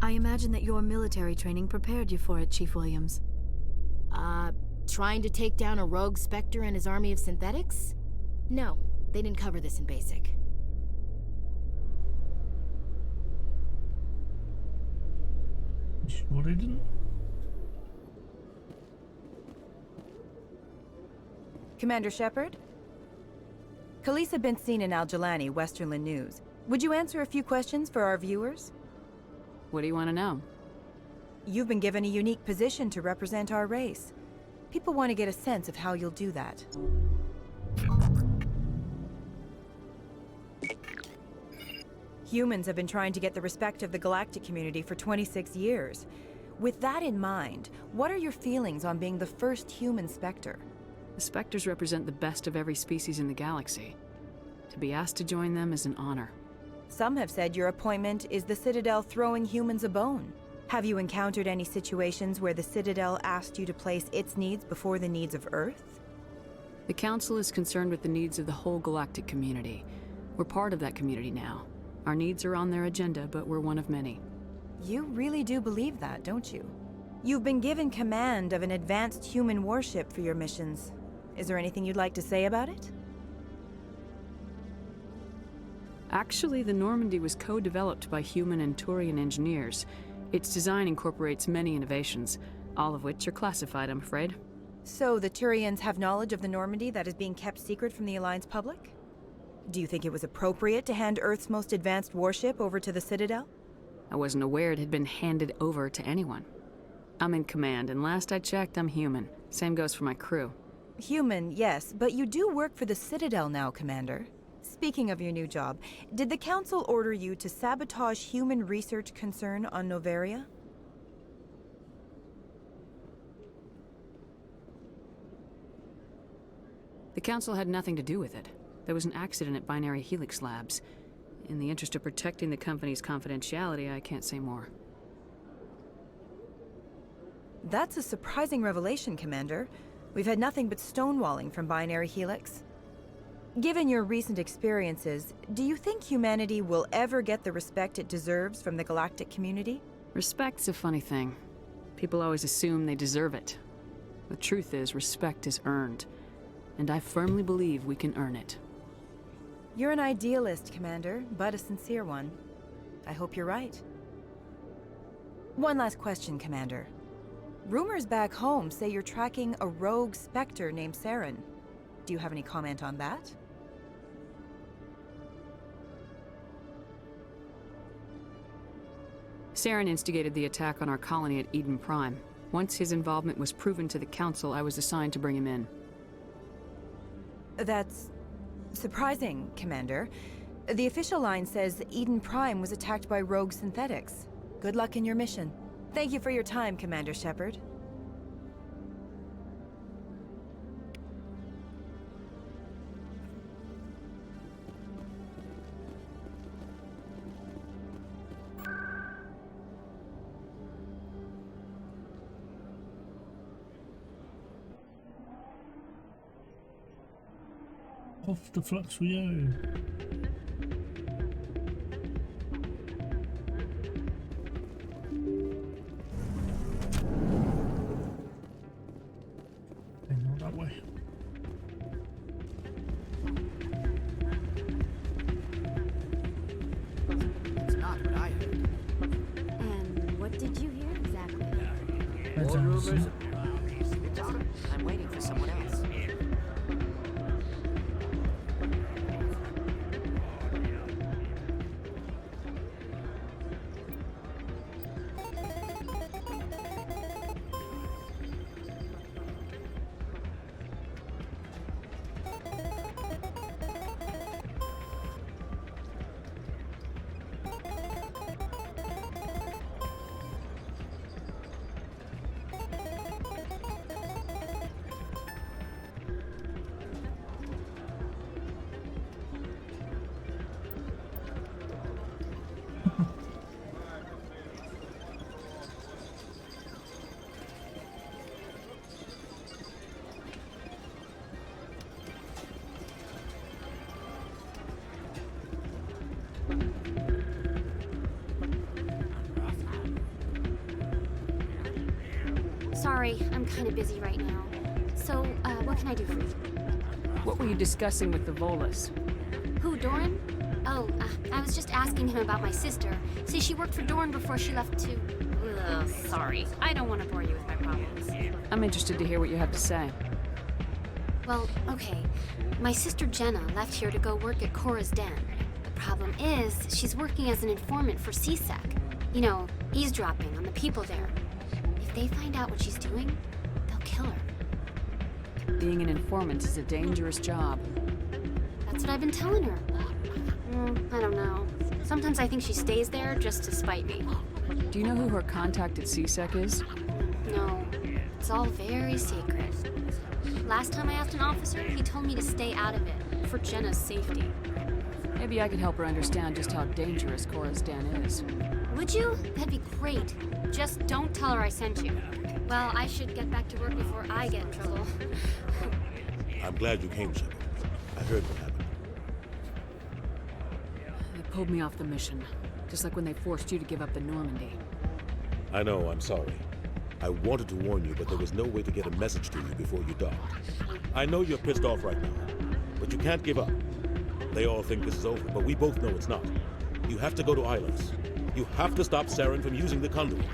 I imagine that your military training prepared you for it, Chief Williams. Trying to take down a rogue Spectre and his army of synthetics? No, they didn't cover this in basic. Sure they didn't? Commander Shepard? Khalees had been seen in Al-Jalani, Westerland News. Would you answer a few questions for our viewers? What do you want to know? You've been given a unique position to represent our race. People want to get a sense of how you'll do that. Humans have been trying to get the respect of the galactic community for 26 years. With that in mind, what are your feelings on being the first human Spectre? The Spectres represent the best of every species in the galaxy. To be asked to join them is an honor. Some have said your appointment is the Citadel throwing humans a bone. Have you encountered any situations where the Citadel asked you to place its needs before the needs of Earth? The Council is concerned with the needs of the whole galactic community. We're part of that community now. Our needs are on their agenda, but we're one of many. You really do believe that, don't you? You've been given command of an advanced human warship for your missions. Is there anything you'd like to say about it? Actually, the Normandy was co-developed by human and Turian engineers. Its design incorporates many innovations, all of which are classified, I'm afraid. So the Turians have knowledge of the Normandy that is being kept secret from the Alliance public? Do you think it was appropriate to hand Earth's most advanced warship over to the Citadel? I wasn't aware it had been handed over to anyone. I'm in command, and last I checked, I'm human. Same goes for my crew. Human, yes, but you do work for the Citadel now, Commander. Speaking of your new job, did the Council order you to sabotage human research concern on Noveria? The Council had nothing to do with it. There was an accident at Binary Helix Labs. In the interest of protecting the company's confidentiality, I can't say more. That's a surprising revelation, Commander. We've had nothing but stonewalling from Binary Helix. Given your recent experiences, do you think humanity will ever get the respect it deserves from the galactic community? Respect's a funny thing. People always assume they deserve it. The truth is, respect is earned. And I firmly believe we can earn it. You're an idealist, Commander, but a sincere one. I hope you're right. One last question, Commander. Rumors back home say you're tracking a rogue Spectre named Saren. Do you have any comment on that? Saren instigated the attack on our colony at Eden Prime. Once his involvement was proven to the Council, I was assigned to bring him in. That's surprising, Commander. The official line says Eden Prime was attacked by rogue synthetics. Good luck in your mission. Thank you for your time, Commander Shepard. Off the flux we go. And not that way. It's not what I heard. And what did you hear exactly? More rumors. I'm waiting for someone else. Sorry, I'm kind of busy right now. So, what can I do for you? What were you discussing with the Volus? Who, Doran? Oh, I was just asking him about my sister. See, she worked for Doran before she left to... Ugh, sorry. I don't want to bore you with my problems. I'm interested to hear what you have to say. Well, okay. My sister Jenna left here to go work at Cora's Den. The problem is, she's working as an informant for CSEC. You know, eavesdropping on the people there. If they find out what she's doing, they'll kill her. Being an informant is a dangerous job. That's what I've been telling her. I don't know. Sometimes I think she stays there just to spite me. Do you know who her contact at CSEC is? No. It's all very secret. Last time I asked an officer, he told me to stay out of it, for Jenna's safety. Maybe I could help her understand just how dangerous Cora's Den is. Would you? That'd be great. Just don't tell her I sent you. Well, I should get back to work before I get in trouble. I'm glad you came, Shepard. I heard what happened. They pulled me off the mission, just like when they forced you to give up the Normandy. I know, I'm sorry. I wanted to warn you, but there was no way to get a message to you before you docked. I know you're pissed off right now, but you can't give up. They all think this is over, but we both know it's not. You have to go to Ilos. You have to stop Saren from using the conduit.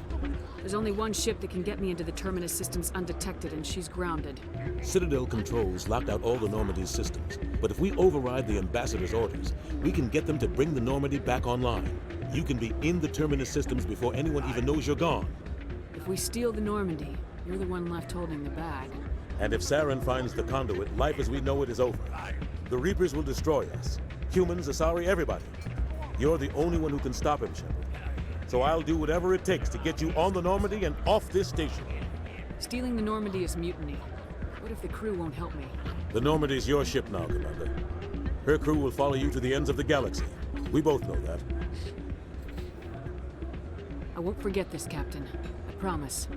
There's only one ship that can get me into the Terminus systems undetected, and she's grounded. Citadel controls locked out all the Normandy's systems, but if we override the Ambassador's orders, we can get them to bring the Normandy back online. You can be in the Terminus systems before anyone even knows you're gone. If we steal the Normandy, you're the one left holding the bag. And if Saren finds the conduit, life as we know it is over. The Reapers will destroy us. Humans, Asari, everybody. You're the only one who can stop him, Shepard. So I'll do whatever it takes to get you on the Normandy and off this station. Stealing the Normandy is mutiny. What if the crew won't help me? The Normandy's your ship now, Commander. Her crew will follow you to the ends of the galaxy. We both know that. I won't forget this, Captain. I promise.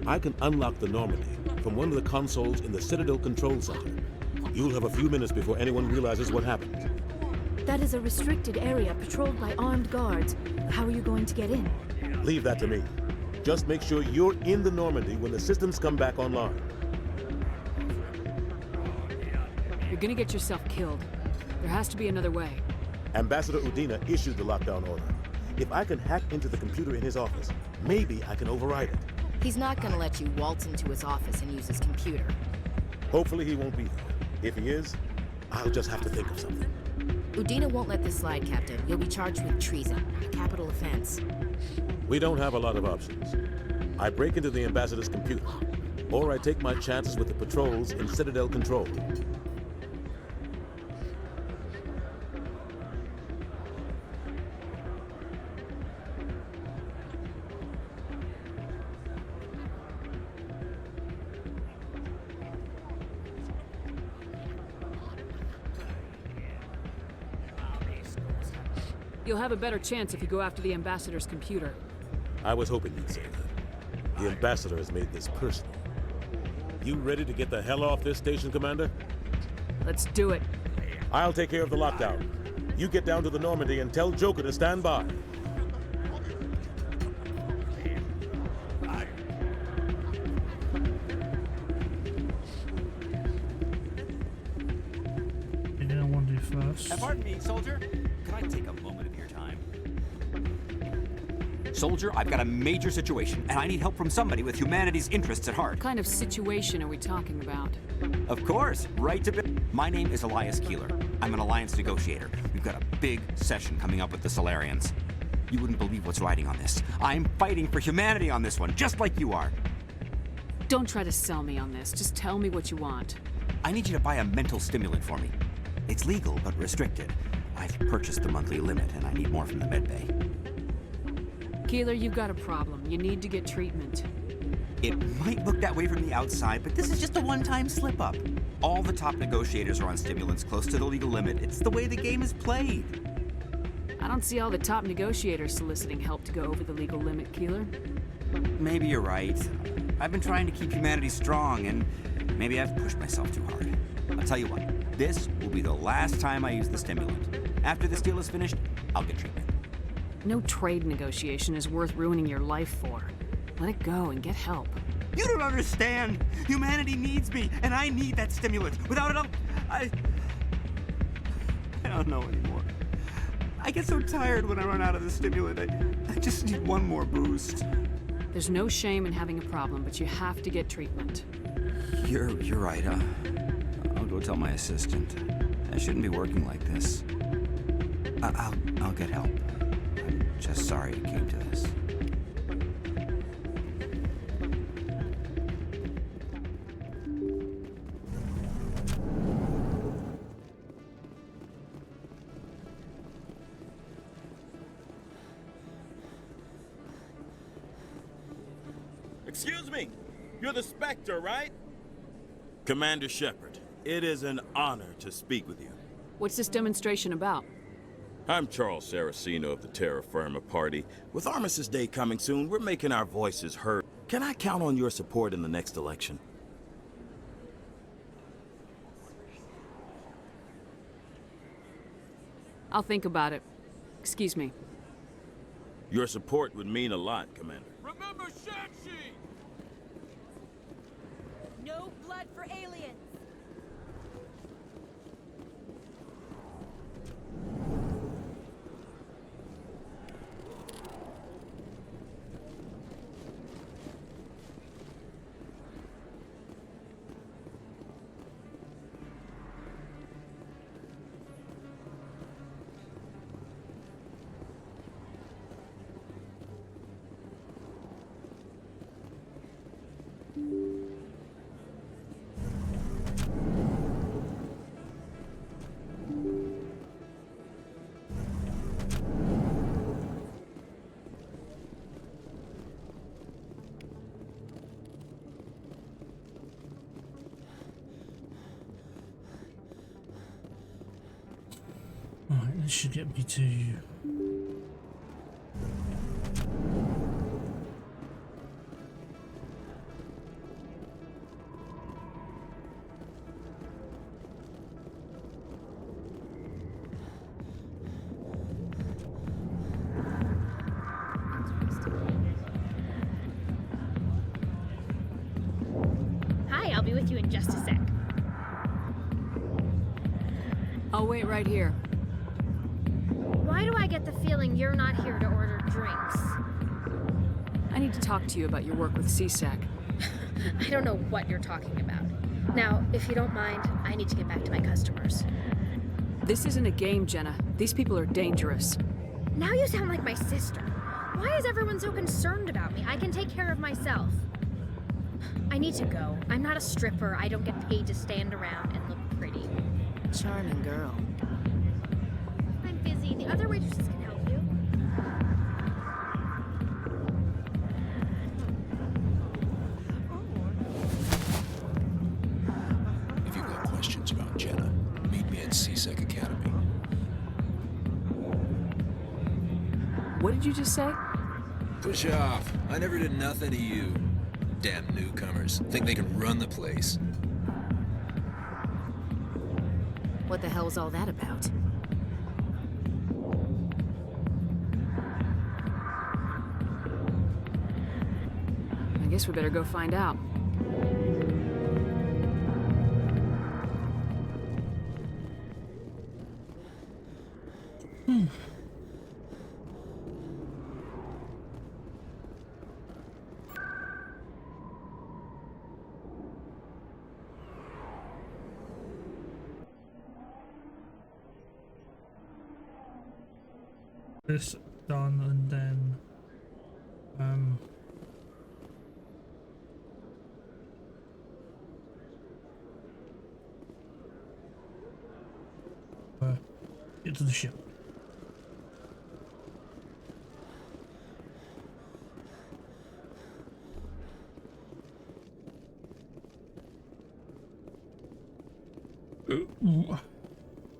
I can unlock the Normandy from one of the consoles in the Citadel Control Center. You'll have a few minutes before anyone realizes what happened. That is a restricted area patrolled by armed guards. How are you going to get in? Leave that to me. Just make sure you're in the Normandy when the systems come back online. You're gonna get yourself killed. There has to be another way. Ambassador Udina issued the lockdown order. If I can hack into the computer in his office, maybe I can override it. He's not gonna let you waltz into his office and use his computer. Hopefully he won't be there. If he is, I'll just have to think of something. Udina won't let this slide, Captain. You'll be charged with treason, a capital offense. We don't have a lot of options. I break into the Ambassador's computer, or I take my chances with the patrols in Citadel Control. You'll have a better chance if you go after the Ambassador's computer. I was hoping you'd say that. The Ambassador has made this personal. You ready to get the hell off this station, Commander? Let's do it. I'll take care of the lockdown. You get down to the Normandy and tell Joker to stand by. Anything I want to do first? Pardon me, soldier. Could I take a moment of your time? Soldier, I've got a major situation, and I need help from somebody with humanity's interests at heart. What kind of situation are we talking about? Of course, right to... My name is Elias Keeler. I'm an alliance negotiator. We've got a big session coming up with the Solarians. You wouldn't believe what's riding on this. I'm fighting for humanity on this one, just like you are. Don't try to sell me on this. Just tell me what you want. I need you to buy a mental stimulant for me. It's legal, but restricted. I've purchased the monthly limit, and I need more from the medbay. Keeler, you've got a problem. You need to get treatment. It might look that way from the outside, but this is just a one-time slip-up. All the top negotiators are on stimulants close to the legal limit. It's the way the game is played. I don't see all the top negotiators soliciting help to go over the legal limit, Keeler. Maybe you're right. I've been trying to keep humanity strong, and maybe I've pushed myself too hard. I'll tell you what, this will be the last time I use the stimulant. After this deal is finished, I'll get treatment. No trade negotiation is worth ruining your life for. Let it go and get help. You don't understand! Humanity needs me, and I need that stimulant. Without it, I don't know anymore. I get so tired when I run out of the stimulant. I just need one more boost. There's no shame in having a problem, but you have to get treatment. You're right. I'll go tell my assistant. I shouldn't be working like this. I'll get help. I'm just sorry it came to this. Excuse me, you're the Spectre, right? Commander Shepard, it is an honor to speak with you. What's this demonstration about? I'm Charles Saraceno of the Terra Firma Party. With Armistice Day coming soon, we're making our voices heard. Can I count on your support in the next election? I'll think about it. Excuse me. Your support would mean a lot, Commander. Remember Shang-Chi! No blood for aliens! Right, this should get me to... Hi, I'll be with you in just a sec. I'll wait right here. Why do I get the feeling you're not here to order drinks? I need to talk to you about your work with CSAC. I don't know what you're talking about. Now, if you don't mind, I need to get back to my customers. This isn't a game, Jenna. These people are dangerous. Now you sound like my sister. Why is everyone so concerned about me? I can take care of myself. I need to go. I'm not a stripper. I don't get paid to stand around and look pretty. Charming girl. I'm busy. The other waitresses can help you. If you've got questions about Jenna, meet me at CSEC Academy. What did you just say? Push off. I never did nothing to you. Damn newcomers. Think they can run the place. What the hell was all that about? I guess we better go find out. This done, and then get to the ship.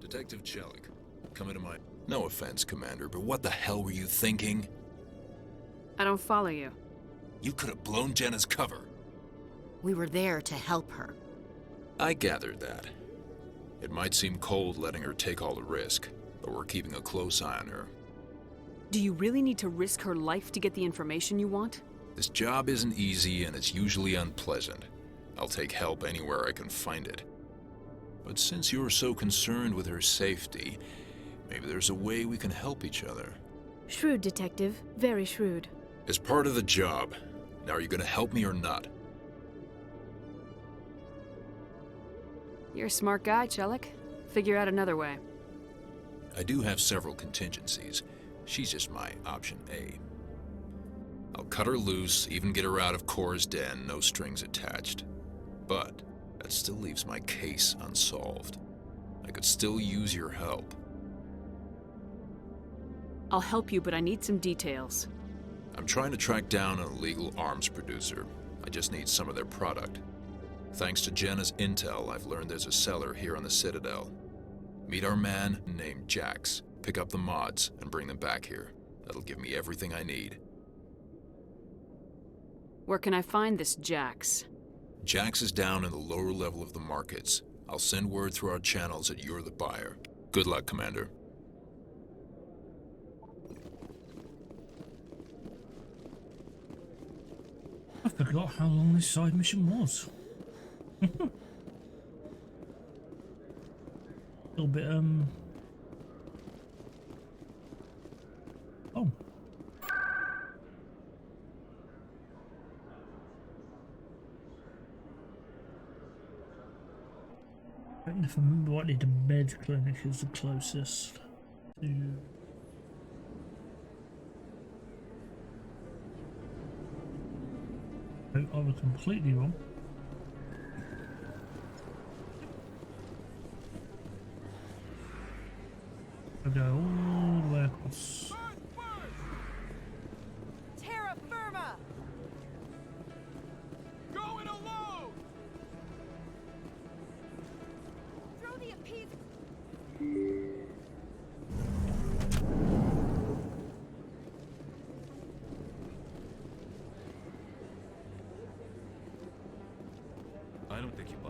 Detective Chelik, come into my... No offense, Commander, but what the hell were you thinking? I don't follow you. You could have blown Jenna's cover. We were there to help her. I gathered that. It might seem cold letting her take all the risk, but we're keeping a close eye on her. Do you really need to risk her life to get the information you want? This job isn't easy and it's usually unpleasant. I'll take help anywhere I can find it. But since you're so concerned with her safety, maybe there's a way we can help each other. Shrewd, Detective. Very shrewd. As part of the job. Now, are you gonna help me or not? You're a smart guy, Chelik. Figure out another way. I do have several contingencies. She's just my option A. I'll cut her loose, even get her out of Cora's den, no strings attached. But that still leaves my case unsolved. I could still use your help. I'll help you, but I need some details. I'm trying to track down an illegal arms producer. I just need some of their product. Thanks to Jenna's intel, I've learned there's a seller here on the Citadel. Meet our man named Jax. Pick up the mods and bring them back here. That'll give me everything I need. Where can I find this Jax? Jax is down in the lower level of the markets. I'll send word through our channels that you're the buyer. Good luck, Commander. I forgot how long this side mission was. A little bit, Oh. I don't know if I remember rightly, the med clinic is the closest to... I was completely wrong. I go all the way across. Terra firma! Going alone! Throw the appease.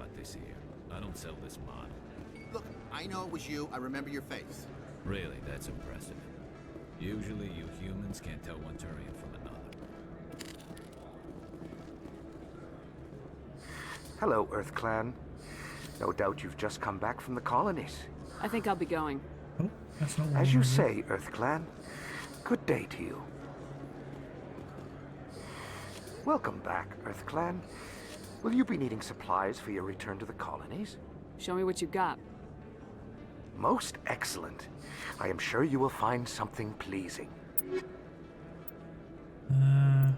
lot this year. I don't sell this model. Look, I know it was you. I remember your face. Really, that's impressive. Usually you humans can't tell one Turian from another. Hello, Earth Clan. No doubt you've just come back from the colonies. I think I'll be going. Oh, that's not As you say, Earth Clan. Good day to you. Welcome back, Earth Clan. Will you be needing supplies for your return to the colonies? Show me what you've got. Most excellent. I am sure you will find something pleasing. Right.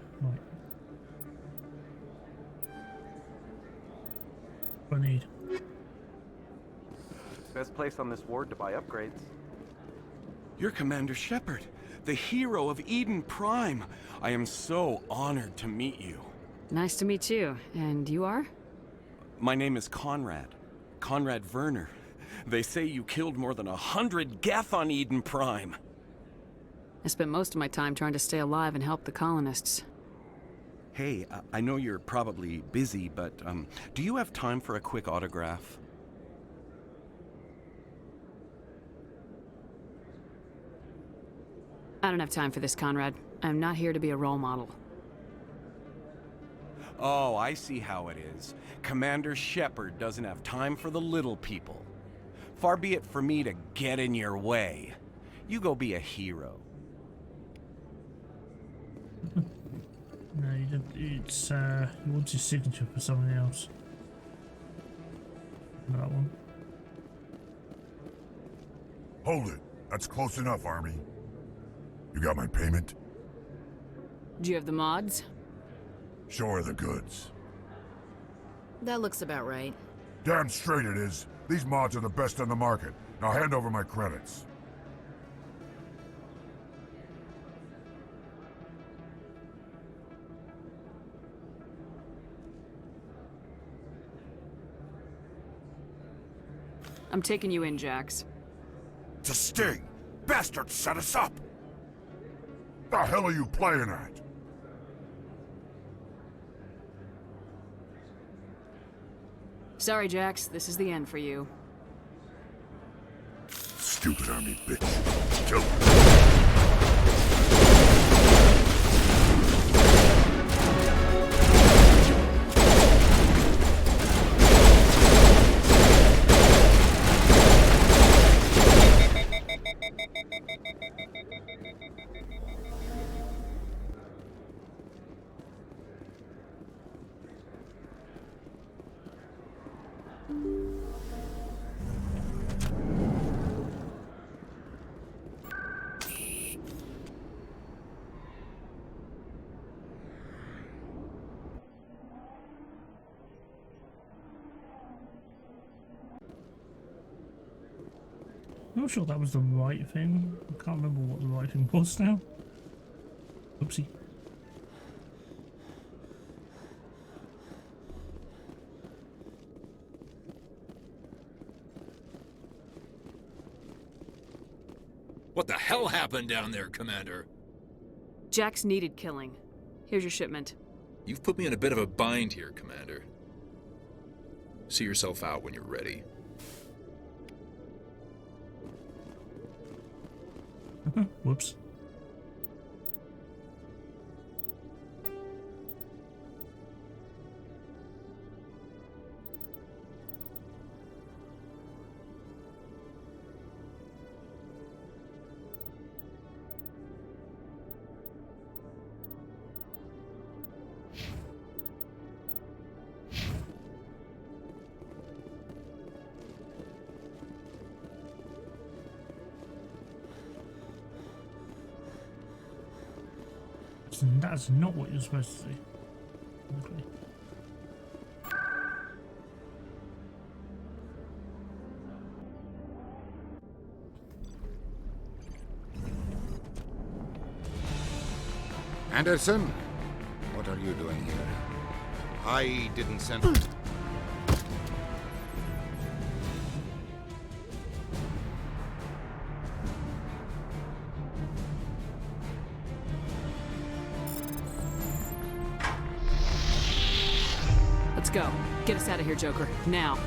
What do I need? Best place on this ward to buy upgrades. You're Commander Shepard, the hero of Eden Prime. I am so honored to meet you. Nice to meet you. And you are? My name is Conrad. Conrad Werner. They say you killed more than 100 Geth on Eden Prime. I spent most of my time trying to stay alive and help the colonists. Hey, I know you're probably busy, but do you have time for a quick autograph? I don't have time for this, Conrad. I'm not here to be a role model. Oh, I see how it is. Commander Shepard doesn't have time for the little people. Far be it for me to get in your way. You go be a hero. No, it's you want his signature for something else. That one. Hold it. That's close enough, Army. You got my payment? Do you have the mods? Show her the goods. That looks about right. Damn straight it is. These mods are the best on the market. Now hand over my credits. I'm taking you in, Jax. It's a sting! Bastards set us up! The hell are you playing at? Sorry, Jax. This is the end for you. Stupid army bitch. Kill I'm not sure that was the right thing. I can't remember what the right thing was now. Oopsie. What the hell happened down there, Commander? Jax needed killing. Here's your shipment. You've put me in a bit of a bind here, Commander. See yourself out when you're ready. Whoops. That's not what you're supposed to do. Okay. Anderson, what are you doing here? I didn't send... Let's go. Get us out of here, Joker. Now.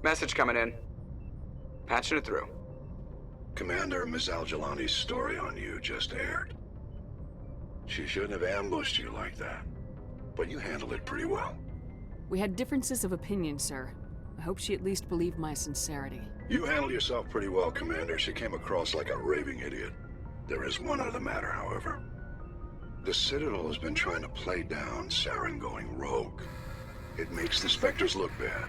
Message coming in. Patching it through. Commander, Ms. Al-Jalani's story on you just aired. She shouldn't have ambushed you like that, but you handled it pretty well. We had differences of opinion, sir. I hope she at least believed my sincerity. You handled yourself pretty well, Commander. She came across like a raving idiot. There is one other matter, however. The Citadel has been trying to play down Saren going rogue. It makes the Spectres look bad.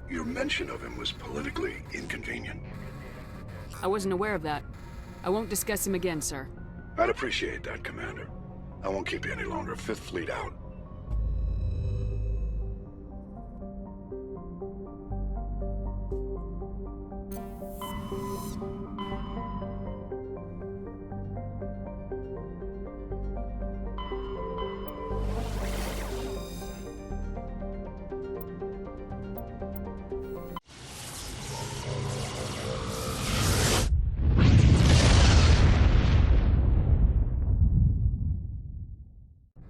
Your mention of him was politically inconvenient. I wasn't aware of that. I won't discuss him again, sir. I'd appreciate that, Commander. I won't keep you any longer. Fifth Fleet out.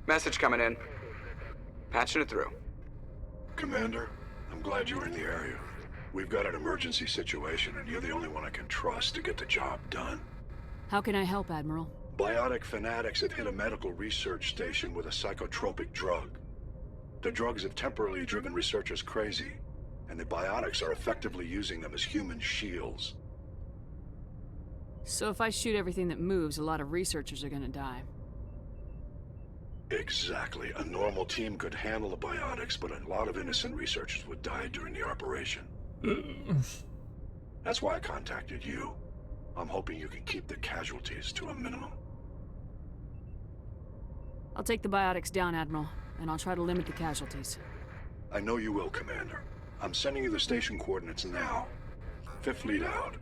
Message coming in. Patching it through. Commander, I'm glad you were in the area. We've got an emergency situation, and you're the only one I can trust to get the job done. How can I help, Admiral? Biotic fanatics have hit a medical research station with a psychotropic drug. The drugs have temporarily driven researchers crazy, and the biotics are effectively using them as human shields. So if I shoot everything that moves, a lot of researchers are gonna die. Exactly. A normal team could handle the biotics, but a lot of innocent researchers would die during the operation. That's why I contacted you. I'm hoping you can keep the casualties to a minimum. I'll take the biotics down, Admiral, and I'll try to limit the casualties. I know you will, Commander. I'm sending you the station coordinates now. Fifth Fleet out.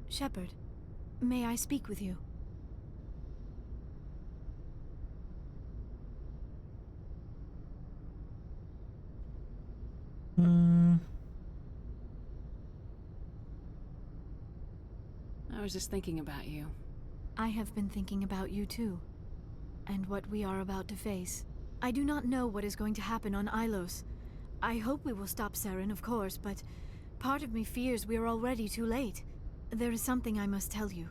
Shepard, may I speak with you? I was just thinking about you. I have been thinking about you too, and what we are about to face. I do not know what is going to happen on Ilos. I hope we will stop Saren, of course, but part of me fears we are already too late. There is something I must tell you,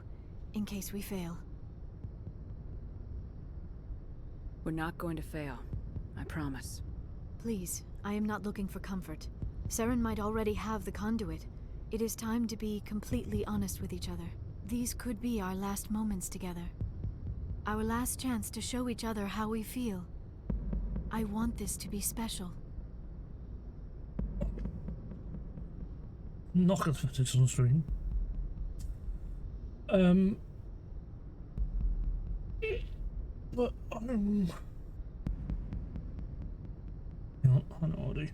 in case we fail. We're not going to fail. I promise. Please, I am not looking for comfort. Saren might already have the conduit. It is time to be completely honest with each other. These could be our last moments together. Our last chance to show each other how we feel. I want this to be special. Nog het footage on screen. But hang on, I know what I'll do.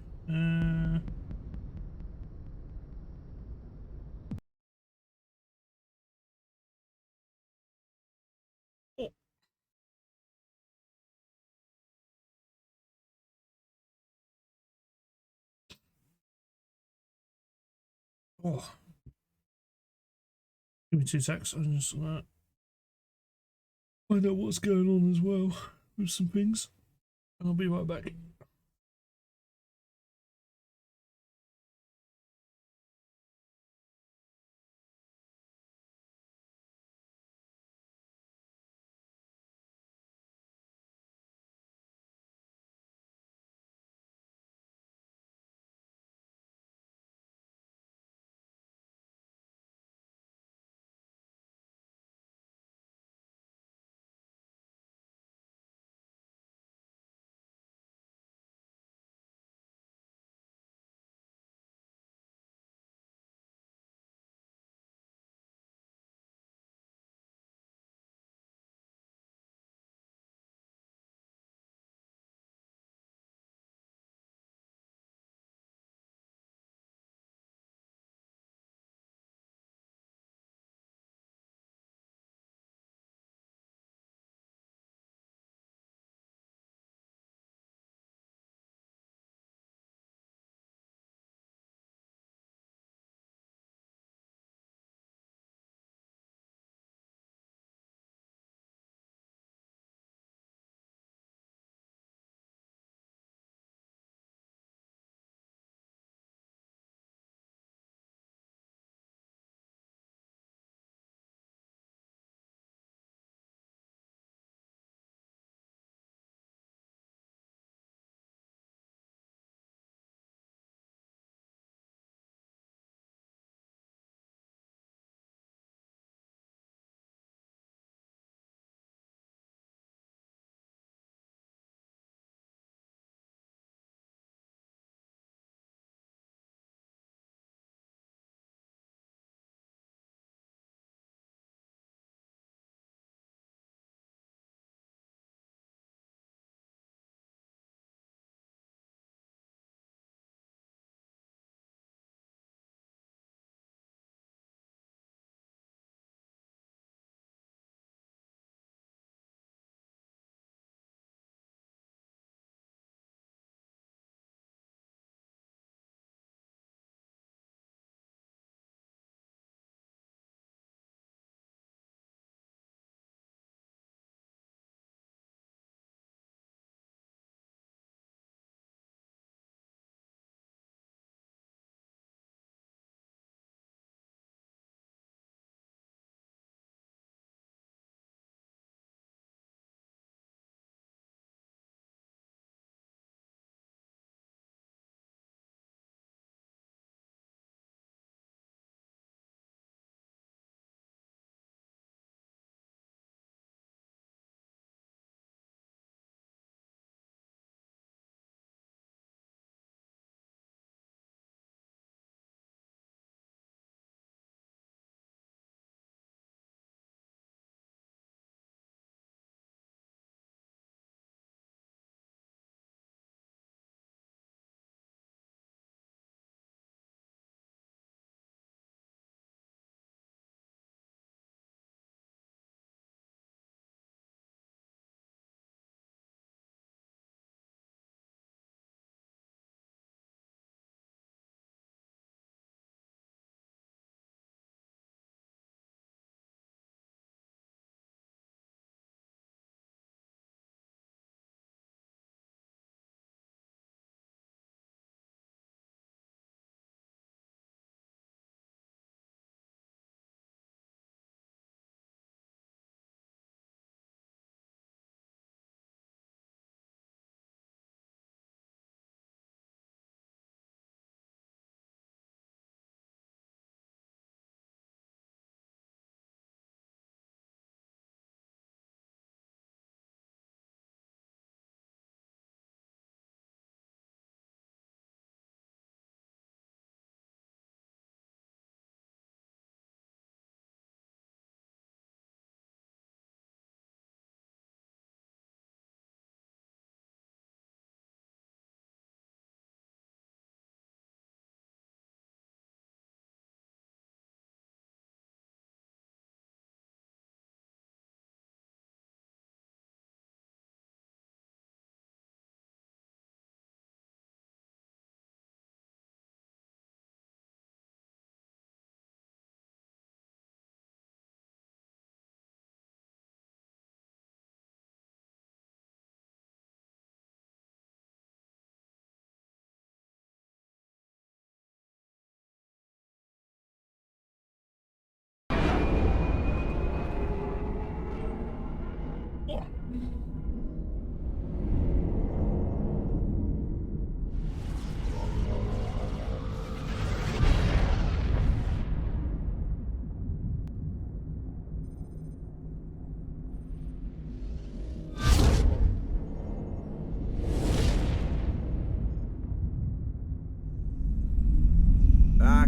Oh. Give me 2 secs. I just find out what's going on as well with some things, and I'll be right back.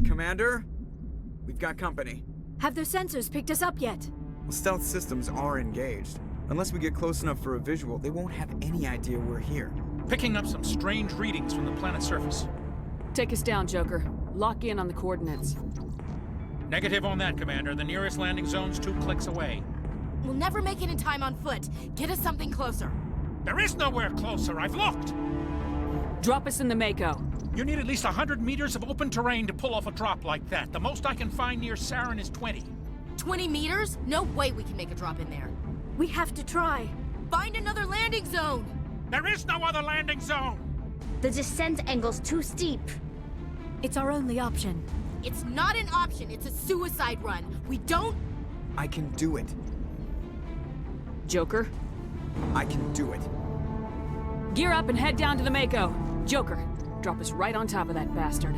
Commander? We've got company. Have their sensors picked us up yet? Well, stealth systems are engaged. Unless we get close enough for a visual, they won't have any idea we're here. Picking up some strange readings from the planet's surface. Take us down, Joker. Lock in on the coordinates. Negative on that, Commander. The nearest landing zone's 2 clicks away. We'll never make it in time on foot. Get us something closer. There is nowhere closer. I've looked. Drop us in the Mako. You need at least 100 meters of open terrain to pull off a drop like that. The most I can find near Saren is 20. 20 meters? No way we can make a drop in there. We have to try. Find another landing zone! There is no other landing zone! The descent angle's too steep. It's our only option. It's not an option, it's a suicide run. We don't... I can do it. Joker? I can do it. Gear up and head down to the Mako. Joker, drop us right on top of that bastard.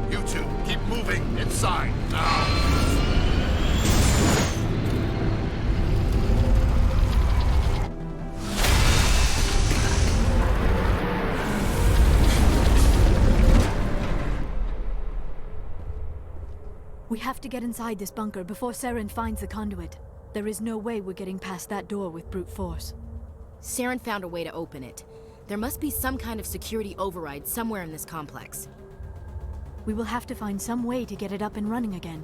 You two, keep moving inside now. We have to get inside this bunker before Saren finds the conduit. There is no way we're getting past that door with brute force. Saren found a way to open it. There must be some kind of security override somewhere in this complex. We will have to find some way to get it up and running again.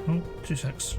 Oh, 2 secs.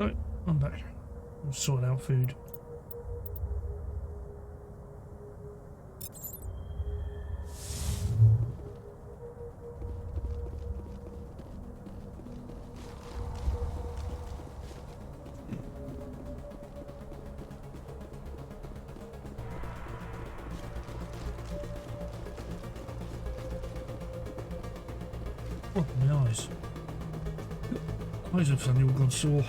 Right, I'm back. I'm sorting out food. Oh, my eyes. Eyes have suddenly all gone sore.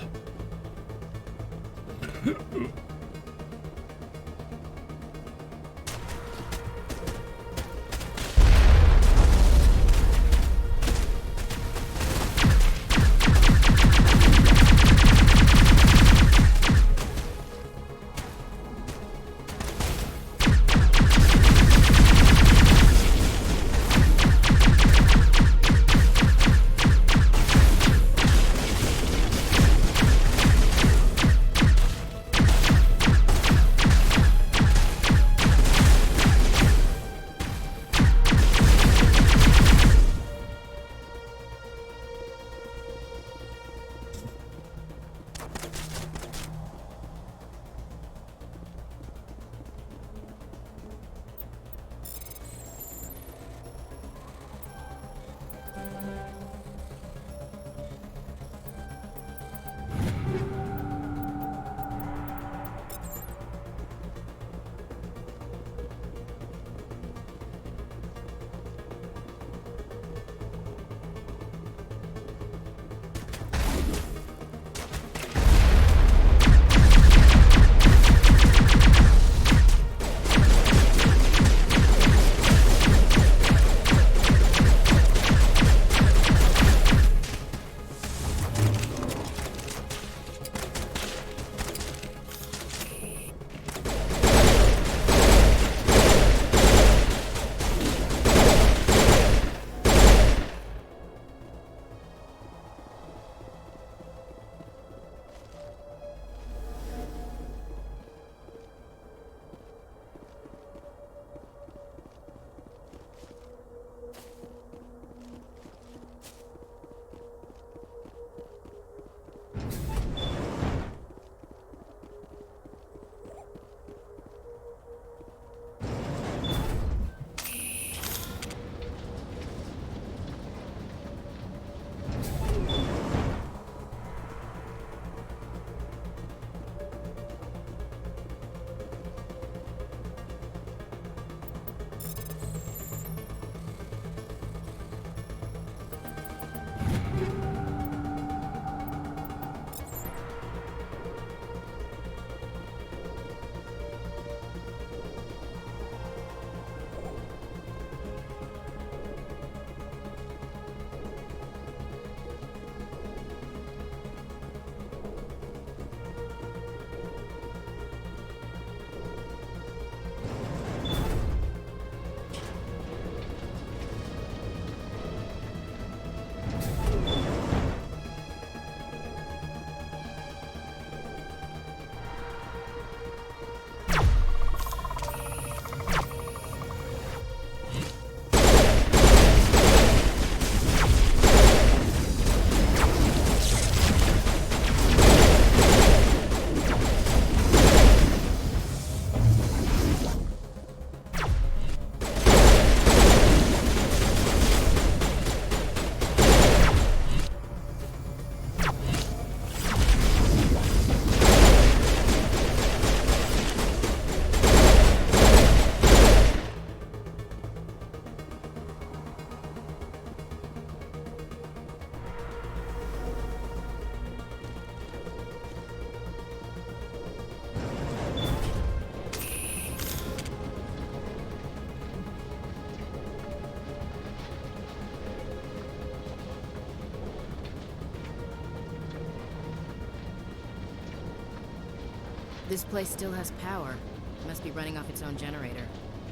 This place still has power. It must be running off its own generator.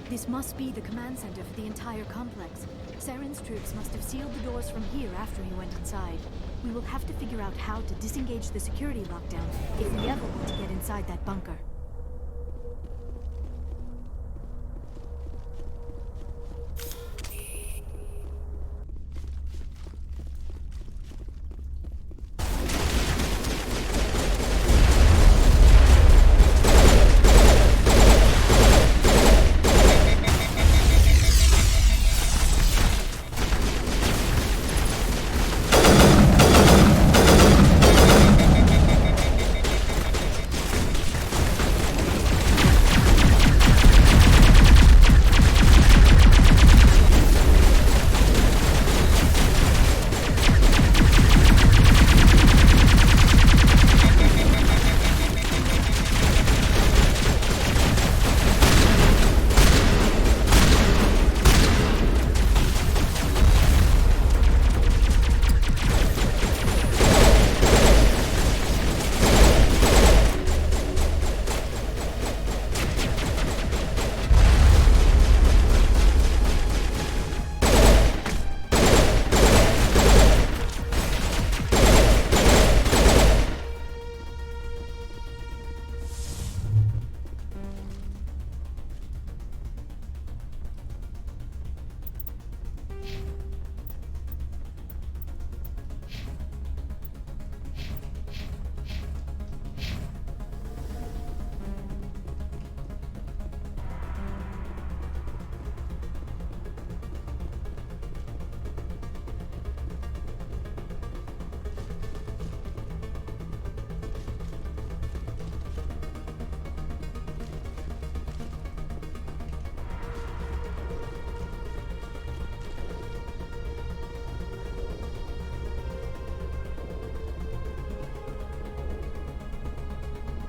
This must be the command center for the entire complex. Saren's troops must have sealed the doors from here after he went inside. We will have to figure out how to disengage the security lockdown if we ever want to get inside that bunker.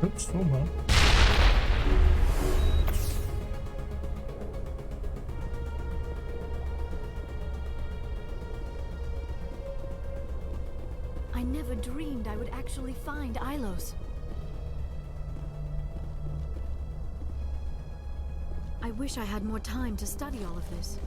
Oops, wrong one. I never dreamed I would actually find Ilos. I wish I had more time to study all of this.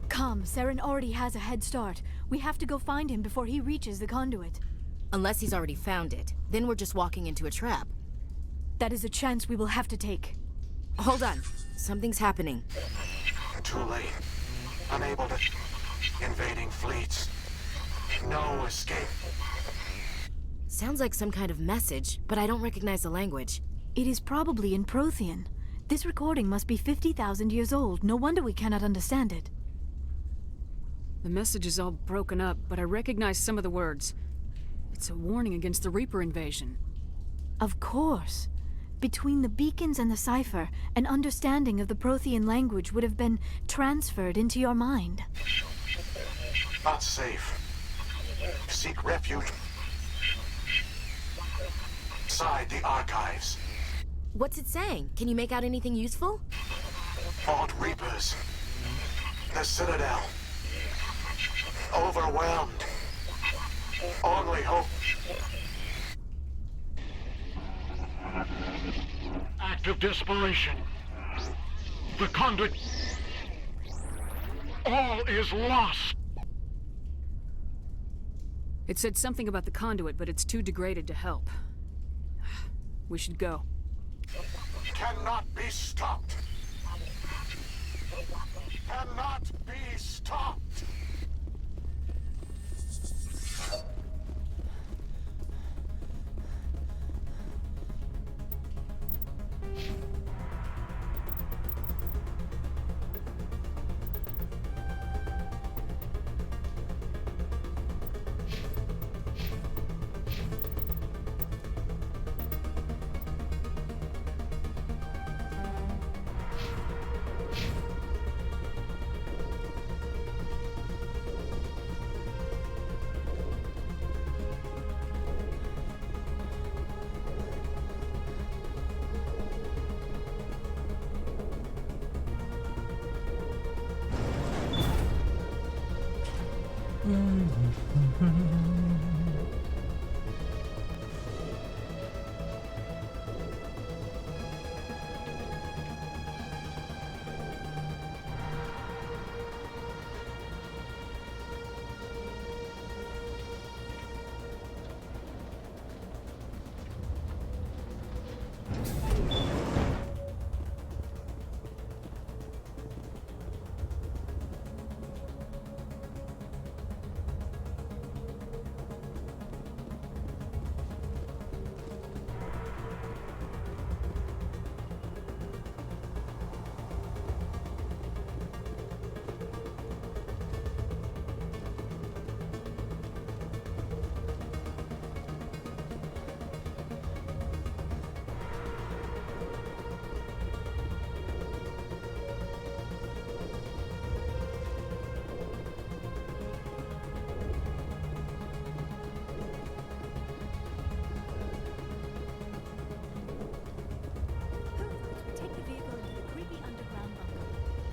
Come, Saren already has a head start. We have to go find him before he reaches the conduit. Unless he's already found it. Then we're just walking into a trap. That is a chance we will have to take. Hold on. Something's happening. Too late. Unable to... Invading fleets. No escape. Sounds like some kind of message, but I don't recognize the language. It is probably in Prothean. This recording must be 50,000 years old. No wonder we cannot understand it. The message is all broken up, but I recognize some of the words. It's a warning against the Reaper invasion. Of course. Between the beacons and the cipher, an understanding of the Prothean language would have been transferred into your mind. Not safe. Seek refuge inside the archives. What's it saying? Can you make out anything useful? Fought Reapers. The Citadel. Overwhelmed. Only hope. Act of desperation. The conduit. All is lost. It said something about the conduit, but it's too degraded to help. We should go. Cannot be stopped. Cannot be stopped.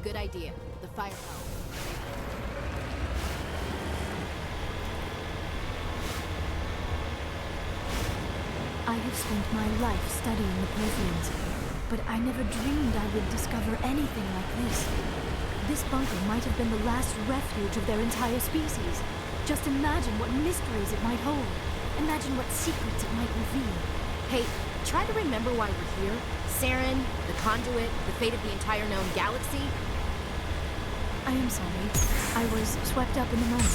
Good idea. The fire help. I have spent my life studying the Protheans, but I never dreamed I would discover anything like this. This bunker might have been the last refuge of their entire species. Just imagine what mysteries it might hold. Imagine what secrets it might reveal. Hey, try to remember why we're here. Saren, the conduit, the fate of the entire known galaxy. I am sorry. I was swept up in the moment.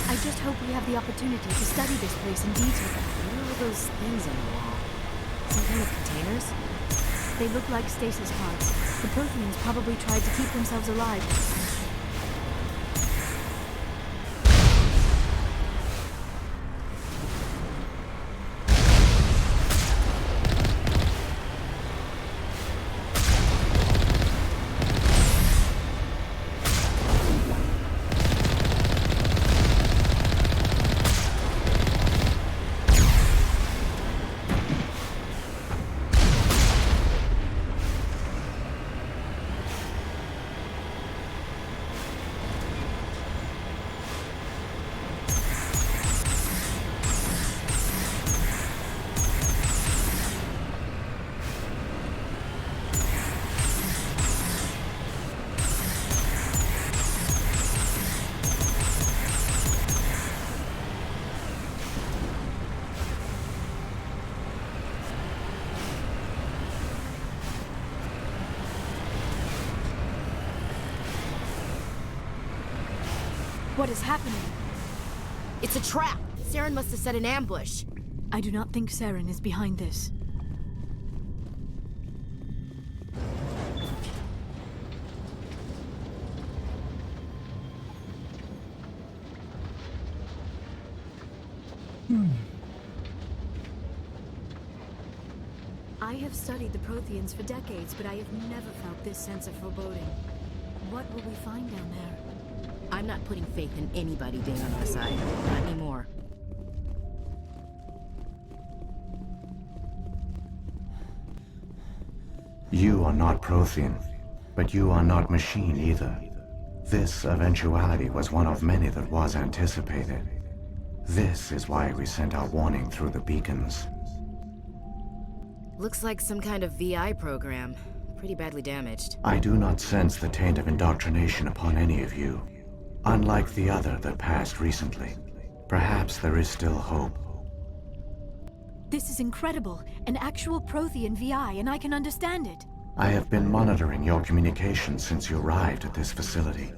I just hope we have the opportunity to study this place in detail. You're those things on the wall? Some kind of containers? They look like stasis pods. The Protheans probably tried to keep themselves alive. What is happening? It's a trap! Saren must have set an ambush. I do not think Saren is behind this. I have studied the Protheans for decades, but I have never felt this sense of foreboding. What will we find down there? I'm not putting faith in anybody being on our side. Not anymore. You are not Prothean, but you are not machine either. This eventuality was one of many that was anticipated. This is why we sent our warning through the beacons. Looks like some kind of VI program. Pretty badly damaged. I do not sense the taint of indoctrination upon any of you. Unlike the other that passed recently. Perhaps there is still hope. This is incredible. An actual Prothean VI, and I can understand it. I have been monitoring your communications since you arrived at this facility.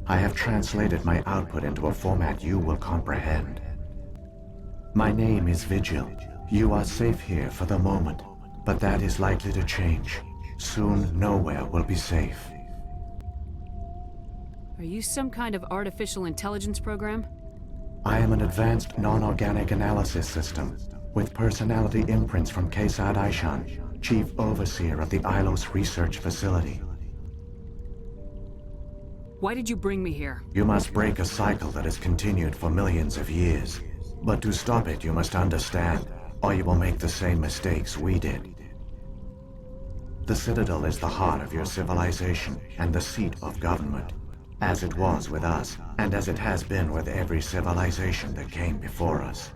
I have translated my output into a format you will comprehend. My name is Vigil. You are safe here for the moment, but that is likely to change. Soon, nowhere will be safe. Are you some kind of artificial intelligence program? I am an advanced non-organic analysis system, with personality imprints from Kesad Aishan, Chief Overseer of the Ilos Research Facility. Why did you bring me here? You must break a cycle that has continued for millions of years. But to stop it, you must understand, or you will make the same mistakes we did. The Citadel is the heart of your civilization and the seat of government. As it was with us, and as it has been with every civilization that came before us.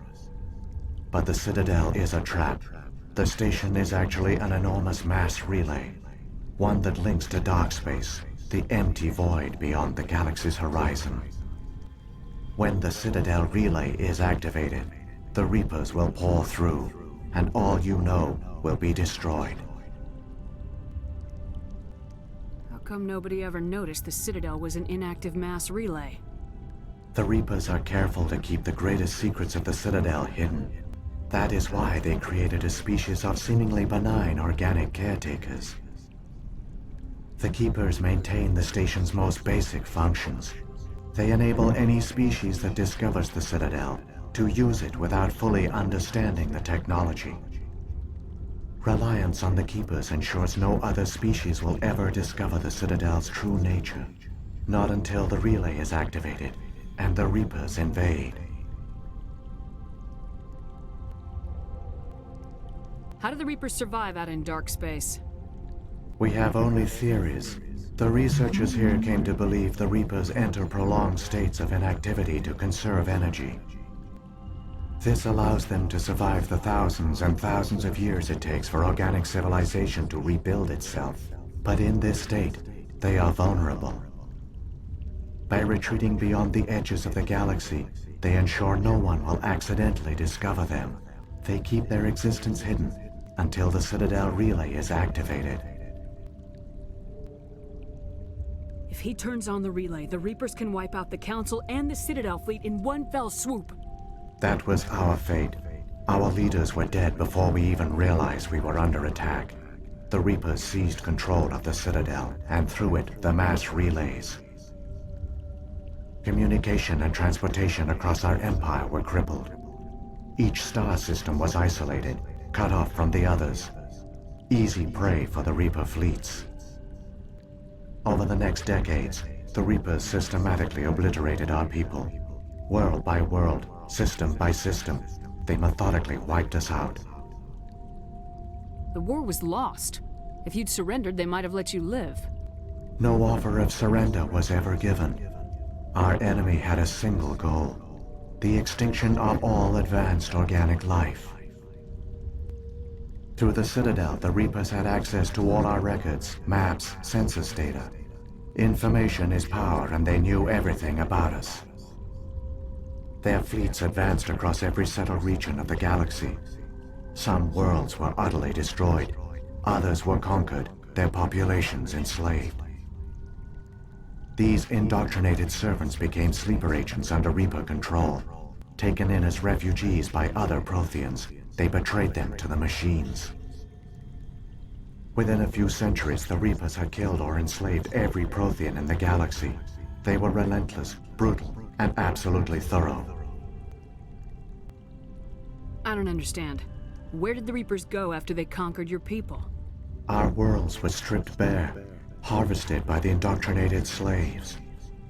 But the Citadel is a trap. The station is actually an enormous mass relay. One that links to dark space, the empty void beyond the galaxy's horizon. When the Citadel relay is activated, the Reapers will pour through, and all you know will be destroyed. How come nobody ever noticed the Citadel was an inactive mass relay? The Reapers are careful to keep the greatest secrets of the Citadel hidden. That is why they created a species of seemingly benign organic caretakers. The Keepers maintain the station's most basic functions. They enable any species that discovers the Citadel to use it without fully understanding the technology. Reliance on the Keepers ensures no other species will ever discover the Citadel's true nature. Not until the relay is activated, and the Reapers invade. How do the Reapers survive out in dark space? We have only theories. The researchers here came to believe the Reapers enter prolonged states of inactivity to conserve energy. This allows them to survive the thousands and thousands of years it takes for organic civilization to rebuild itself. But in this state, they are vulnerable. By retreating beyond the edges of the galaxy, they ensure no one will accidentally discover them. They keep their existence hidden until the Citadel relay is activated. If he turns on the relay, the Reapers can wipe out the Council and the Citadel fleet in one fell swoop. That was our fate. Our leaders were dead before we even realized we were under attack. The Reapers seized control of the Citadel, and through it, the mass relays. Communication and transportation across our empire were crippled. Each star system was isolated, cut off from the others. Easy prey for the Reaper fleets. Over the next decades, the Reapers systematically obliterated our people. World by world, system by system, they methodically wiped us out. The war was lost. If you'd surrendered, they might have let you live. No offer of surrender was ever given. Our enemy had a single goal: the extinction of all advanced organic life. Through the Citadel, the Reapers had access to all our records, maps, census data. Information is power, and they knew everything about us. Their fleets advanced across every settled region of the galaxy. Some worlds were utterly destroyed. Others were conquered, their populations enslaved. These indoctrinated servants became sleeper agents under Reaper control. Taken in as refugees by other Protheans, they betrayed them to the machines. Within a few centuries, the Reapers had killed or enslaved every Prothean in the galaxy. They were relentless, brutal, and absolutely thorough. I don't understand. Where did the Reapers go after they conquered your people? Our worlds were stripped bare, harvested by the indoctrinated slaves.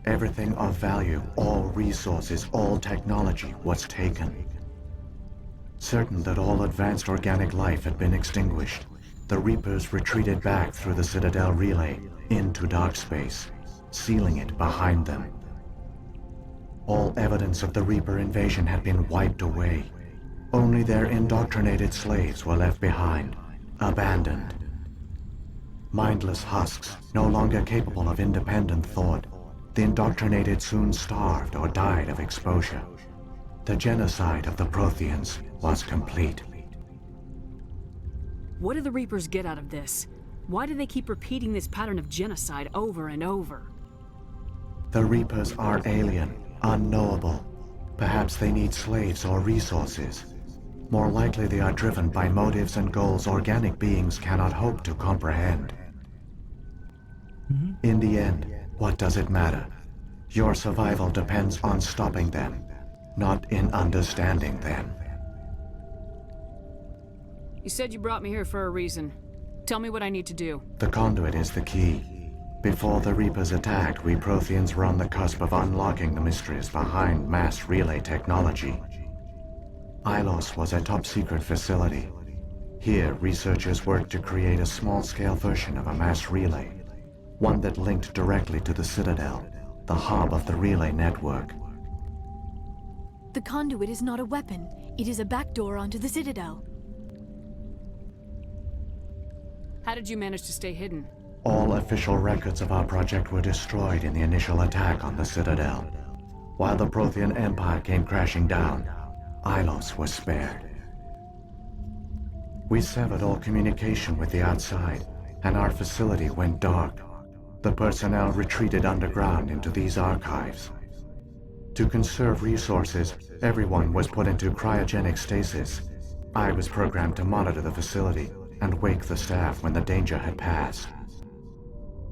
Everything of value, all resources, all technology was taken. Certain that all advanced organic life had been extinguished, the Reapers retreated back through the Citadel relay into dark space, sealing it behind them. All evidence of the Reaper invasion had been wiped away. Only their indoctrinated slaves were left behind, abandoned. Mindless husks, no longer capable of independent thought, the indoctrinated soon starved or died of exposure. The genocide of the Protheans was complete. What do the Reapers get out of this? Why do they keep repeating this pattern of genocide over and over? The Reapers are alien, unknowable. Perhaps they need slaves or resources. More likely they are driven by motives and goals organic beings cannot hope to comprehend. In the end, what does it matter? Your survival depends on stopping them, not in understanding them. You said you brought me here for a reason. Tell me what I need to do. The conduit is the key. Before the Reapers attacked, we Protheans were on the cusp of unlocking the mysteries behind mass relay technology. Ilos was a top-secret facility. Here, researchers worked to create a small-scale version of a mass relay, one that linked directly to the Citadel, the hub of the relay network. The conduit is not a weapon. It is a backdoor onto the Citadel. How did you manage to stay hidden? All official records of our project were destroyed in the initial attack on the Citadel. While the Prothean Empire came crashing down, Ilos was spared. We severed all communication with the outside, and our facility went dark. The personnel retreated underground into these archives. To conserve resources, everyone was put into cryogenic stasis. I was programmed to monitor the facility and wake the staff when the danger had passed.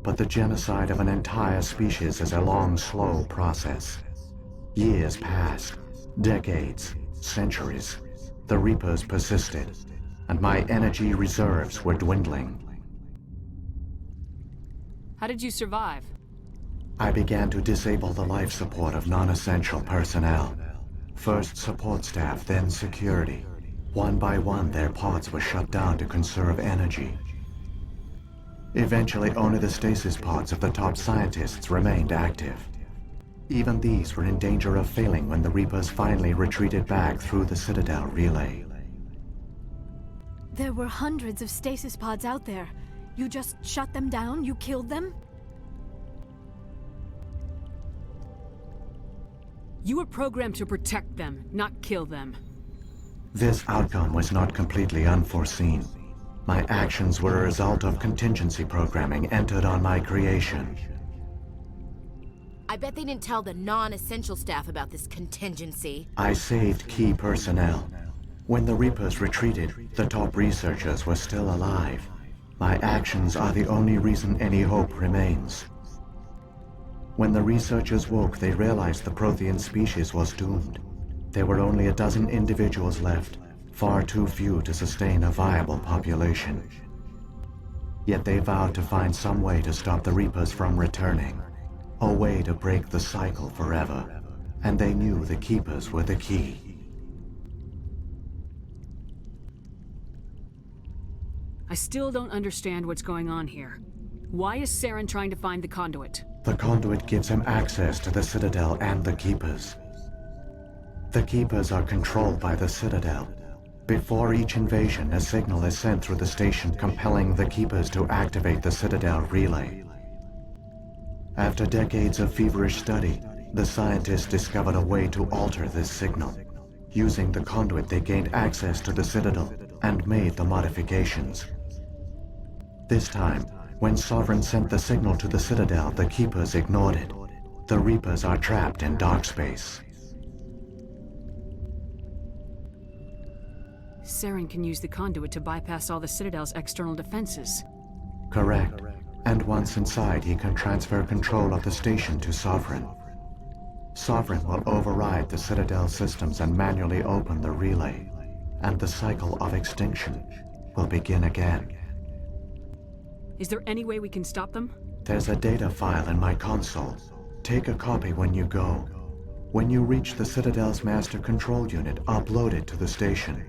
But the genocide of an entire species is a long, slow process. Years passed, decades, centuries. The Reapers persisted, and my energy reserves were dwindling. How did you survive? I began to disable the life support of non-essential personnel. First support staff, then security. One by one, their pods were shut down to conserve energy. Eventually, only the stasis pods of the top scientists remained active. Even these were in danger of failing when the Reapers finally retreated back through the Citadel relay. There were hundreds of stasis pods out there. You just shut them down? You killed them? You were programmed to protect them, not kill them. This outcome was not completely unforeseen. My actions were a result of contingency programming entered on my creation. I bet they didn't tell the non-essential staff about this contingency. I saved key personnel. When the Reapers retreated, the top researchers were still alive. My actions are the only reason any hope remains. When the researchers woke, they realized the Prothean species was doomed. There were only a dozen individuals left, far too few to sustain a viable population. Yet they vowed to find some way to stop the Reapers from returning, a way to break the cycle forever. And they knew the Keepers were the key. I still don't understand what's going on here. Why is Saren trying to find the conduit? The conduit gives him access to the Citadel and the Keepers. The Keepers are controlled by the Citadel. Before each invasion, a signal is sent through the station compelling the Keepers to activate the Citadel relay. After decades of feverish study, the scientists discovered a way to alter this signal. Using the conduit, they gained access to the Citadel and made the modifications. This time, when Sovereign sent the signal to the Citadel, the Keepers ignored it. The Reapers are trapped in dark space. Saren can use the conduit to bypass all the Citadel's external defenses. Correct. And once inside, he can transfer control of the station to Sovereign. Sovereign will override the Citadel systems and manually open the relay, and the cycle of extinction will begin again. Is there any way we can stop them? There's a data file in my console. Take a copy when you go. When you reach the Citadel's master control unit, upload it to the station.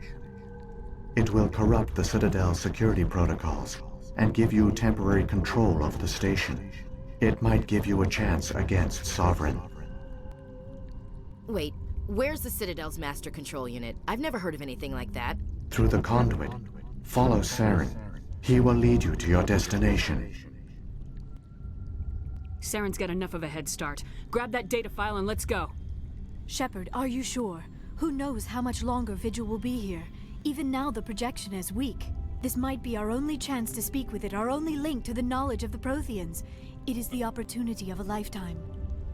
It will corrupt the Citadel's security protocols and give you temporary control of the station. It might give you a chance against Sovereign. Wait, where's the Citadel's master control unit? I've never heard of anything like that. Through the conduit. Follow Saren. He will lead you to your destination. Saren's got enough of a head start. Grab that data file and let's go. Shepard, are you sure? Who knows how much longer Vigil will be here? Even now the projection is weak. This might be our only chance to speak with it, our only link to the knowledge of the Protheans. It is the opportunity of a lifetime.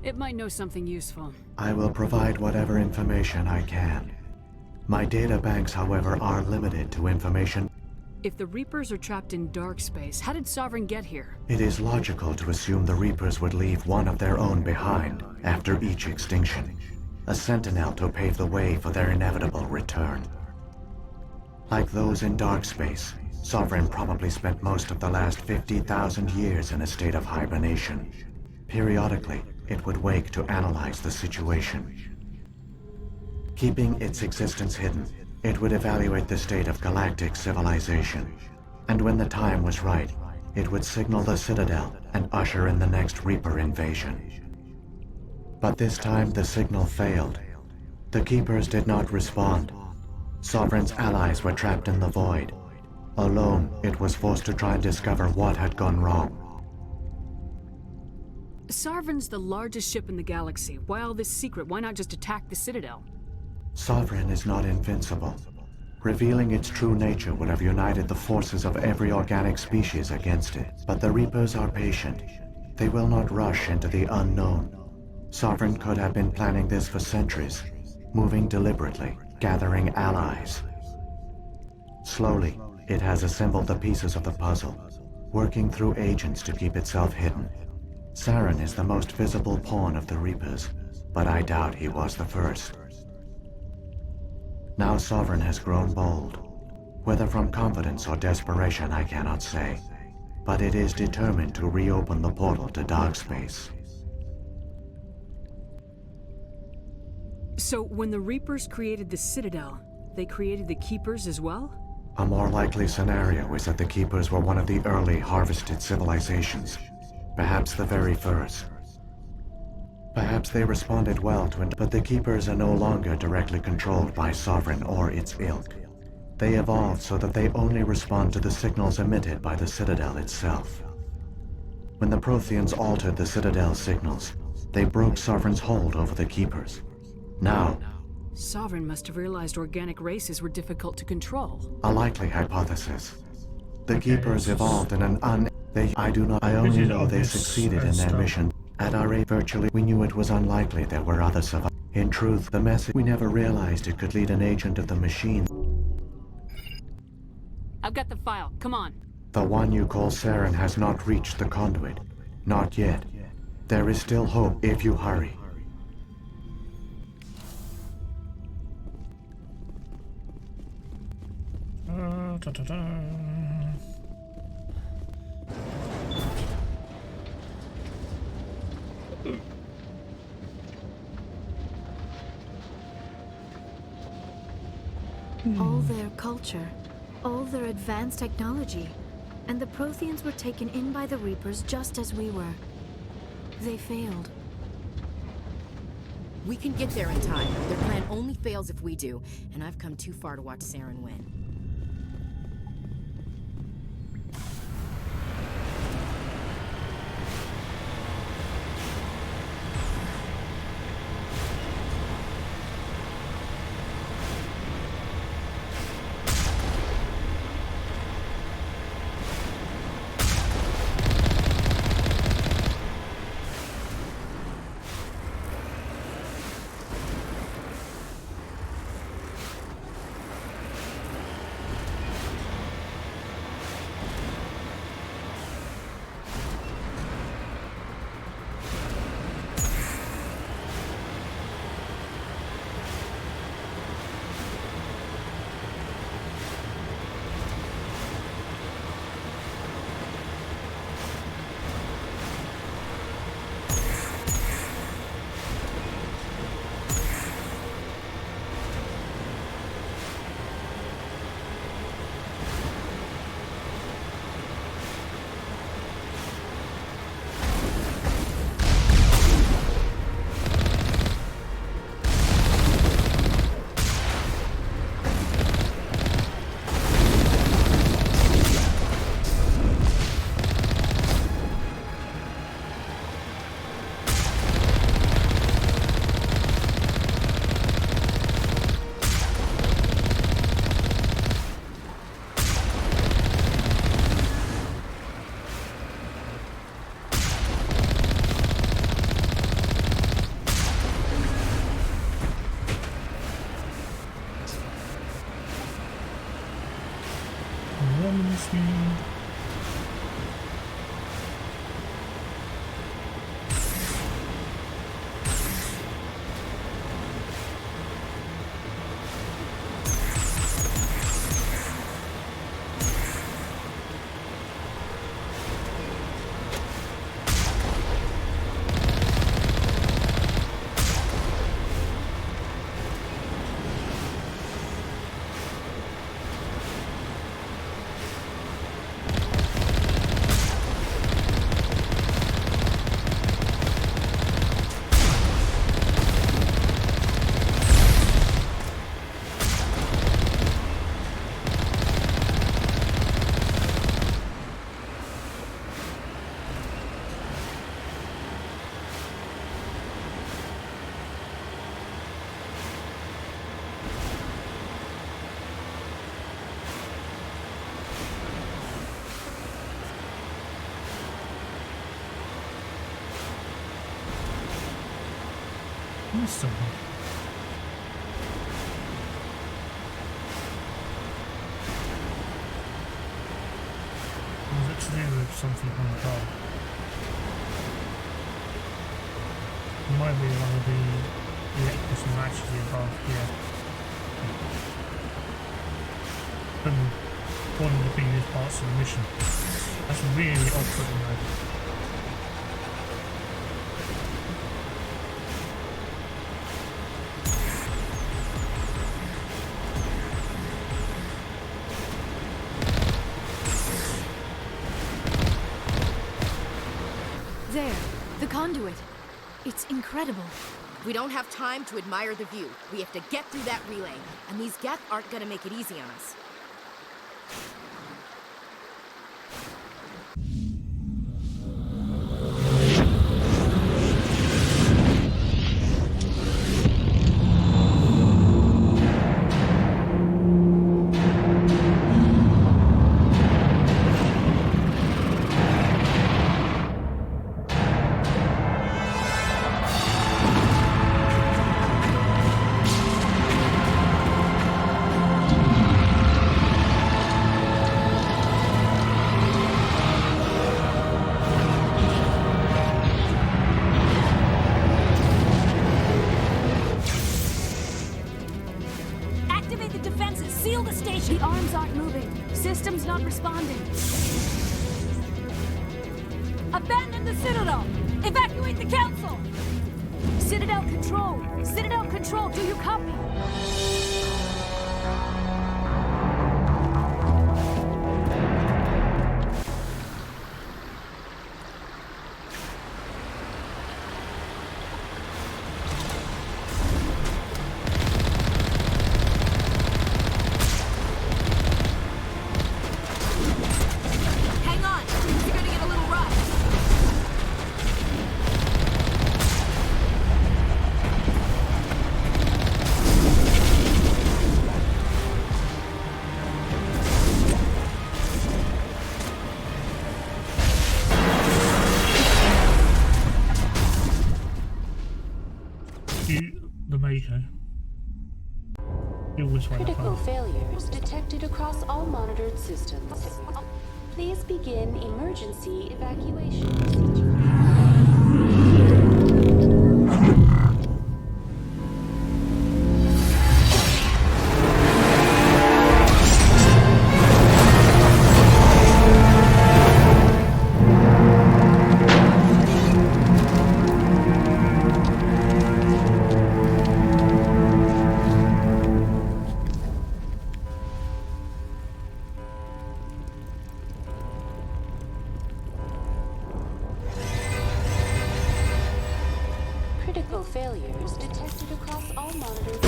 It might know something useful. I will provide whatever information I can. My data banks, however, are limited to information. If the Reapers are trapped in dark space, how did Sovereign get here? It is logical to assume the Reapers would leave one of their own behind after each extinction. A sentinel to pave the way for their inevitable return. Like those in dark space, Sovereign probably spent most of the last 50,000 years in a state of hibernation. Periodically, it would wake to analyze the situation. Keeping its existence hidden, it would evaluate the state of galactic civilization. And when the time was right, it would signal the Citadel and usher in the next Reaper invasion. But this time the signal failed. The Keepers did not respond. Sovereign's allies were trapped in the void. Alone, it was forced to try and discover what had gone wrong. Sovereign's the largest ship in the galaxy. Why all this secret? Why not just attack the Citadel? Sovereign is not invincible. Revealing its true nature would have united the forces of every organic species against it. But the Reapers are patient. They will not rush into the unknown. Sovereign could have been planning this for centuries, moving deliberately, gathering allies. Slowly, it has assembled the pieces of the puzzle, working through agents to keep itself hidden. Saren is the most visible pawn of the Reapers, but I doubt he was the first. Now Sovereign has grown bold. Whether from confidence or desperation, I cannot say. But it is determined to reopen the portal to dark space. So, when the Reapers created the Citadel, they created the Keepers as well? A more likely scenario is that the Keepers were one of the early harvested civilizations. Perhaps the very first. Perhaps they responded well to it, but the Keepers are no longer directly controlled by Sovereign or its ilk. They evolved so that they only respond to the signals emitted by the Citadel itself. When the Protheans altered the Citadel's signals, they broke Sovereign's hold over the Keepers. Now, Sovereign must have realized organic races were difficult to control. a likely hypothesis. The Keepers evolved in an I only know they succeeded in their mission. At our age, virtually, we knew it was unlikely there were other survivors. In truth, the message we never realized it could lead an agent of the machine. I've got the file. Come on. The one you call Saren has not reached the conduit. Not yet. There is still hope if you hurry. All their culture, all their advanced technology, and the Protheans were taken in by the Reapers just as we were. They failed. We can get there in time. Their plan only fails if we do, and I've come too far to watch Saren win. Awesome. Was it to do with something on the car? It might be one of the electricians actually above here. Than one of the previous parts of the mission. That's really off-putting though. There, the conduit. It's incredible. We don't have time to admire the view. We have to get through that relay, and these Geth aren't gonna make it easy on us. communication. The arms aren't moving. System's not responding. Abandon the Citadel! Evacuate the Council! Citadel Control! Citadel Control, do you copy? Hang on! You're gonna get a little rough. The Maker. You always find it Critical fun. failures detected across all monitored systems. Please begin emergency evacuation procedure. Critical failures detected across all monitored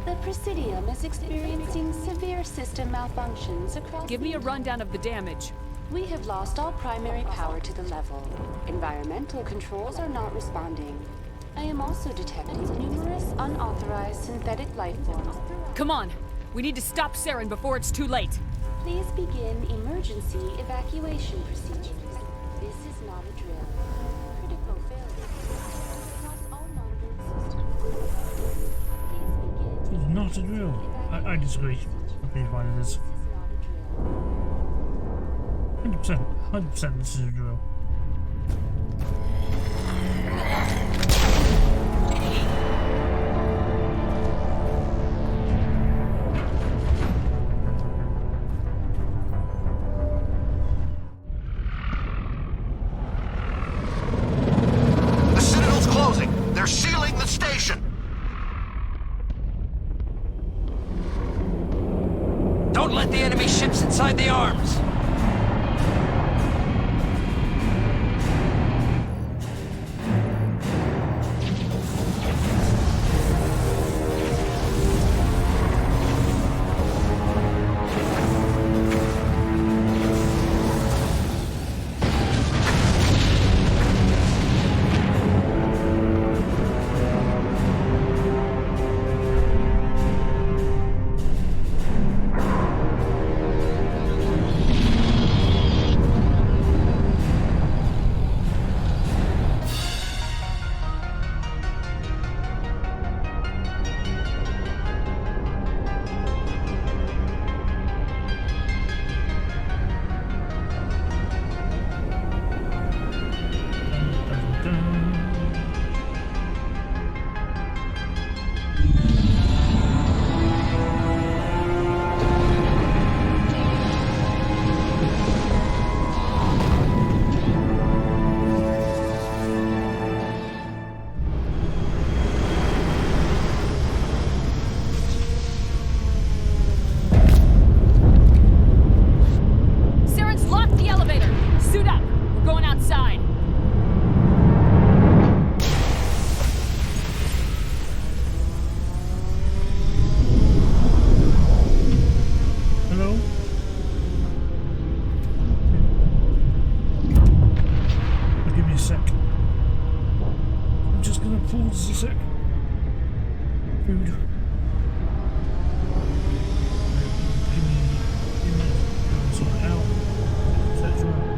The Presidium is experiencing severe system malfunctions across. Give me a rundown of the damage. We have lost all primary power to the level. Environmental controls are not responding. I am also detecting numerous unauthorized synthetic life forms. Come on! We need to stop Saren before it's too late. Please begin emergency evacuation procedures. This is not a drill. Critical failure across all monitored systems. It's not a drill. I disagree. I think fine it is. 100% this is a drill. The Citadel's closing. They're sealing the station. Don't let the enemy ships inside the arms! Saren's locked the elevator! Suit up! We're going outside! Hello? Give me a sec. I'm just gonna pause a sec. Food. Give me sort it out, etc.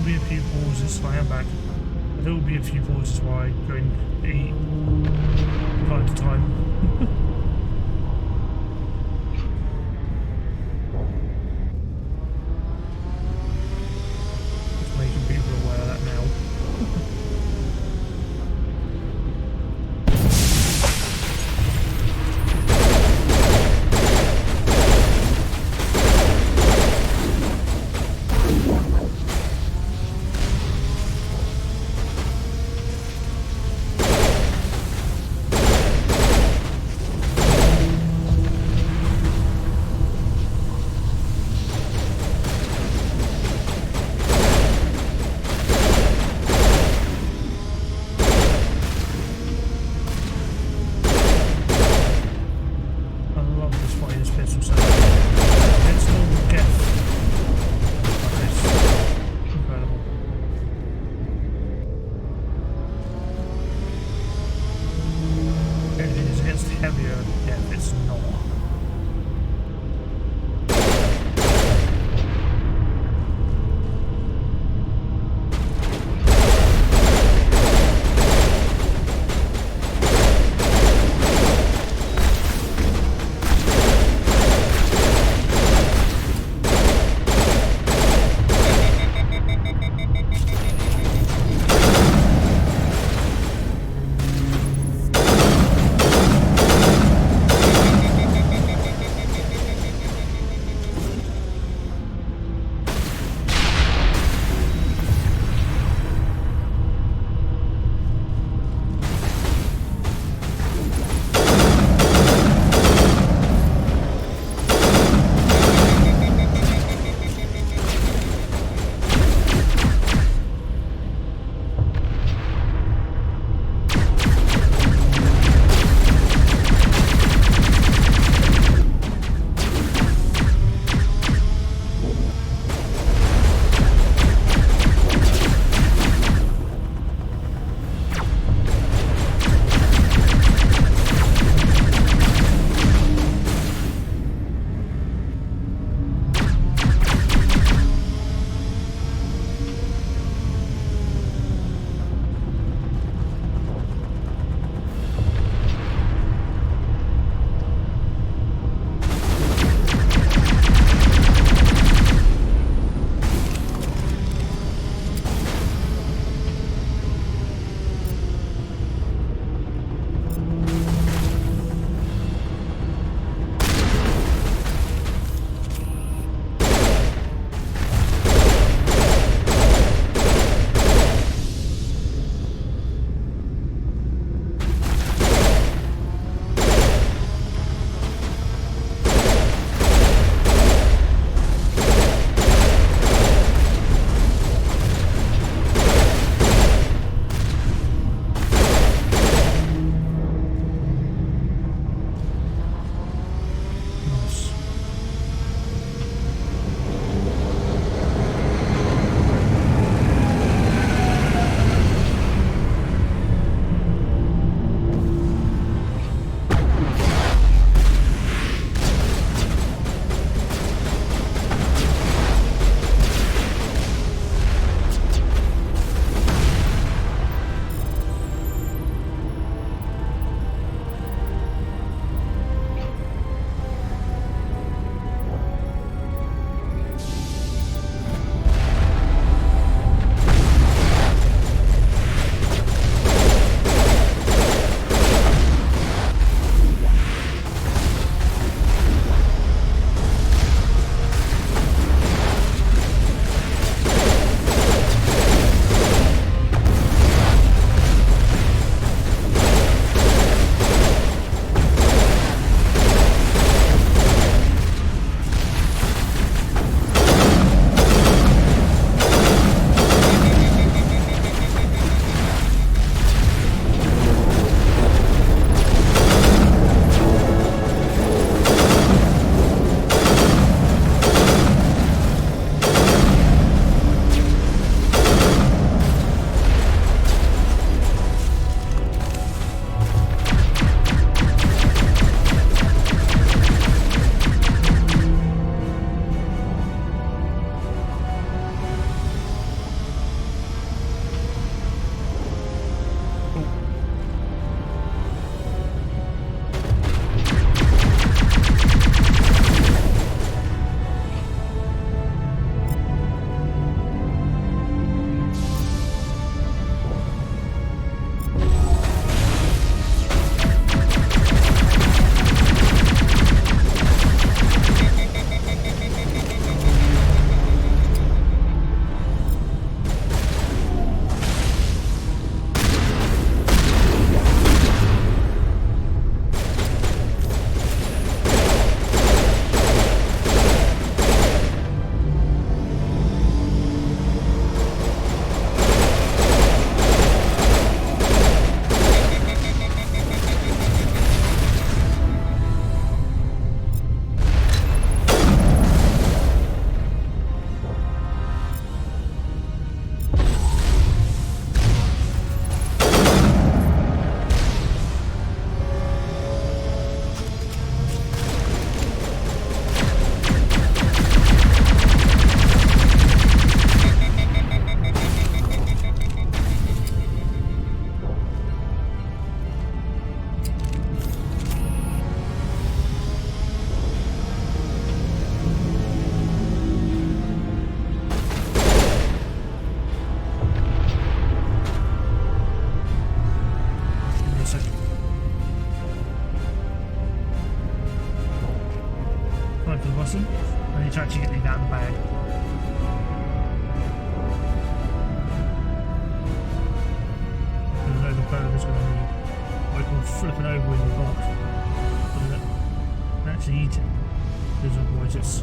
be a few pauses. I am back. There will be a few pauses while I go and eat from time to time. Just making people aware of that now. I need to actually get these out of the bag. I know the burner's going to need what I call flipping over in the box. But actually eat it. Because otherwise it's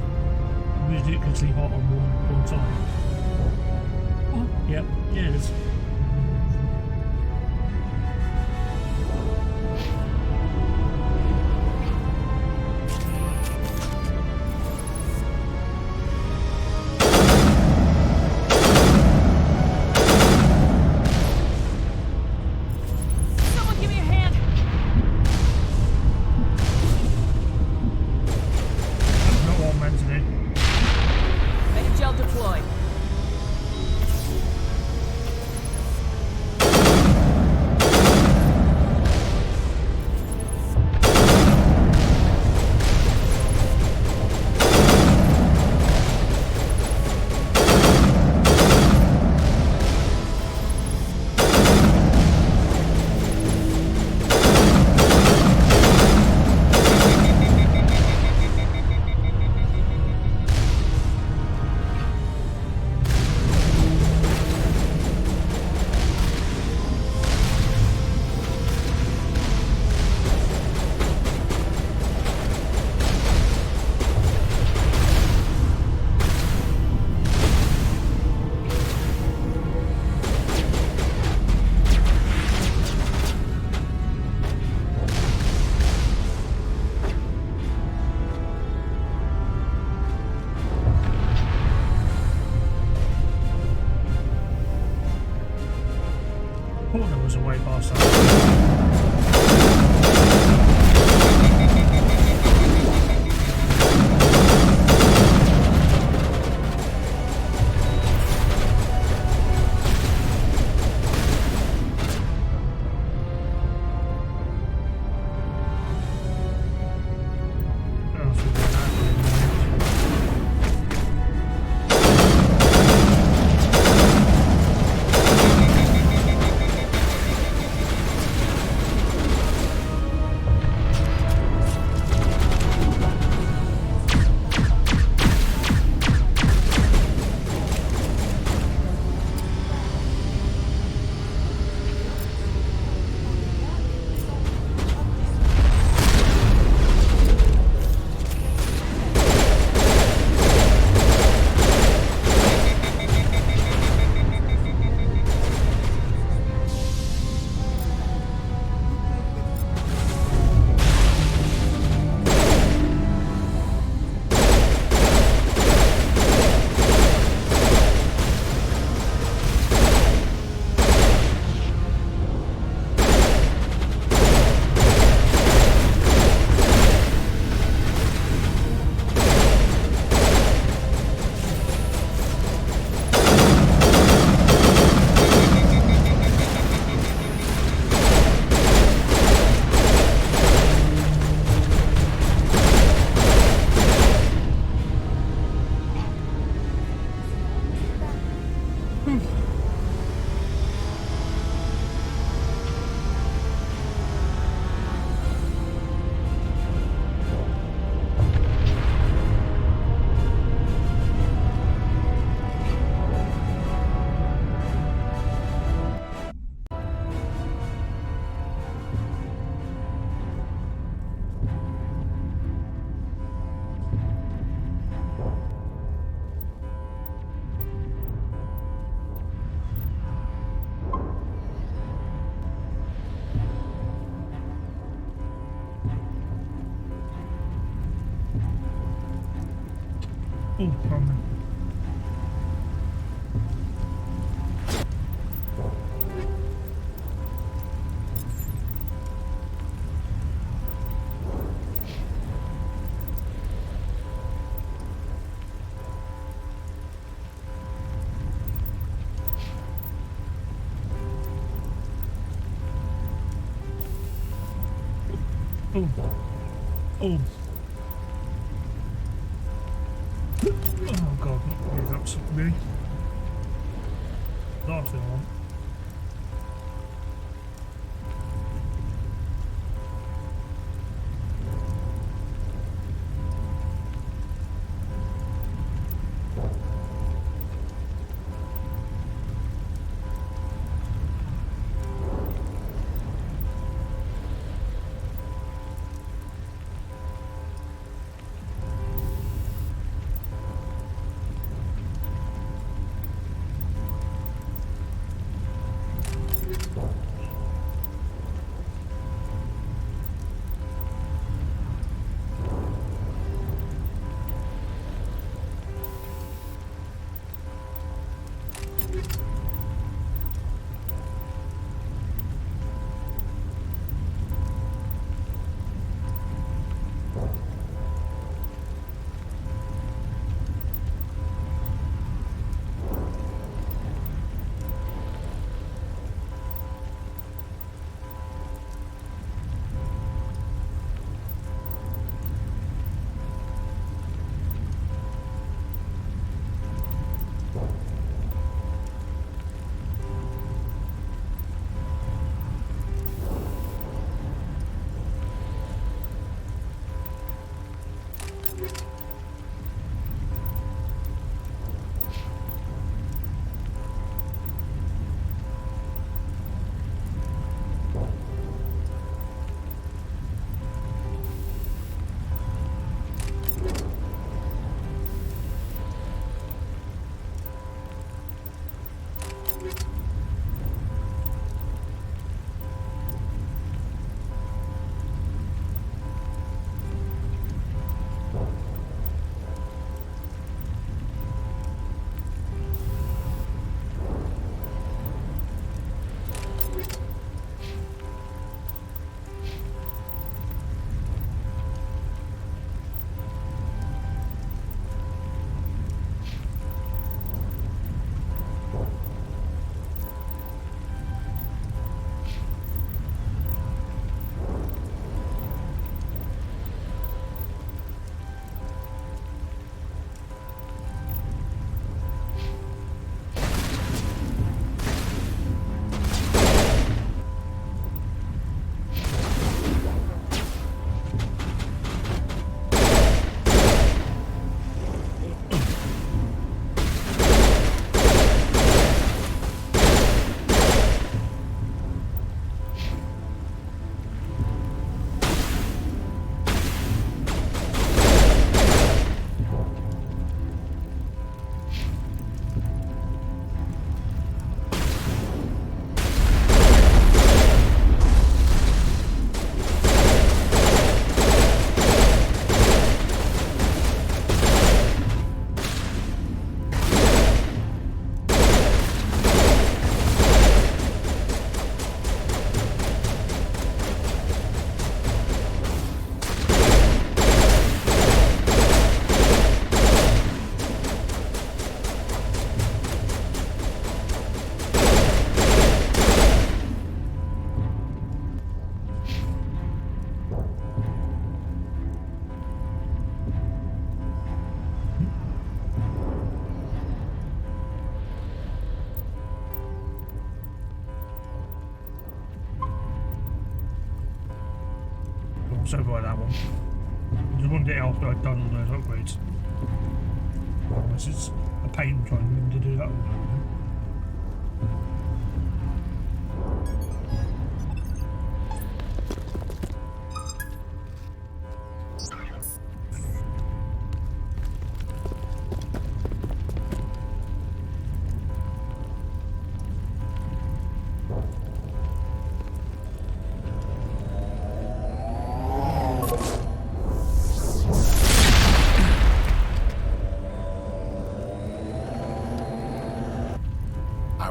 ridiculously hot on one side. Oh, yep, yeah, it is. Corner was away past Oh, pardon. Oh. Oh. Oh god, he's up something really. Last thing I want. So by that one. I just wondered after I'd done all those upgrades. Unless it's a pain trying to do that all over.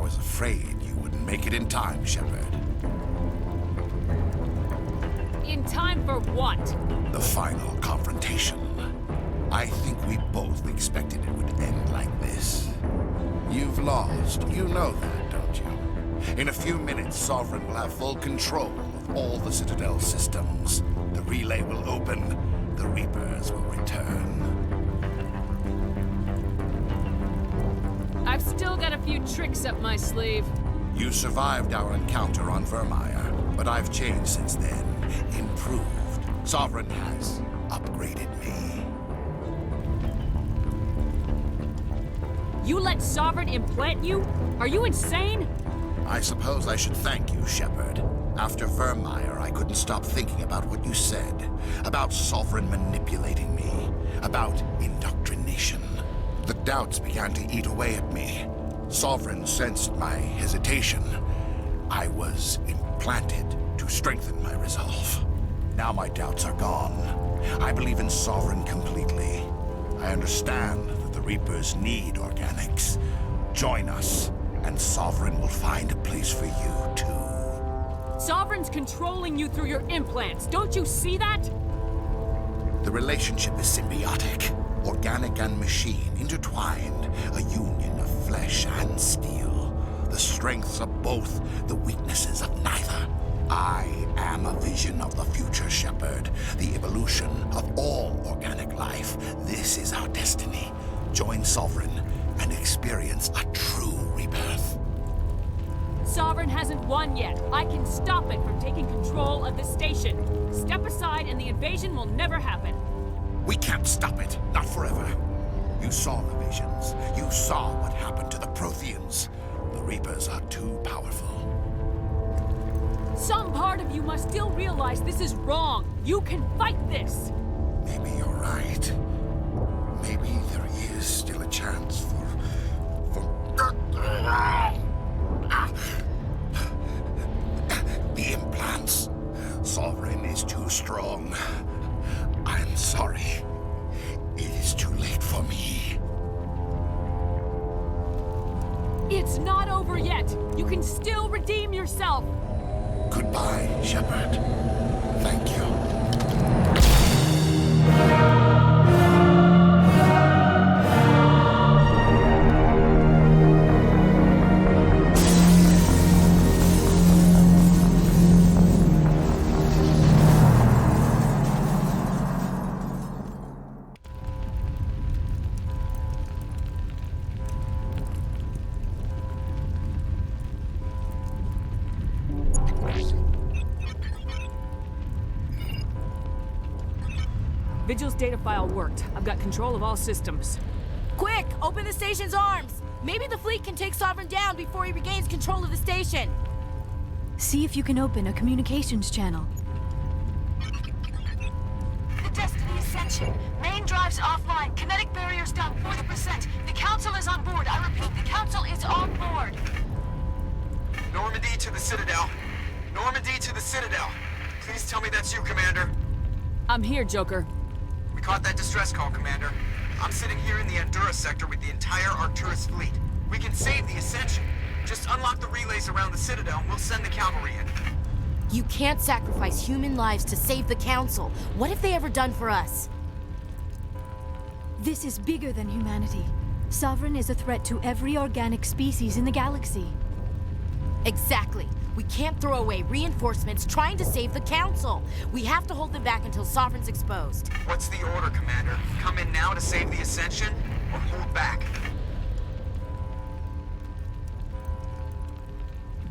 Afraid you wouldn't make it in time, Shepard. In time for what? The final confrontation. I think we both expected it would end like this. You've lost. You know that, don't you? In a few minutes, Sovereign will have full control of all the Citadel systems. The relay will open. The Reapers will return. I've still got a few tricks up my sleeve. You survived our encounter on Vermeer, but I've changed since then. Improved. Sovereign has upgraded me. You let Sovereign implant you? Are you insane? I suppose I should thank you, Shepard. After Vermeer, I couldn't stop thinking about what you said. About Sovereign manipulating me. About indoctrination. The doubts began to eat away at me. Sovereign sensed my hesitation. I was implanted to strengthen my resolve. Now my doubts are gone. I believe in Sovereign completely. I understand that the Reapers need organics. Join us, and Sovereign will find a place for you, too. Sovereign's controlling you through your implants. Don't you see that? The relationship is symbiotic. Organic and machine intertwined. A union of flesh and steel. The strengths of both, the weaknesses of neither. I am a vision of the future, Shepard. The evolution of all organic life. This is our destiny. Join Sovereign and experience a true rebirth. Sovereign hasn't won yet. I can stop it from taking control of the station. Step aside and the invasion will never happen. We can't stop it. Not forever. You saw the visions. You saw what happened to the Protheans. The Reapers are too powerful. Some part of you must still realize this is wrong. You can fight this. Maybe you're right. Maybe there is still a chance for... The implants. Sovereign is too strong. I'm sorry. It is too late for me. It's not over yet. You can still redeem yourself. Goodbye, Shepard. Thank you. Vigil's data file worked. I've got control of all systems. Quick! Open the station's arms! Maybe the fleet can take Sovereign down before he regains control of the station. See if you can open a communications channel. The Destiny Ascension. Main drives offline. Kinetic barriers down 40%. The Council is on board. I repeat, the Council is on board. Normandy to the Citadel. Normandy to the Citadel. Please tell me that's you, Commander. I'm here, Joker. We caught that distress call, Commander. I'm sitting here in the Andurra sector with the entire Arcturus fleet. We can save the Ascension. Just unlock the relays around the Citadel and we'll send the cavalry in. You can't sacrifice human lives to save the Council. What have they ever done for us? This is bigger than humanity. Sovereign is a threat to every organic species in the galaxy. Exactly. We can't throw away reinforcements trying to save the Council. We have to hold them back until Sovereign's exposed. What's the order, Commander? Come in now to save the Ascension, or hold back?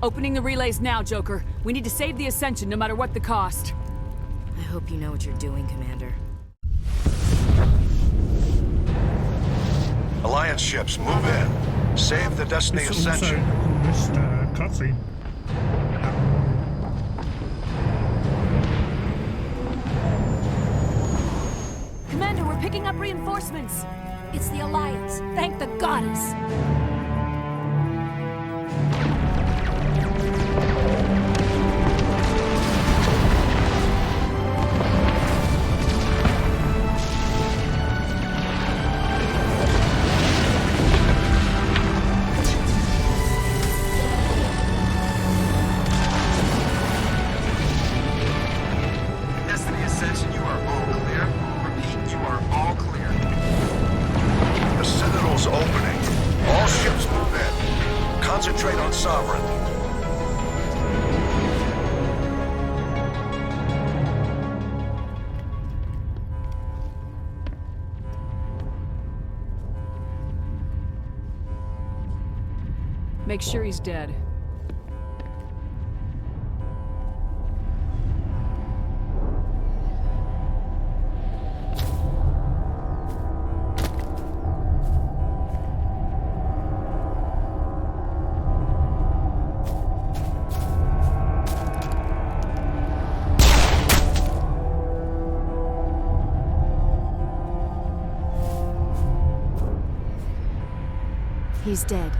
Opening the relays now, Joker. We need to save the Ascension no matter what the cost. I hope you know what you're doing, Commander. Alliance ships, move in. Save the Destiny This also Ascension. missed cutscene. Commander, we're picking up reinforcements. It's the Alliance. Thank the goddess. Destiny Ascension, you are all clear. Repeat, you are all clear. The Citadel's opening. All ships move in. Concentrate on Sovereign. Make sure he's dead. He's dead.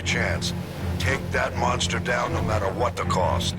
chance. Take that monster down no matter what the cost.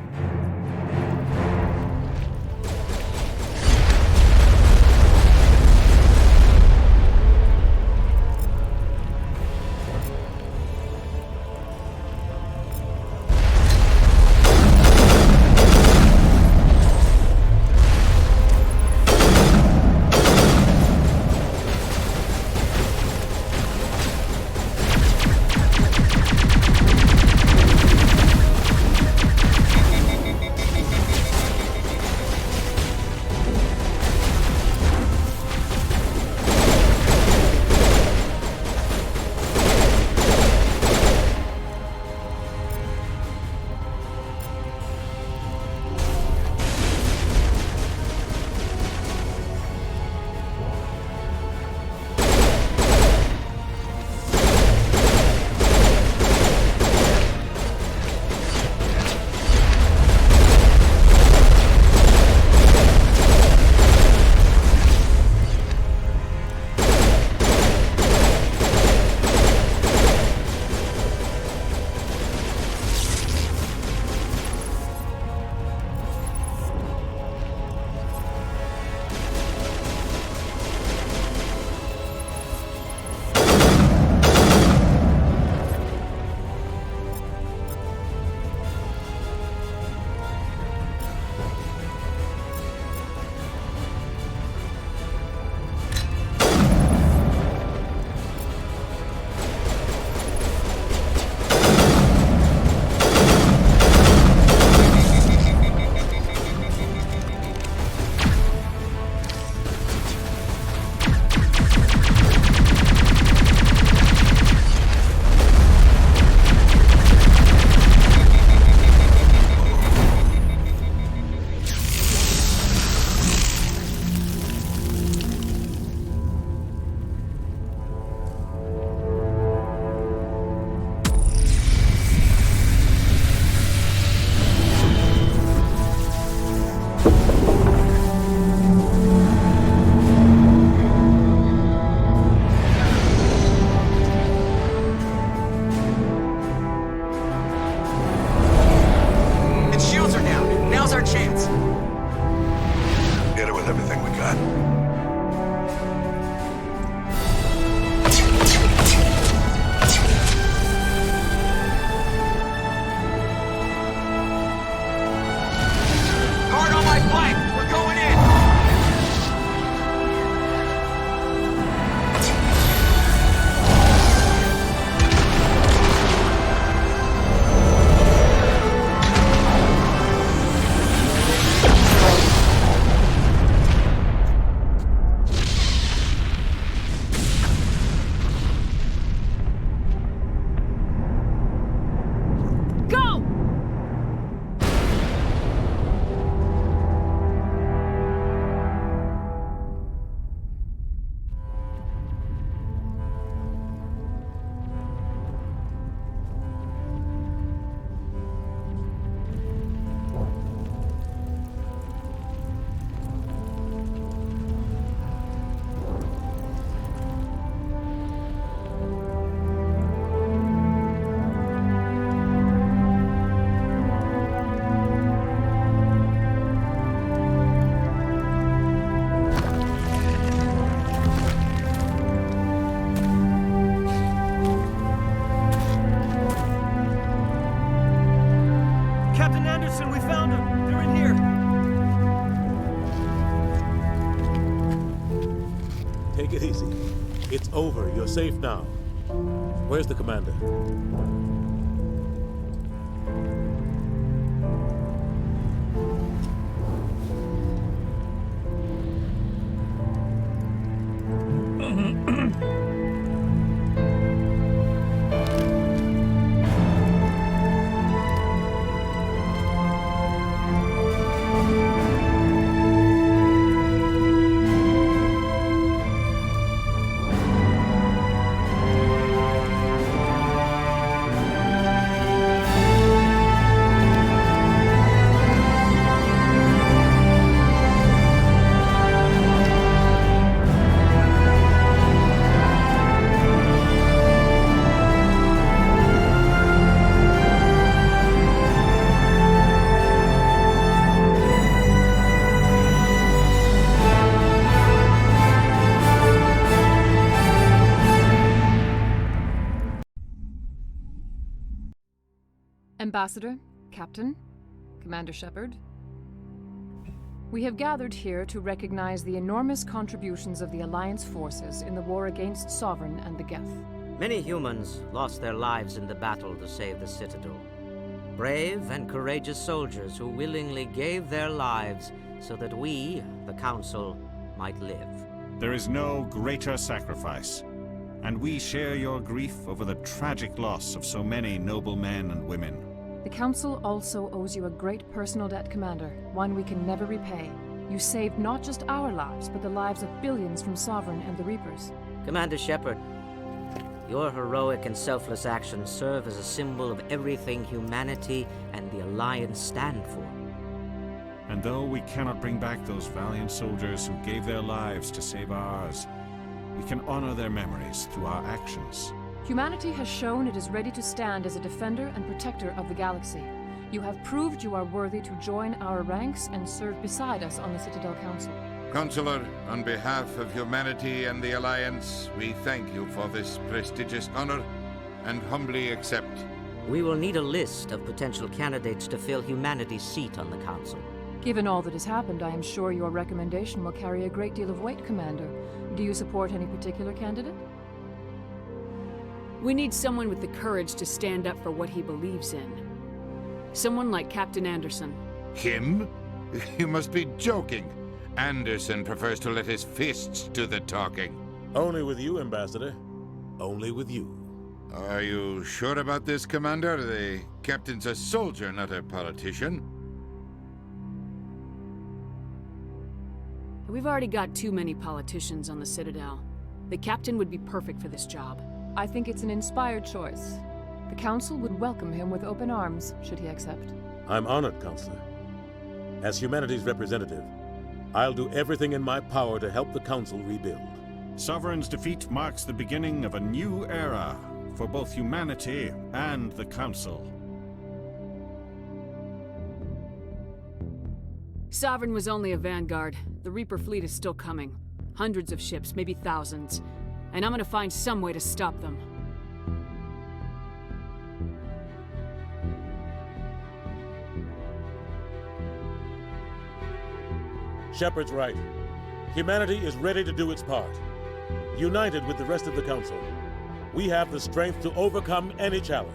everything we got. Hard on my flank! We're going in! Captain Anderson, we found them. They're in here. Take it easy. It's over. You're safe now. Where's the commander? Ambassador, Captain, Commander Shepard, we have gathered here to recognize the enormous contributions of the Alliance forces in the war against Sovereign and the Geth. Many humans lost their lives in the battle to save the Citadel. Brave and courageous soldiers who willingly gave their lives so that we, the Council, might live. There is no greater sacrifice, and we share your grief over the tragic loss of so many noble men and women. The Council also owes you a great personal debt, Commander, one we can never repay. You saved not just our lives, but the lives of billions from Sovereign and the Reapers. Commander Shepard, your heroic and selfless actions serve as a symbol of everything humanity and the Alliance stand for. And though we cannot bring back those valiant soldiers who gave their lives to save ours, we can honor their memories through our actions. Humanity has shown it is ready to stand as a defender and protector of the galaxy. You have proved you are worthy to join our ranks and serve beside us on the Citadel Council. Consular, on behalf of humanity and the Alliance, we thank you for this prestigious honor and humbly accept. We will need a list of potential candidates to fill humanity's seat on the Council. Given all that has happened, I am sure your recommendation will carry a great deal of weight, Commander. Do you support any particular candidate? We need someone with the courage to stand up for what he believes in. Someone like Captain Anderson. Him? You must be joking. Anderson prefers to let his fists do the talking. Only with you, Ambassador. Only with you. Are you sure about this, Commander? The captain's a soldier, not a politician. We've already got too many politicians on the Citadel. The captain would be perfect for this job. I think it's an inspired choice. The Council would welcome him with open arms, should he accept. I'm honored, Counselor. As humanity's representative, I'll do everything in my power to help the Council rebuild. Sovereign's defeat marks the beginning of a new era for both humanity and the Council. Sovereign was only a vanguard. The Reaper fleet is still coming. Hundreds of ships, maybe thousands. And I'm gonna find some way to stop them. Shepard's right. Humanity is ready to do its part. United with the rest of the Council, we have the strength to overcome any challenge.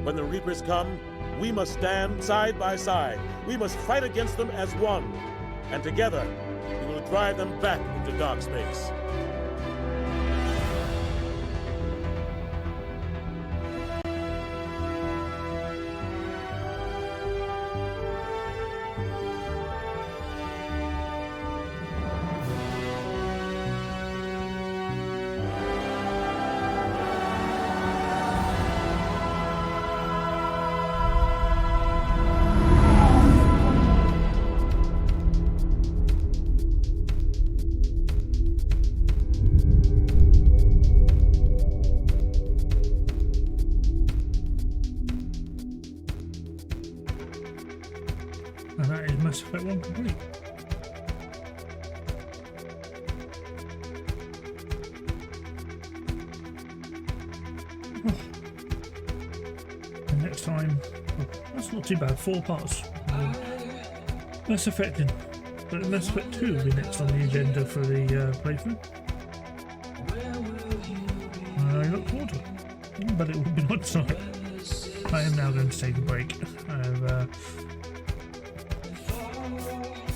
When the Reapers come, we must stand side by side. We must fight against them as one. And together, we will drive them back into dark space. And that is Mass Effect 1 complete. And next time, well, that's not too bad, 4 parts. Mass Effect in. But Mass Effect 2 will be next on the agenda for the playthrough. I look forward to it. But it will be not tonight. I am now going to take a break.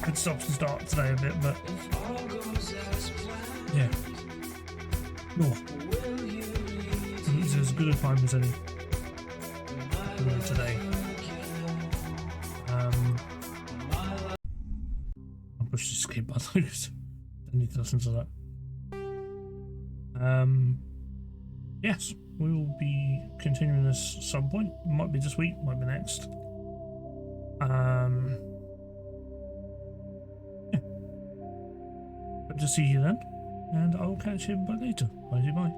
Could stop and start today a bit, but yeah, more. It's as good a time as any today. I'll push the skip button. I need to listen to that. Yes, we will be continuing this at some point. Might be this week, might be next. Hope to see you then, and I'll catch you later. Bye bye.